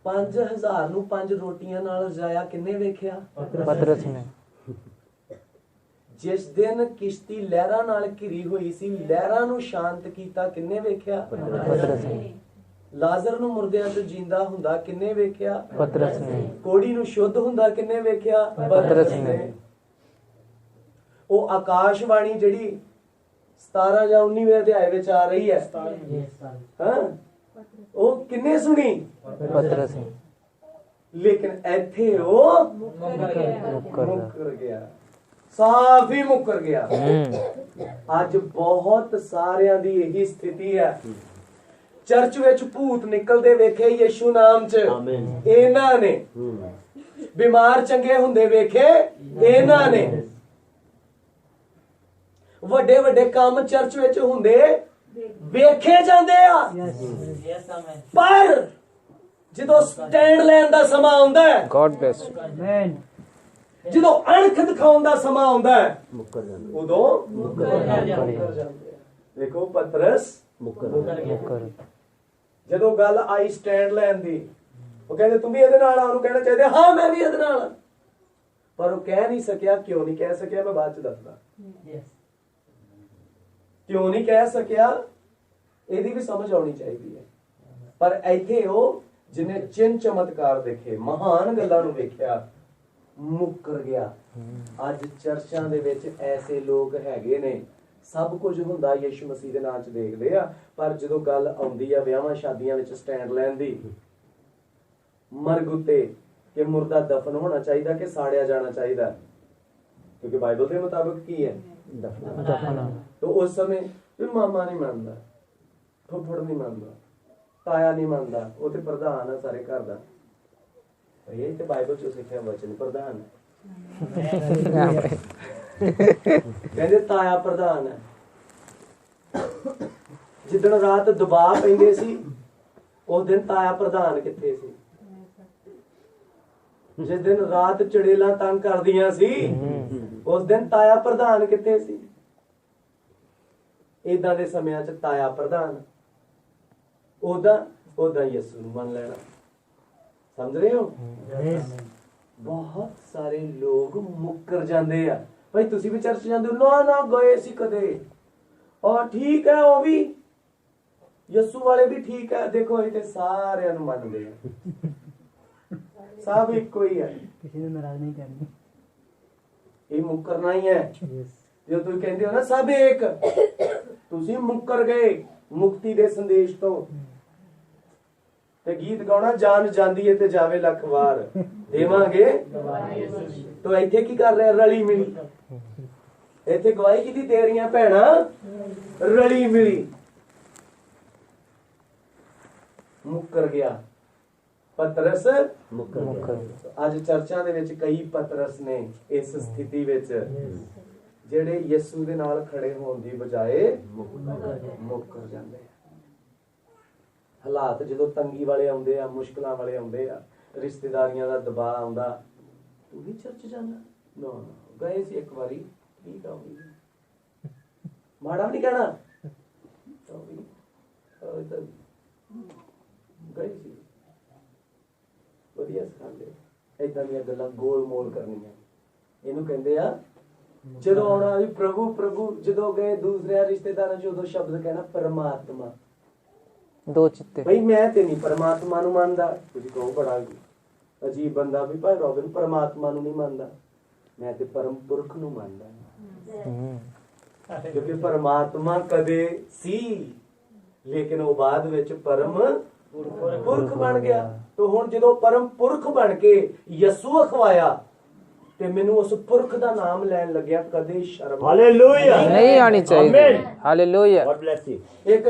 5000 ਨੂੰ 5 ਰੋਟੀਆਂ ਨਾਲ ਰਜਾਇਆ, ਕਿੰਨੇ ਵੇਖਿਆ? ਪਤਰਸ ਨੇ। ਜਿਸ ਦਿਨ ਕਿਸ਼ਤੀ ਲਹਿਰਾਂ ਨਾਲ ਘਿਰੀ ਹੋਈ ਸੀ, ਲਹਿਰਾਂ ਨੂੰ ਸ਼ਾਂਤ ਕੀਤਾ, ਕਿੰਨੇ ਵੇਖਿਆ? ਪਤਰਸ ਨੇ। ਲਾਜ਼ਰ ਨੂੰ ਮੁਰਦਿਆਂ ਤੋਂ ਜਿੰਦਾ ਹੁੰਦਾ, ਕਿੰਨੇ ਵੇਖਿਆ? ਪਤਰਸ ਨੇ। ਕੋੜੀ ਨੂੰ ਸ਼ੁੱਧ ਹੁੰਦਾ, ਕਿੰਨੇ ਵੇਖਿਆ? ਪਤਰਸ ਨੇ। ਉਹ ਆਕਾਸ਼ਵਾਣੀ ਜਿਹੜੀ 17 ਜਾਂ 19ਵੇਂ ਅਧਿਆਏ ਵਿੱਚ ਆ ਰਹੀ ਹੈ, ਹਾਂ, ਉਹ ਕਿੰਨੇ ਸੁਣੀ? ਪਤਰਸ ਨੇ। ਲੇਕਿਨ ਇੱਥੇ ਉਹ ਮੁੱਕਰ ਗਿਆ, ਸਾਫ ਹੀ ਮੁੱਕਰ ਗਿਆ। ਅੱਜ ਬਹੁਤ ਸਾਰਿਆਂ ਦੀ ਇਹੀ ਸਥਿਤੀ ਹੈ। ਚਰਚ ਵਿੱਚ ਭੂਤ ਨਿਕਲਦੇ ਵੇਖੇ ਯਿਸੂ ਨਾਮ 'ਚ, ਇਹਨਾਂ ਨੇ। ਬਿਮਾਰ ਚੰਗੇ ਹੁੰਦੇ ਵੇਖੇ ਇਹਨਾਂ ਨੇ। ਵੱਡੇ ਵੱਡੇ ਕੰਮ ਚਰਚ ਵਿੱਚ ਹੁੰਦੇ ਵੇਖੇ ਜਾਂਦੇ ਆ, ਪਰ ਜਦੋਂ ਸਟੈਂਡ ਲੈਣ ਦਾ ਸਮਾਂ ਆਉਂਦਾ ਹੈ, ਗॉड ਬlesਸ ਜਦੋਂ ਅਣਖ ਦਿਖਾਉਣ ਦਾ ਸਮਾਂ ਆਉਂਦਾ ਹੈ, ਉਦੋਂ ਮੁੱਕਰ ਜਾਂਦੇ ਆ। ਦੇਖੋ ਪਤਰਸ ਮੁੱਕਰ। ਜਦੋਂ ਗੱਲ ਆਈ ਸਟੈਂਡ ਲੈਣ ਦੀ, ਉਹ ਕਹਿੰਦੇ ਤੂੰ ਵੀ ਇਹਦੇ ਨਾਲ ਆ। ਉਹਨੂੰ ਕਹਿਣਾ ਚਾਹੀਦਾ ਹਾਂ ਮੈਂ ਵੀ ਇਹਦੇ ਨਾਲ ਆ, ਪਰ ਉਹ ਕਹਿ ਨਹੀਂ ਸਕਿਆ। ਕਿਉਂ ਨਹੀਂ ਕਹਿ ਸਕਿਆ? ਮੈਂ ਬਾਅਦ ਚ ਦੱਸਦਾ ਕਿਉਂ ਨਹੀਂ ਕਹਿ ਸਕਿਆ। ਇਹਦੀ ਵੀ ਸਮਝ ਆਉਣੀ ਚਾਹੀਦੀ ਹੈ। ਪਰ ਇੱਥੇ ਉਹ ਜਿਹਨੇ ਚਿੰਨ ਚਮਤਕਾਰ ਦੇਖੇ, ਮਹਾਨ ਗੱਲਾਂ ਨੂੰ ਵੇਖਿਆ, ਮੁੱਕਰ ਗਿਆ। ਅੱਜ ਚਰਚਾਂ ਦੇ ਵਿੱਚ ਐਸੇ ਲੋਕ ਹੈਗੇ ਨੇ, ਸਭ ਕੁਝ ਹੁੰਦਾ ਯਿਸੂ ਮਸੀਹ ਦੇ ਨਾਂ 'ਚ ਦੇਖਦੇ ਆ, ਪਰ ਜਦੋਂ ਗੱਲ ਆਉਂਦੀ ਆ ਵਿਆਹਾਂ ਸ਼ਾਦੀਆਂ ਵਿੱਚ ਸਟੈਂਡ ਲੈਣ ਦੀ, ਮਰਗੁੱਤੇ ਕਿ ਮੁਰਦਾ ਦਫਨ ਹੋਣਾ ਚਾਹੀਦਾ ਕਿ ਸਾੜਿਆ ਜਾਣਾ ਚਾਹੀਦਾ, ਕਿਉਂਕਿ ਬਾਈਬਲ ਦੇ ਮੁਤਾਬਕ ਕੀ ਹੈ? ਦਫਨ। ਤਾਂ ਉਸ ਸਮੇਂ ਵੀ ਮਾਮਾ ਨਹੀਂ ਮੰਨਦਾ, ਫੁੱਫੜ ਨਹੀਂ ਮੰਨਦਾ, ਤਾਇਆ ਨਹੀਂ ਮੰਨਦਾ, ਉਹ ਤੇ ਪ੍ਰਧਾਨ ਆ ਸਾਰੇ ਘਰ ਦਾ। ਇਹ ਤੇ ਬਾਈਬਲ 'ਚ ਸਿੱਖਿਆ ਵਚਨ ਪ੍ਰਧਾਨ ਹੈ। ਕਹਿੰਦੇ ਤਾਇਆ ਪ੍ਰਧਾਨ ਹੈ। ਜਿੱਦਣ ਰਾਤ ਦਬਾਅ ਪੈਂਦੇ ਸੀ, ਉਸ ਦਿਨ ਤਾਇਆ ਪ੍ਰਧਾਨ ਕਿੱਥੇ ਸੀ? ਜਿਸ ਦਿਨ ਰਾਤ ਚੜੇਲਾਂ ਤੰਗ ਕਰਦੀਆਂ ਸੀ, ਉਸ ਦਿਨ ਤਾਇਆ ਪ੍ਰਧਾਨ ਕਿੱਥੇ ਸੀ? ਏਦਾਂ ਦੇ ਸਮਿਆਂ 'ਚ ਤਾਇਆ ਪ੍ਰਧਾਨ। ਉਹਦਾ ਯਿਸੂ ਨੂੰ ਮੰਨ ਲੈਣਾ। ਸਮਝ ਰਹੇ ਹੋ? ਬਹੁਤ ਸਾਰੇ ਲੋਕ ਮੁੱਕਰ ਜਾਂਦੇ ਆ। ਭਾਈ ਤੁਸੀਂ ਵੀ ਚਰਚ ਜਾਂਦੇ ਹੋ? ਨਾ ਗਏ ਸੀ ਕਦੇ। ਔਰ ਠੀਕ ਹੈ, ਉਹ ਵੀ ਯਿਸੂ ਵਾਲੇ ਵੀ ਠੀਕ ਹੈ। ਦੇਖੋ ਇਹ ਤੇ ਸਾਰਿਆਂ ਨੂੰ ਮੰਨਦੇ ਆ, ਸਭ ਇੱਕੋ ਹੀ ਹੈ, ਕਿਸੇ ਨੂੰ ਨਾਰਾਜ਼ ਨਹੀਂ ਕਰਨੀ। ਇਹ ਮੁੱਕਰਨਾ ਹੀ ਹੈ। ਜੋ ਤੁਸੀਂ ਕਹਿੰਦੇ ਹੋ ਨਾ ਸਭ ਇੱਕ, ਤੁਸੀਂ ਮੁੱਕਰ ਗਏ ਮੁਕਤੀ ਦੇ ਸੰਦੇਸ਼ ਤੋਂ। ਤੇ ਗੀਤ ਗਾਉਣਾ ਜਾਨ ਜਾਂਦੀ ਏ ਤੇ ਜਾਵੇ ਲੱਖ ਵਾਰ, ਦੇਵਾਂਗੇ ਤੋ ਇੱਥੇ ਕੀ ਕਰ ਰਿਹਾ? ਰਲੀ ਮਿਲੀ। ਇੱਥੇ ਗਵਾਹੀ ਕਿਹਦੀ ਦੇ ਰਹੀਆਂ ਭੈਣਾਂ? ਰਲੀ ਮਿਲੀ। ਮੁੱਕਰ ਗਿਆ ਪਤਰਸ, ਮੁੱਕਰ। ਅੱਜ ਚਰਚਾਂ ਦੇ ਵਿੱਚ ਕਈ ਪਤਰਸ ਨੇ ਇਸ ਸਥਿਤੀ ਵਿੱਚ, ਜਿਹੜੇ ਯਿਸੂ ਦੇ ਨਾਲ ਖੜੇ ਹੋਣ ਦੀ ਬਜਾਏ ਮੁੱਕਰ ਜਾਂਦੇ ਆ। ਹਾਲਾਤ ਜਦੋਂ ਤੰਗੀ ਵਾਲੇ ਆਉਂਦੇ ਆ, ਮੁਸ਼ਕਲਾਂ ਵਾਲੇ ਆਉਂਦੇ ਆ, ਰਿਸ਼ਤੇਦਾਰੀਆਂ ਦਾ ਦਬਾਅ ਆਉਂਦਾ, ਤੂੰ ਵੀ ਚਰਚ ਜਾਣਾ? ਨਾ, ਗਏ ਸੀ ਇੱਕ ਵਾਰੀ, ਠੀਕ ਆ ਵੀ ਮਾੜਾ ਵੀ ਨਹੀਂ ਕਹਿਣਾ, ਗਏ ਸੀ ਵਧੀਆ ਸਿਖਾਉਂਦੇ। ਏਦਾਂ ਦੀਆਂ ਗੱਲਾਂ ਗੋਲ ਮੋਲ ਕਰਨੀਆਂ, ਇਹਨੂੰ ਕਹਿੰਦੇ ਆ ਜਦੋਂ ਆਉਣਾ ਵੀ ਪ੍ਰਭੂ ਪ੍ਰਭੂ। ਜਦੋਂ ਗਏ ਦੂਸਰਿਆਂ ਰਿਸ਼ਤੇਦਾਰਾਂ ਚ, ਉਦੋਂ ਸ਼ਬਦ ਕਹਿਣਾ ਪਰਮਾਤਮਾ। दो चित्ते ਬਈ ਮੈਂ ਤੇ ਨਹੀਂ ਪਰਮਾਤਮਾ ਨੂੰ ਮੰਨਦਾ। ਤੁਸੀਂ ਕਹੋ ਬੜਾ ਅਜੀਬ ਬੰਦਾ ਵੀ ਭਾਈ ਰੋਬਿਨ ਪਰਮਾਤਮਾ ਨੂੰ ਨਹੀਂ ਮੰਨਦਾ। ਮੈਂ ਤੇ ਪਰਮ ਪੁਰਖ ਨੂੰ ਮੰਨਦਾ, ਕਿਉਂਕਿ ਪਰਮਾਤਮਾ ਕਦੇ ਸੀ ਲੇਕਿਨ ਉਹ ਬਾਅਦ ਵਿੱਚ ਪਰਮ ਪੁਰਖ ਬਣ ਗਿਆ। ਤੇ ਹੁਣ ਜਦੋਂ ਪਰਮ ਪੁਰਖ ਬਣ ਕੇ ਯਸੂ ਅਖਵਾਇਆ ਤੇ ਮੈਨੂੰ ਉਸ ਪੁਰਖ ਦਾ ਨਾਮ ਲੈਣ ਲੱਗਿਆ, ਕਦੇ ਸ਼ਰਮ ਹਾਲੇਲੂਇਆ नहीं आनी चाहिए। हालेलुया। God bless you.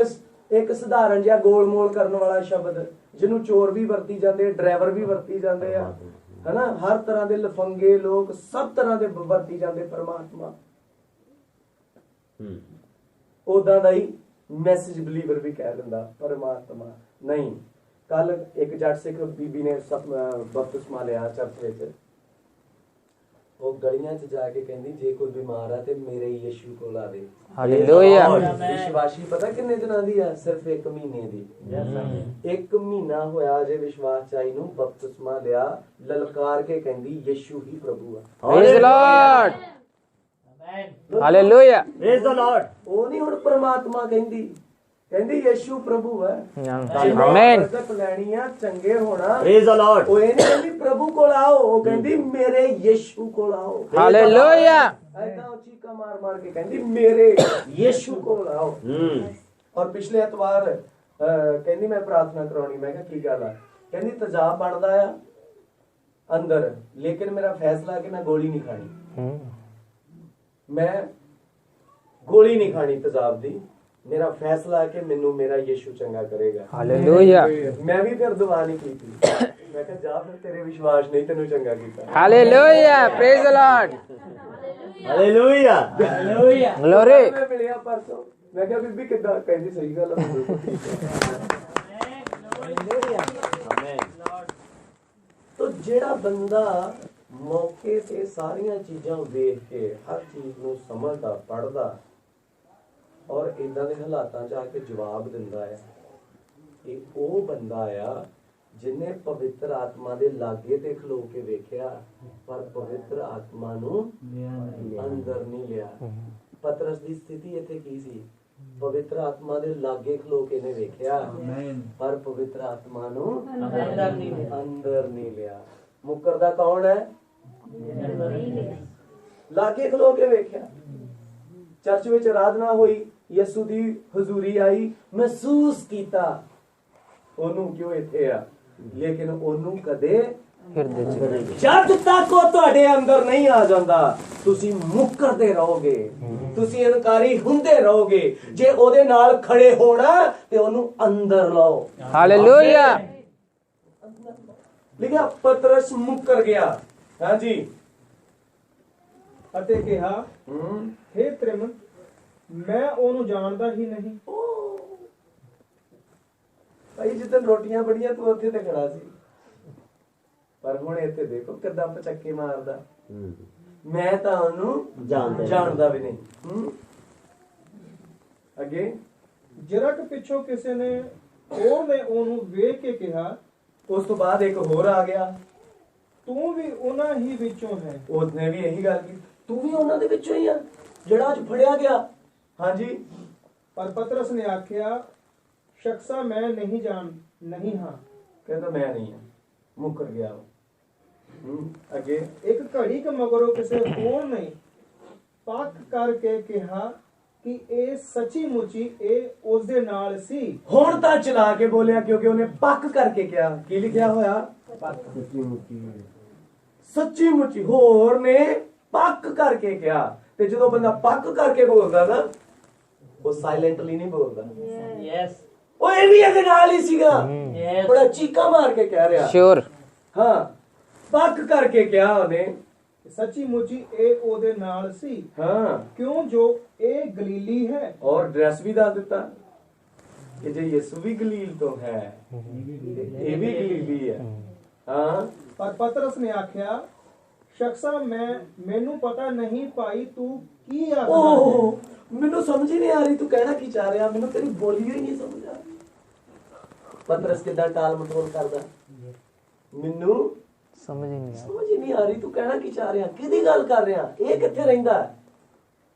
ਇੱਕ ਸਧਾਰਨ ਜਿਹਾ ਗੋਲਮੋਲ ਕਰਨ ਵਾਲਾ ਸ਼ਬਦ ਜਿਹਨੂੰ ਚੋਰ ਵੀ ਵਰਤੀ ਜਾਂਦੇ, ਡਰਾਈਵਰ ਵੀ ਵਰਤੀ ਜਾਂਦੇ ਆ, ਹਨਾ, ਹਰ ਤਰ੍ਹਾਂ ਦੇ ਲਫੰਗੇ ਲੋਕ ਸਭ ਤਰ੍ਹਾਂ ਦੇ ਵਰਤੀ ਜਾਂਦੇ ਪਰਮਾਤਮਾ। ਉਦਾਂ ਦਾ ਹੀ ਮੈਸੇਜ ਬਲੀਵਰ ਵੀ ਕਹਿ ਦਿੰਦਾ ਪਰਮਾਤਮਾ ਨਹੀਂ। ਕੱਲ ਇੱਕ ਜੱਟ ਸਿੱਖ ਬੀਬੀ ਨੇ ਬਪਤਿਸਮਾ ਲਿਆ ਚਰਚ ਵਿੱਚ। ਉਹ ਗਲੀਆਂ 'ਚ ਜਾ ਕੇ ਕਹਿੰਦੀ ਜੇ ਕੋਈ ਬਿਮਾਰ ਆ ਤੇ ਮੇਰੇ ਯਿਸੂ ਕੋਲ ਆਵੇ। हालेलुया। ਵਿਸ਼ਵਾਸੀ ਪਤਾ ਕਿੰਨੇ ਦਿਨਾਂ ਦੀ ਆ? ਸਿਰਫ 1 ਮਹੀਨੇ ਦੀ। 1 ਮਹੀਨਾ ਹੋਇਆ ਜੇ ਵਿਸ਼ਵਾਸ ਚਾਈ ਨੂੰ, ਬਪਤਿਸਮਾ ਲਿਆ, ਲਲਕਾਰ ਕੇ ਕਹਿੰਦੀ ਯਿਸੂ ਹੀ ਪ੍ਰਭੂ ਆ। Praise the Lord. Hallelujah. Praise the Lord. ਉਹ ਨਹੀਂ ਹੁਣ ਪਰਮਾਤਮਾ ਕਹਿੰਦੀ, ਕਹਿੰਦੀ ਯਿਸੂ ਪ੍ਰਭੂ ਹੈ। आमीन। ਬਰਕਤ ਲੈਣੀ ਆ, ਚੰਗੇ ਹੋਣਾ। Praise the Lord. ਉਹ ਇਹ ਨਹੀਂ ਕਹਿੰਦੀ ਪ੍ਰਭੂ ਕੋਲ ਆਓ, ਉਹ ਕਹਿੰਦੀ ਮੇਰੇ ਯਿਸੂ ਕੋਲ ਆਓ। हालेलुया। ਐਦਾਂ ਉਹ ਚੀਕਾਂ ਮਾਰ ਮਾਰ ਕੇ ਕਹਿੰਦੀ ਮੇਰੇ ਯਿਸੂ ਕੋਲ ਆਓ। ਔਰ ਪਿਛਲੇ ਐਤਵਾਰ ਕਹਿੰਦੀ ਮੈਂ ਪ੍ਰਾਰਥਨਾ ਕਰਾਉਣੀ। ਮੈਂ ਕਿਹਾ ਕੀ ਗੱਲ ਆ? ਕਹਿੰਦੀ ਤੇਜ਼ਾਬ ਬਣਦਾ ਆ ਅੰਦਰ, ਲੇਕਿਨ ਮੇਰਾ ਫੈਸਲਾ ਕਿ ਮੈਂ ਗੋਲੀ ਨਹੀਂ ਖਾਣੀ। ਮੈਂ ਗੋਲੀ ਨਹੀਂ ਖਾਣੀ ਤੇਜ਼ਾਬ ਦੀ। ਮੇਰਾ ਫੈਸਲਾ ਹੈ ਕਿ ਮੈਨੂੰ ਮੇਰਾ ਯਿਸੂ ਚੰਗਾ ਕਰੇਗਾ। हालेलुया। ਮੈਂ ਵੀ ਫਿਰ ਦੁਆ ਨਹੀਂ ਕੀਤੀ। ਮੈਂ ਕਿਹਾ ਜਾ ਫਿਰ ਤੇਰੇ ਵਿਸ਼ਵਾਸ ਨਹੀਂ ਤੈਨੂੰ ਚੰਗਾ ਕੀਤਾ। Hallelujah. Praise the Lord. Hallelujah glory. ਮੈਂ ਮਿਲਿਆ ਪਰਸੋਂ, ਮੈਂ ਕਿਹਾ ਬੀਬੀ ਕਿੱਦਾਂ? ਕਹਿੰਦੀ ਸਹੀ ਗੱਲ ਆ। ਤੋ ਜਿਹੜਾ ਬੰਦਾ ਮੌਕੇ ਤੇ ਸਾਰੀਆਂ ਚੀਜ਼ਾਂ ਵੇਖ ਕੇ ਹਰ ਚੀਜ਼ ਨੂੰ ਸਮਝਦਾ, ਪੜ੍ਹਦਾ ਔਰ ਇਦਾਂ ਦੇ ਹਾਲਾਤਾਂ 'ਚ ਆ ਕੇ ਜਵਾਬ ਦਿੰਦਾ ਹੈ, ਇਹ ਉਹ ਬੰਦਾ ਆ ਜਿਹਨੇ ਪਵਿੱਤਰ ਆਤਮਾ ਦੇ ਲਾਗੇ ਤੇ ਖਲੋ ਕੇ ਵੇਖਿਆ ਪਰ ਪਵਿੱਤਰ ਆਤਮਾ ਨੂੰ ਅੰਦਰ ਨਹੀਂ ਲਿਆ। ਪਤਰਸ ਦੀ ਸਥਿਤੀ ਇੱਥੇ ਕੀ ਸੀ? ਪਵਿੱਤਰ ਆਤਮਾ ਦੇ ਲਾਗੇ ਖਲੋ ਕੇ ਨੇ ਵੇਖਿਆ ਪਰ ਪਵਿੱਤਰ ਆਤਮਾ ਨੂੰ ਅੰਦਰ ਨਹੀਂ ਲਿਆ। ਮੁਕਰਦਾ ਕੌਣ ਹੈ? ਲਾਗੇ ਖਲੋ ਕੇ ਵੇਖਿਆ। ਚਰਚ ਵਿੱਚ ਆਰਾਧਨਾ ਹੋਈ, ਯਿਸੂ ਦੀ ਹਜ਼ੂਰੀ ਆਈ, ਮਹਿਸੂਸ ਕੀਤਾ ਉਹਨੂੰ ਕਿਉਂ ਇੱਥੇ ਆ, ਲੇਕਿਨ ਉਹਨੂੰ ਕਦੇ हृदय च ਜਦ ਤੱਕ ਉਹ ਤੁਹਾਡੇ ਅੰਦਰ ਨਹੀਂ ਆ ਜਾਂਦਾ ਤੁਸੀਂ ਮੁੱਕਰਦੇ ਰਹੋਗੇ, ਤੁਸੀਂ ਇਨਕਾਰੀ ਹੁੰਦੇ ਰਹੋਗੇ। ਜੇ ਉਹਦੇ ਨਾਲ ਖੜੇ ਹੋਣਾ ਤੇ ਉਹਨੂੰ ਅੰਦਰ ਲਾਓ। हालेलुया। ਲਿਖਿਆ ਪਤਰਸ ਮੁੱਕਰ ਗਿਆ। ਹਾਂਜੀ ਅਤੇ ਕਿਹਾ ਹੇ ਤ੍ਰਿਮਨ ਮੈਂ ਉਹਨੂੰ ਜਾਣਦਾ ਹੀ ਨਹੀਂ। ਭਾਈ ਜਿੱਦਾਂ ਰੋਟੀਆਂ ਬੜੀਆਂ ਤੂੰ ਉੱਥੇ ਤੇ ਖੜਾ ਸੀ, ਪਰ ਹੁਣ ਇੱਥੇ ਦੇਖੋ ਕਿੱਦਾਂ ਪਚੱਕੇ ਮਾਰਦਾ। ਮੈਂ ਤਾਂ ਉਹਨੂੰ ਜਾਣਦਾ ਵੀ ਨਹੀਂ। ਅੱਗੇ ਜਰਕ ਪਿੱਛੋਂ ਕਿਸੇ ਨੇ ਹੋਰ ਨੇ ਉਹਨੂੰ ਵੇਖ ਕੇ ਕਿਹਾ ਉਸ ਤੋਂ ਬਾਅਦ ਇੱਕ ਹੋਰ ਆ ਗਿਆ, ਤੂੰ ਵੀ ਉਹਨਾਂ ਹੀ ਵਿੱਚੋਂ ਹੈ। ਉਹਨੇ ਵੀ ਇਹੀ ਗੱਲ ਕੀਤੀ, ਤੂੰ ਵੀ ਉਹਨਾਂ ਦੇ ਵਿੱਚੋਂ ਹੀ ਆ ਜਿਹੜਾ ਅੱਜ ਫੜਿਆ ਗਿਆ। ਹਾਂਜੀ ਪਰ ਪਤਰਸ ਨੇ ਆਖਿਆ ਸ਼ਖਸਾ ਮੈਂ ਨਹੀਂ ਹਾਂ। ਕਹਿੰਦਾ ਮੈਂ ਨਹੀਂ ਆ, ਮੁੱਕਰ ਗਿਆ। ਅੱਗੇ ਇੱਕ ਘੜੀ ਕ ਮਗਰੋਂ ਕਿਸੇ ਹੋਰ ਨੇ ਪੱਕ ਕਰਕੇ ਕਿਹਾ ਕਿ ਇਹ ਸੱਚੀ ਮੁੱਚੀ ਇਹ ਉਸ ਦੇ ਨਾਲ ਸੀ। ਹੁਣ ਤਾਂ ਚਲਾ ਕੇ ਬੋਲਿਆ ਕਿਉਂਕਿ ਉਹਨੇ ਪੱਕ ਕਰਕੇ ਕਿਹਾ। ਕੀ ਲਿਖਿਆ ਹੋਇਆ? ਸੱਚੀ ਮੁੱਚੀ। ਹੋਰ ਨੇ ਪੱਕ ਕਰਕੇ ਕਿਹਾ। ਤੇ ਜਦੋਂ ਬੰਦਾ ਪੱਕ ਕਰਕੇ ਬੋਲਦਾ ਨਾ, ਉਹ ਸਾਇਲੈਂਟਲੀ ਨਹੀਂ ਬੋਲਦਾ। ਉਹ ਇਹ ਵੀ ਇਹਦੇ ਨਾਲ ਹੀ ਸੀਗਾ, ਬੜਾ ਚੀਕਾ ਮਾਰ ਕੇ ਕਹਿ ਰਿਹਾ। श्योर। ਹਾਂ, ਪੱਕ ਕਰਕੇ ਕਿਹਾ ਉਹਨੇ, ਸੱਚੀ ਮੁੱਚੀ ਇਹ ਉਹਦੇ ਨਾਲ ਸੀ। ਹਾਂ, ਕਿਉਂ ਜੋ ਇਹ ਗਲੀਲੀ ਹੈ। ਔਰ ਡਰੈਸ ਵੀ ਦੱਸ ਦਿੱਤਾ ਕਿ ਜੇ ਯਿਸੂ ਵੀ ਗਲੀਲ ਤੋਂ ਹੈ ਇਹ ਵੀ ਗਲੀਲੀ ਹੈ। ਹਾਂ, ਪਰ ਪਤਰਸ ਨੇ ਆਖਿਆ ਸ਼ਖਸਾ ਮੈਨੂੰ ਪਤਾ ਨਹੀਂ ਭਾਈ ਤੂੰ ਕੀ ਆਖਦਾ ਓਹ ਮੈਨੂੰ ਸਮਝ ਹੀ ਨਹੀਂ ਆ ਰਹੀ ਤੂੰ ਕਹਿਣਾ ਕੀ ਚਾਹ ਰਿਹਾ ਮੈਨੂੰ ਤੇਰੀ ਬੋਲੀ ਹੀ ਨਹੀਂ ਸਮਝ ਆ ਰਹੀ ਪਤਰਸ ਕਿੱਦਾਂ ਟਾਲ ਮਟੋਲ ਕਰਦਾ ਮੈਨੂੰ समझ ही नहीं ਸਮਝ ਹੀ ਨਹੀਂ ਆ ਰਹੀ ਤੂੰ ਕਹਿਣਾ ਕੀ ਚਾਹ ਰਿਹਾ ਕਿਹਦੀ ਗੱਲ ਕਰ ਰਿਹਾ ਇਹ ਕਿੱਥੇ ਰਹਿੰਦਾ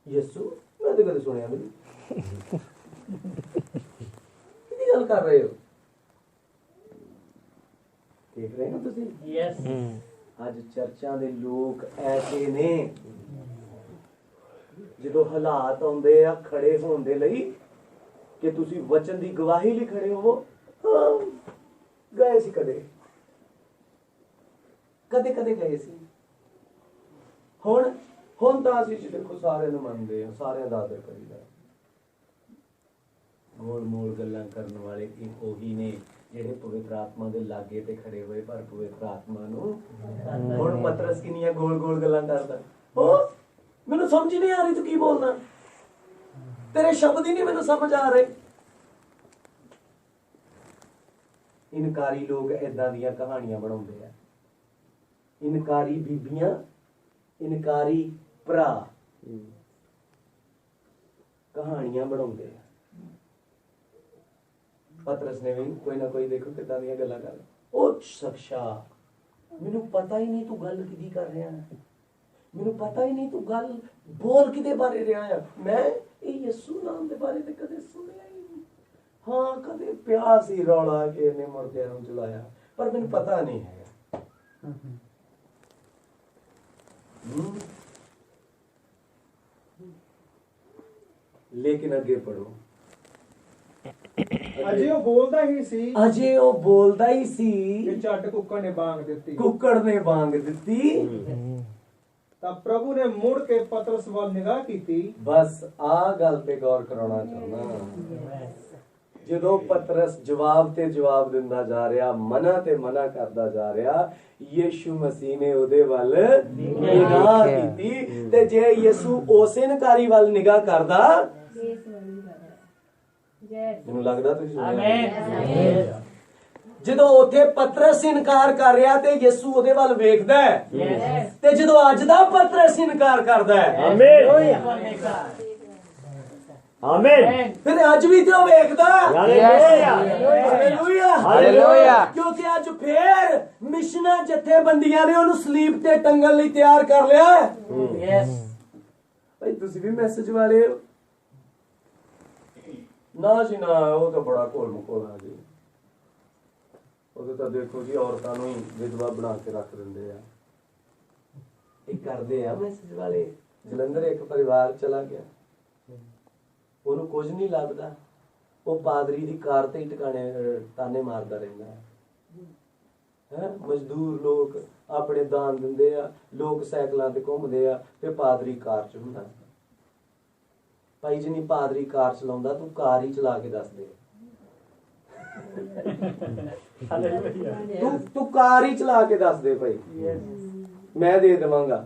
ਯਿਸੂ ਮੈਂ ਤਾਂ ਕਦੇ ਸੁਣਿਆ ਨਹੀਂ ਕਿਹਦੀ ਗੱਲ ਕਰ ਰਹੇ ਹੋ ਦੇਖ ਰਹੇ ਹੋ ਤੁਸੀਂ Yes. ਅੱਜ ਚਰਚਾਂ ਦੇ ਲੋਕ ਐਸੇ ਨੇ ਜਦੋਂ ਹਾਲਾਤ ਆਉਂਦੇ ਆ ਖੜੇ ਹੋਣ ਦੇ ਲਈ ਕਿ ਤੁਸੀਂ ਵਚਨ ਦੀ ਗਵਾਹੀ ਲਈ ਖੜੇ ਹੋਵੋ ਹਾਂ, ਗਏ ਸੀ ਕਦੇ ਗਏ ਸੀ ਹੁਣ ਤਾਂ ਅਸੀਂ ਦੇਖੋ ਸਾਰਿਆਂ ਨੂੰ ਮੰਨਦੇ ਆ ਸਾਰਿਆਂ ਦਾ ਆਦਰ ਕਰੀਦਾ ਗੋਲ ਮੋਲ ਗੱਲਾਂ ਕਰਨ ਵਾਲੇ ਇਹ ਉਹੀ ਨੇ ਜਿਹੜੇ ਪਵਿੱਤਰ ਆਤਮਾ ਦੇ ਲਾਗੇ ਤੇ ਖੜੇ ਹੋਏ ਪਰ ਪਵਿੱਤਰ ਆਤਮਾ ਨੂੰ ਹੁਣ ਪਤਰਸ ਕਿੰਨੀਆਂ ਗੋਲ ਗੱਲਾਂ ਕਰਦਾ ਉਹ ਮੈਨੂੰ ਸਮਝ ਨਹੀਂ ਆ ਰਹੀ ਤੂੰ ਕੀ ਬੋਲਦਾ ਤੇਰੇ ਸ਼ਬਦ ਹੀ ਨਹੀਂ ਮੈਨੂੰ ਸਮਝ ਆ ਰਹੇ ਇਨਕਾਰੀ ਲੋਕ ਏਦਾਂ ਦੀਆਂ ਕਹਾਣੀਆਂ ਬਣਾਉਂਦੇ ਆ ਇਨਕਾਰੀ ਬੀਬੀਆਂ ਇਨਕਾਰੀ ਭਰਾ ਕਹਾਣੀਆਂ ਬਣਾਉਂਦੇ ਆ ਪਤਰਸ ਨੇ ਵੀ ਕੋਈ ਨਾ ਕੋਈ ਦੇਖੋ ਕਿੱਦਾਂ ਦੀਆਂ ਗੱਲਾਂ ਕਰ ਉਹ ਸ਼ਖਸਾ ਮੈਨੂੰ ਪਤਾ ਹੀ ਨਹੀਂ ਤੂੰ ਗੱਲ ਕਿਹਦੀ ਕਰ ਰਿਹਾ ਮੈਨੂੰ ਪਤਾ ਹੀ ਨਹੀਂ ਤੂੰ ਗੱਲ ਬੋਲ ਕਿਹਦੇ ਬਾਰੇ ਰਿਹਾ ਆ ਮੈਂ ਇਹ ਯਿਸੂ ਨਾਮ ਦੇ ਬਾਰੇ ਤੇ ਕਦੇ ਸੁਣਿਆ ਹੀ ਨਹੀਂ ਹਾਂ ਕਦੇ ਪਿਆ ਸੀ ਰੌਲਾ ਕਿ ਇਹਨੇ ਮੁਰਦਿਆਂ ਨੂੰ ਜਲਾਇਆ ਪਰ ਮੈਨੂੰ ਪਤਾ ਨਹੀਂ ਹੈਗਾ लेकिन आगे पढ़ो ਅਜੇ ਉਹ ਬੋਲਦਾ ਹੀ ਸੀ अजय वो बोलदा ही सी ਕਿ ਝੱਟ ਕੁੱਕੜ ਨੇ ਬਾਂਗ ਦਿੱਤੀ कुकड़ ने बांग दी ਤਾਂ ਪ੍ਰਭੂ ਨੇ ਮੁੜ ਕੇ ਪਤਰਸ ਵੱਲ ਨਿਗਾਹ ਕੀਤੀ बस आ गल पे गौर कराना चाहना ਜਦੋਂ ਪਤਰਸ ਜਵਾਬ ਤੇ ਜਵਾਬ ਦਿੰਦਾ ਜਾ ਰਿਹਾ ਮਨਾ ਤੇ ਮਨਾ ਕਰਦਾ ਜਾ ਰਿਹਾ ਯਿਸੂ ਮਸੀਹ ਨੇ ਉਹਦੇ ਵੱਲ ਨਿਗਾਹ ਕੀਤੀ ਤੇ ਜੇ ਯਿਸੂ ਉਸੇ ਇਨਕਾਰੀ ਵੱਲ ਨਿਗਾਹ ਕਰਦਾ ਮੈਨੂੰ ਲੱਗਦਾ ਤੁਸੀਂ Amen. ਜਦੋਂ ਉੱਥੇ ਪਤਰਸ ਇਨਕਾਰ ਕਰ ਰਿਹਾ ਤੇ ਯਿਸੂ ਉਹਦੇ ਵੱਲ ਵੇਖਦਾ ਹੈ ਤੇ ਜਦੋਂ ਅੱਜ ਦਾ ਪਤਰਸ ਇਨਕਾਰ ਕਰਦਾ ਹੈ Amen. Amen. ਫਿਰ ਅੱਜ ਵੀ ਤੇ ਉਹ ਵੇਖਦਾ Hallelujah. ਹਾਲੇਲੂਇਆ हालेलुया ਕਿਉਂਕਿ ਅੱਜ ਫੇਰ ਮਿਸ਼ਨਾਂ ਜਥੇਬੰਦੀਆਂ ਨੇ ਉਹਨੂੰ ਸਲੀਬ ਤੇ ਟੰਗਣ ਲਈ ਤਿਆਰ ਕਰ ਲਿਆ Yes. ਭਾਈ ਤੁਸੀਂ ਵੀ ਮੈਸੇਜ ਵਾਲੇ ਹੋ ਨਾ ਜੀ ਨਾ ਉਹ ਤਾਂ ਬੜਾ ਘੋਲ ਮਕੋਲਾ ਜੀ ਉਹਦੇ ਤਾਂ ਦੇਖੋ ਜੀ ਔਰਤਾਂ ਨੂੰ ਹੀ ਵਿਧਵਾ ਬਣਾ ਕੇ ਰੱਖ ਦਿੰਦੇ ਆ ਇਹ ਕਰਦੇ ਆ ਮੈਸੇਜ ਵਾਲੇ ਜਲੰਧਰ ਇੱਕ ਪਰਿਵਾਰ ਚਲਾ ਗਿਆ ਉਹਨੂੰ ਕੁਝ ਨਹੀਂ ਲੱਭਦਾ ਉਹ ਪਾਦਰੀ ਦੀ ਕਾਰ ਤੇ ਹੀ ਟਿਕਾਣੇ ਤਾਨੇ ਮਾਰਦਾ ਰਹਿੰਦਾ ਹੈ ਮਜ਼ਦੂਰ ਲੋਕ ਆਪਣੇ ਦਾਨ ਦਿੰਦੇ ਆ ਲੋਕ ਸਾਈਕਲਾਂ ਤੇ ਘੁੰਮਦੇ ਆ ਤੇ ਪਾਦਰੀ ਕਾਰ 'ਚ ਹੁੰਦਾ ਭਾਈ ਜੀ ਨਹੀਂ ਪਾਦਰੀ ਕਾਰ ਚਲਾਉਂਦਾ ਤੂੰ ਕਾਰ ਹੀ ਚਲਾ ਕੇ ਦੱਸ ਦੇ ਤੂੰ ਕਾਰ ਹੀ ਚਲਾ ਕੇ ਦੱਸ ਦੇ ਭਾਈ ਮੈਂ ਦੇ ਦੇਵਾਂਗਾ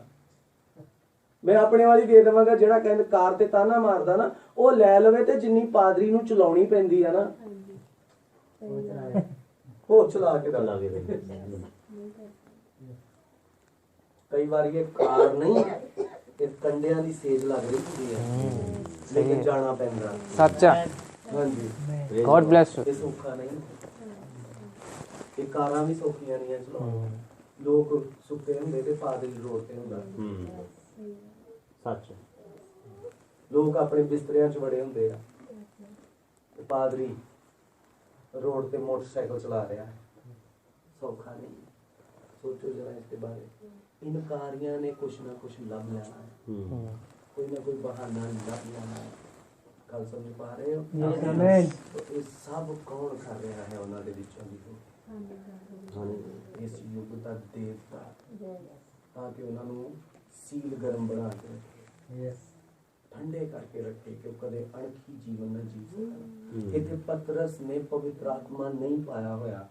ਮੈਂ ਆਪਣੇ ਵਾਲੀ ਦੇ ਦੇਵਾਂਗਾ ਜਿਹੜਾ ਕਹਿੰਦਾ ਕਾਰ ਤੇ ਤਾਨਾ ਮਾਰਦਾ ਨਾ ਉਹ ਲੈ ਲਵੇ ਤੇ ਜਿੰਨੀ ਪਾਦਰੀ ਨੂੰ ਚਲਾਉਣੀ ਪੈਂਦੀ ਆ ਨਾ ਉਹ ਚਲਾ ਕੇ ਦੱਸ ਦੇ ਕਈ ਵਾਰੀ ਇਹ ਕਾਰ ਨਹੀਂ ਇਹ ਕੰਡਿਆਂ ਦੀ ਸੇਜ ਲੱਗ ਰਹੀ ਹੁੰਦੀ ਹੈ ਲੇਕਿਨ ਜਾਣਾ ਪੈਂਦਾ सच्चा ਹਾਂਜੀ गॉड ब्लेस यू ਇਹ ਸੌਖਾ ਨਹੀਂ ਇਹ ਕਾਰਾਂ ਵੀ ਸੌਖੀਆਂ ਨਹੀਂ ਚਲਾਉਣ ਲੋਕ ਸੁੱਤੇ ਹੁੰਦੇ ਤੇ ਪਾਦਰੀ ਰੋਡ ਤੇ ਹੁੰਦਾ ਸੱਚ ਲੋਕ ਆਪਣੇ ਬਿਸਤਰਿਆਂ 'ਚ ਵੜੇ ਹੁੰਦੇ ਆ ਤੇ ਪਾਦਰੀ ਰੋਡ ਤੇ ਮੋਟਰਸਾਈਕਲ ਚਲਾ ਰਿਹਾ ਸੌਖਾ ਨਹੀਂ ਸੋਚੋ ਜਰਾ ਇਸ ਦੇ ਬਾਰੇ ਇਨਕਾਰੀਆਂ ਨੇ ਕੁਛ ਨਾ ਕੁਛ ਲੱਭ ਲੈਣਾ ਕੋਈ ਨਾ ਕੋਈ ਬਹਾਨਾ ਲੱਭ ਲੈਣਾ ਗੱਲ ਸਮਝ ਪਾ ਰਹੇ ਹੋ ਇਹ ਸਭ ਕੌਣ ਕਰ ਰਿਹਾ ਹੈ ਉਹਨਾਂ ਦੇ ਵਿੱਚੋਂ ਦੀ ਇਸ ਯੁੱਗ ਦਾ ਦੇਵਤਾ ਤਾਂ ਕਿ ਉਹਨਾਂ ਨੂੰ ਸੀਲ ਗਰਮ ਬਣਾ ਕੇ ਰੱਖੇ ਠੰਡੇ ਕਰਕੇ ਰੱਖੇ ਕਿ ਉਹ ਕਦੇ ਅਣਖੀ ਜੀਵਨ ਨਾ ਜੀ ਸਕਣ ਇੱਥੇ ਪਤਰਸ ਨੇ ਪਵਿੱਤਰ ਆਤਮਾ ਨਹੀਂ ਪਾਇਆ ਹੋਇਆ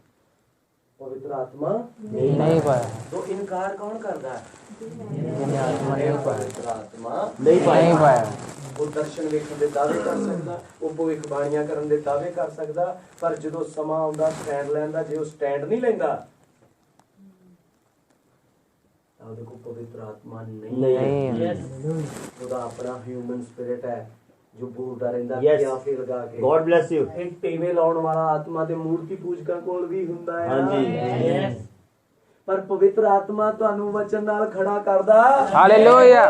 पवित्र आत्मा नहीं पाया तो इनकार कौन करता है आत्मा नहीं पाया पवित्र आत्मा नहीं पाया ਉਹ ਦਰਸ਼ਨ ਵੇਖਣ ਦੇ ਦਾਅਵੇ ਕਰ ਸਕਦਾ ਉਹ ਭਵਿੱਖਬਾਣੀਆਂ ਕਰਨ ਦੇ ਦਾਅਵੇ ਕਰ ਸਕਦਾ ਪਰ ਜਦੋਂ ਸਮਾਂ ਆਉਂਦਾ ਸਟੈਂਡ ਲੈਣ ਦਾ ਜੇ ਉਹ ਸਟੈਂਡ ਨਹੀਂ ਲੈਂਦਾ ਉਹਦੇ ਕੋਲ ਪਵਿੱਤਰ ਆਤਮਾ ਨਹੀਂ नहीं ਹੈ। है ਉਹਦਾ ਆਪਣਾ ਹਿਊਮਨ ਸਪਿਰਿਟ ਹੈ ਜੋ ਬੋਲਦਾ ਰਹਿੰਦਾ Yes. ਕਿਆਫੇ ਲਗਾ ਕੇ। God bless you. ਇਹ ਟੀਵੇ ਲਾਉਣ ਵਾਲਾ ਆਤਮਾ ਤੇ ਮੂਰਤੀ ਪੂਜਕਾਂ ਕੋਲ ਵੀ ਹੁੰਦਾ ਹੈ। ਹਾਂਜੀ। ਪਰ ਪਵਿੱਤਰ ਆਤਮਾ ਤੁਹਾਨੂੰ ਵਚਨ ਨਾਲ ਖੜਾ ਕਰਦਾ। Hallelujah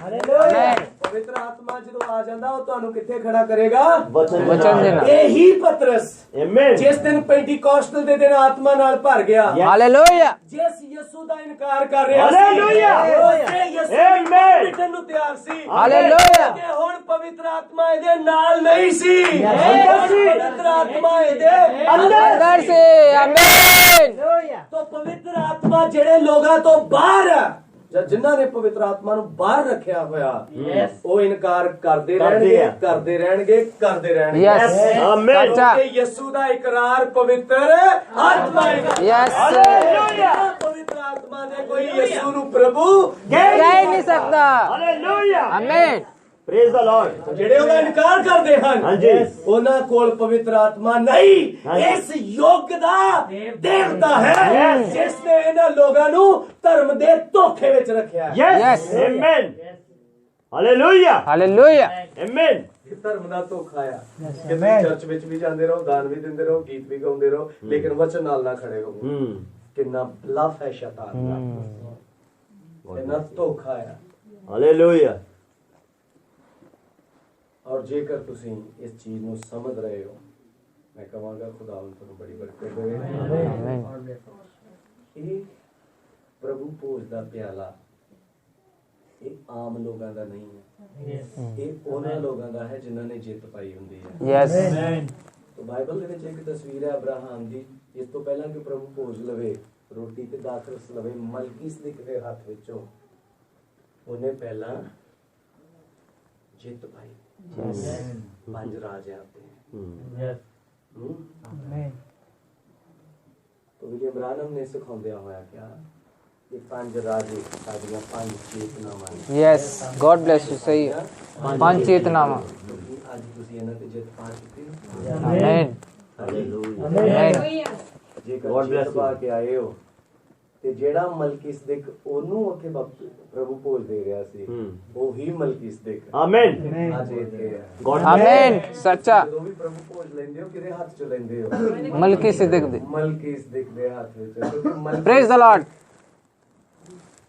hallelujah. ਪਵਿੱਤਰ ਆਤਮਾ ਜਦੋਂ ਆ ਜਾਂਦਾ ਉਹ ਤੁਹਾਨੂੰ ਕਿੱਥੇ ਖੜਾ ਕਰੇਗਾ? वचन देना ਇਹੀ ਪਤਰਸ Amen. ਜਿਸ ਦਿਨ ਪੈਂਟੀਕੋਸਟਲ ਦੇ ਦਿਨ ਆਤਮਾ ਨਾਲ ਭਰ ਗਿਆ, हालेलुया ਜਿਸ ਯਿਸੂ ਦਾ ਇਨਕਾਰ ਕਰ ਰਿਹਾ ਸੀ, ਹਾਲੇਲੂਇਆ। ਉਸੇ ਯਿਸੂ ਦੀ Amen. ਮਿਟਣ ਨੂੰ ਤਿਆਰ ਸੀ। हालेलुया ਕਿ ਹੁਣ ਪਵਿੱਤਰ ਆਤਮਾ ਇਹਦੇ ਨਾਲ ਨਹੀਂ ਸੀ, ਅੰਦਰ ਸੀ। ਪਵਿੱਤਰ ਆਤਮਾ ਇਹਦੇ अंदर से आमीन ਤੋਂ ਪਵਿੱਤਰ ਆਤਮਾ ਜਿਹੜੇ ਲੋਕਾਂ ਤੋਂ ਬਾਹਰ ਹੈ, ਜਾਂ ਜਿਨ੍ਹਾਂ ਨੇ ਪਵਿੱਤਰ ਆਤਮਾ ਨੂੰ ਬਾਹਰ ਰੱਖਿਆ ਹੋਇਆ, ਉਹ ਇਨਕਾਰ ਕਰਦੇ ਰਹਿਣਗੇ, ਆ। ਕਰਦੇ ਰਹਿਣਗੇ, ਕਰਦੇ ਰਹਿਣਗੇ। Yes Amen. चाचा ਕਿ ਯਿਸੂ ਦਾ ਇਕਰਾਰ ਪਵਿੱਤਰ ਆਤਮਾ ਹੈ। Yes hallelujah. ਪਵਿੱਤਰ ਆਤਮਾ ਨੇ ਕੋਈ ਯਿਸੂ ਨੂੰ ਪ੍ਰਭੂ कह ही नहीं सकता Hallelujah. आमीन Praise the Lord. ਜਿਹੜੇ ਉਹਦਾ ਇਨਕਾਰ ਕਰਦੇ ਹਨ, ਹਾਂਜੀ। ਉਹਨਾਂ ਕੋਲ ਪਵਿੱਤਰ ਆਤਮਾ ਨਹੀਂ, ਹਾਂਜੀ। ਇਸ ਯੁੱਗ ਦਾ ਦੇਵਤਾ ਹੈ Yes. ਜਿਸ ਨੇ ਇਹਨਾਂ ਲੋਕਾਂ ਨੂੰ ਧਰਮ ਦੇ ਧੋਖੇ ਵਿੱਚ ਰੱਖਿਆ। Yes. Yes. Amen. Hallelujah. Hallelujah Amen. ਇਹ ਧਰਮ ਦਾ ਧੋਖਾ ਆ ਕਿ ਤੁਸੀਂ ਚਰਚ ਵਿੱਚ ਵੀ ਜਾਂਦੇ ਰਹੋ, ਦਾਨ ਵੀ ਦਿੰਦੇ ਰਹੋ, ਗੀਤ ਵੀ ਗਾਉਂਦੇ ਰਹੋ, ਲੇਕਿਨ ਵਚਨ ਨਾਲ ਨਾ ਖੜੇ ਹੋ। ਕਿੰਨਾ ਬਲਫ ਹੈ ਸ਼ੈਤਾਨ ਦਾ, ਕਿੰਨਾ ਧੋਖਾ ਆ। Hallelujah. ਔਰ ਜੇਕਰ ਤੁਸੀਂ ਇਸ ਚੀਜ਼ ਨੂੰ ਸਮਝ ਰਹੇ ਹੋ, ਮੈਂ ਕਹਾਂਗਾ ਖੁਦਾਵੰਦ ਤੁਹਾਨੂੰ ਬੜੀ ਬਰਕਤ ਦੇਵੇ। आमीन ਇਹ ਪ੍ਰਭੂ ਭੋਜ ਦਾ ਪਿਆਲਾ ਇਹ ਆਮ ਲੋਕਾਂ ਦਾ ਨਹੀਂ ਹੈ, ਇਹ ਉਹਨਾਂ ਲੋਕਾਂ ਦਾ ਹੈ ਜਿਨ੍ਹਾਂ ਨੇ ਜਿੱਤ ਪਾਈ ਹੁੰਦੀ ਹੈ। यस तो ਬਾਈਬਲ ਦੇ ਵਿੱਚ ਇੱਕ ਤਸਵੀਰ ਹੈ ਅਬਰਾਹਮ ਦੀ, ਇਸ ਤੋਂ ਪਹਿਲਾਂ ਕਿ ਪ੍ਰਭੂ ਭੋਜ ਲਵੇ, ਰੋਟੀ ਤੇ ਦਾਖਰਸ ਲਵੇ ਮਲਕੀਸਦਿਕ ਦੇ ਹੱਥ ਵਿੱਚੋਂ, ਉਹਨੇ ਪਹਿਲਾਂ ਜਿੱਤ ਪਾਈ। ਪੰਜ ਰਾਜਿਆਂ ਤੇ तो विलियम ब्रानम ने सिखाਉਂਦਿਆ ਹੋਇਆ ਕਿਹਾ ਇਹ ਪੰਜ ਰਾਜੇ ਸਾਡੀਆਂ ਪੰਜ ਚੇਤਨਾਵਾਂ ਨੇ। यस गॉड ब्लेस यू सही है पांच चेतनामा ਅੱਜ ਤੁਸੀਂ ਇਹਨਾਂ ਤੇ ਜਿੱਤ ਪਾ ਚੁੱਕੇ ਹੋ। आमीन Hallelujah. आमीन ਜੇਕਰ God bless ਜਿੱਤ ਪਾ ਕੇ ਆਏ ਹੋ ਤੇ ਜਿਹੜਾ ਮਲਕੀਸਦਿਕ ਉਹਨੂੰ ਉੱਥੇ ਪ੍ਰਭੂ ਭੋਜ ਦੇ ਰਿਹਾ ਸੀ, ਉਹੀ ਮਲਕੀਸਦਿਕ Amen. ਅੱਜ ਇੱਥੇ ਹੈ। God bless. आमीन सच्चा ਜਦੋਂ ਵੀ ਪ੍ਰਭੂ ਭੋਜ ਲੈਂਦੇ ਹੋ ਕਿਹਦੇ ਹੱਥ ਚ ਲੈਂਦੇ ਹੋ? मलकी सिद्दीक दे ਮਲਕੀਸਦਿਕ ਦੇ ਹੱਥ ਵਿੱਚ, ਕਿਉਂਕਿ प्रेज द लॉर्ड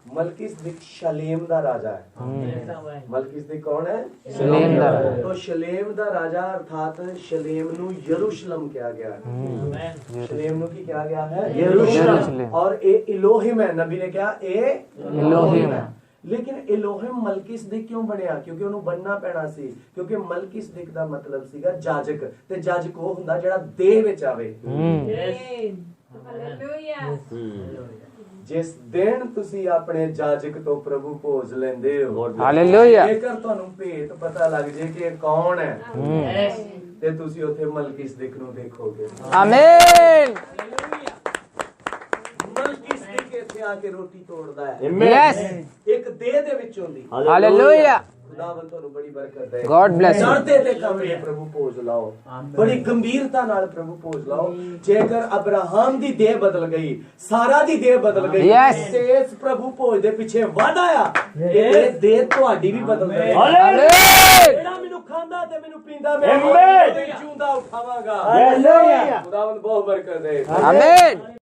ਮਲਕੀਸਦਿਕ ਸ਼ਲੇਮ ਦਾ ਰਾਜਾ ਹੈ। ਮਲਕੀਸਦਿਕ ਕੌਣ ਹੈ? शलेम दा तो शलेम ਦਾ ਰਾਜਾ ਅਰਥਾਤ ਸ਼ਲੇਮ ਨੂੰ ਯਰੂਸ਼ਲਮ ਕਿਹਾ ਗਿਆ ਹੈ। ਸ਼ਲੇਮ ਨੂੰ ਕੀ ਕਿਹਾ ਗਿਆ ਹੈ? यरूशलेम ਔਰ ਇਹ ਇਲੋਹਿਮ ਹੈ। ਨਬੀ ਨੇ ਕਿਹਾ ਇਹ इलोहिम है ਲੇਕਿਨ ਇਲੋਹਿਮ ਮਲਕੀਸਦਿਕ ਕਿਉਂ ਬਣਿਆ? ਕਿਉਂਕਿ ਉਹਨੂੰ ਬੰਨਣਾ ਪੈਣਾ ਸੀ, ਕਿਉਂਕਿ ਮਲਕੀਸਦਿਕ ਦਾ ਮਤਲਬ ਸੀਗਾ ਜਾਜਕ, ਤੇ ਜਾਜਕ ਉਹ ਹੁੰਦਾ ਜਿਹੜਾ ਦੇਹ ਵਿੱਚ ਆਵੇ। ਜਿਸ ਦਿਨ ਤੁਸੀਂ ਆਪਣੇ ਜਾਜਕ ਤੋਂ ਪ੍ਰਭੂ ਭੋਜ ਲੈਂਦੇ ਹੋ, हालेलुया ਜੇਕਰ ਤੁਹਾਨੂੰ ਭੇਤ ਪਤਾ ਲੱਗ ਜੇ ਕਿ ਇਹ ਕੌਣ ਹੈ, ਤੇ ਤੁਸੀਂ ਉੱਥੇ ਮਲਕੀਸਦਿਕ ਨੂੰ ਦੇਖੋਗੇ। आमीन ਮਲਕੀਸਦਿਕ ਇੱਥੇ ਆ ਕੇ ਰੋਟੀ ਤੋੜਦਾ ਹੈ, Amen. यस ਇੱਕ ਦੇਹ ਦੇ ਵਿੱਚੋਂ ਦੀ। हालेलुया ਖੁਦਾਵੰਦ ਤੁਹਾਨੂੰ ਬੜੀ ਬਰਕਤ ਦੇ। गॉड ब्लेस यू ਚੜ੍ਹਦੇ ਤੇ ਕਮਰੇ ਪ੍ਰਭੂ ਭੋਜ ਲਾਓ, ਬੜੀ ਗੰਭੀਰਤਾ ਨਾਲ ਪ੍ਰਭੂ ਭੋਜ ਲਾਓ। ਜੇਕਰ ਅਬਰਾਹਮ ਦੀ ਦੇਹ ਬਦਲ ਗਈ, ਸਾਰਾ ਦੀ ਦੇਹ ਬਦਲ ਗਈ, Yes. ਤੇ ਇਸ ਪ੍ਰਭੂ ਭੋਜ ਦੇ ਪਿੱਛੇ ਵਾਧਾ ਆ ਇਹ ਦੇਹ ਤੁਹਾਡੀ ਵੀ ਬਦਲ ਗਈ। आमीन ਜਿਹੜਾ ਮੈਨੂੰ ਖਾਂਦਾ ਤੇ ਮੈਨੂੰ ਪੀਂਦਾ, ਮੈਂ Amen. ਉਹਦੇ ਜਿਉਂਦਾ ਉਠਾਵਾਂਗਾ। Hallelujah. ਖੁਦਾਵੰਦ ਬਹੁਤ ਬਰਕਤ ਦੇ। आमीन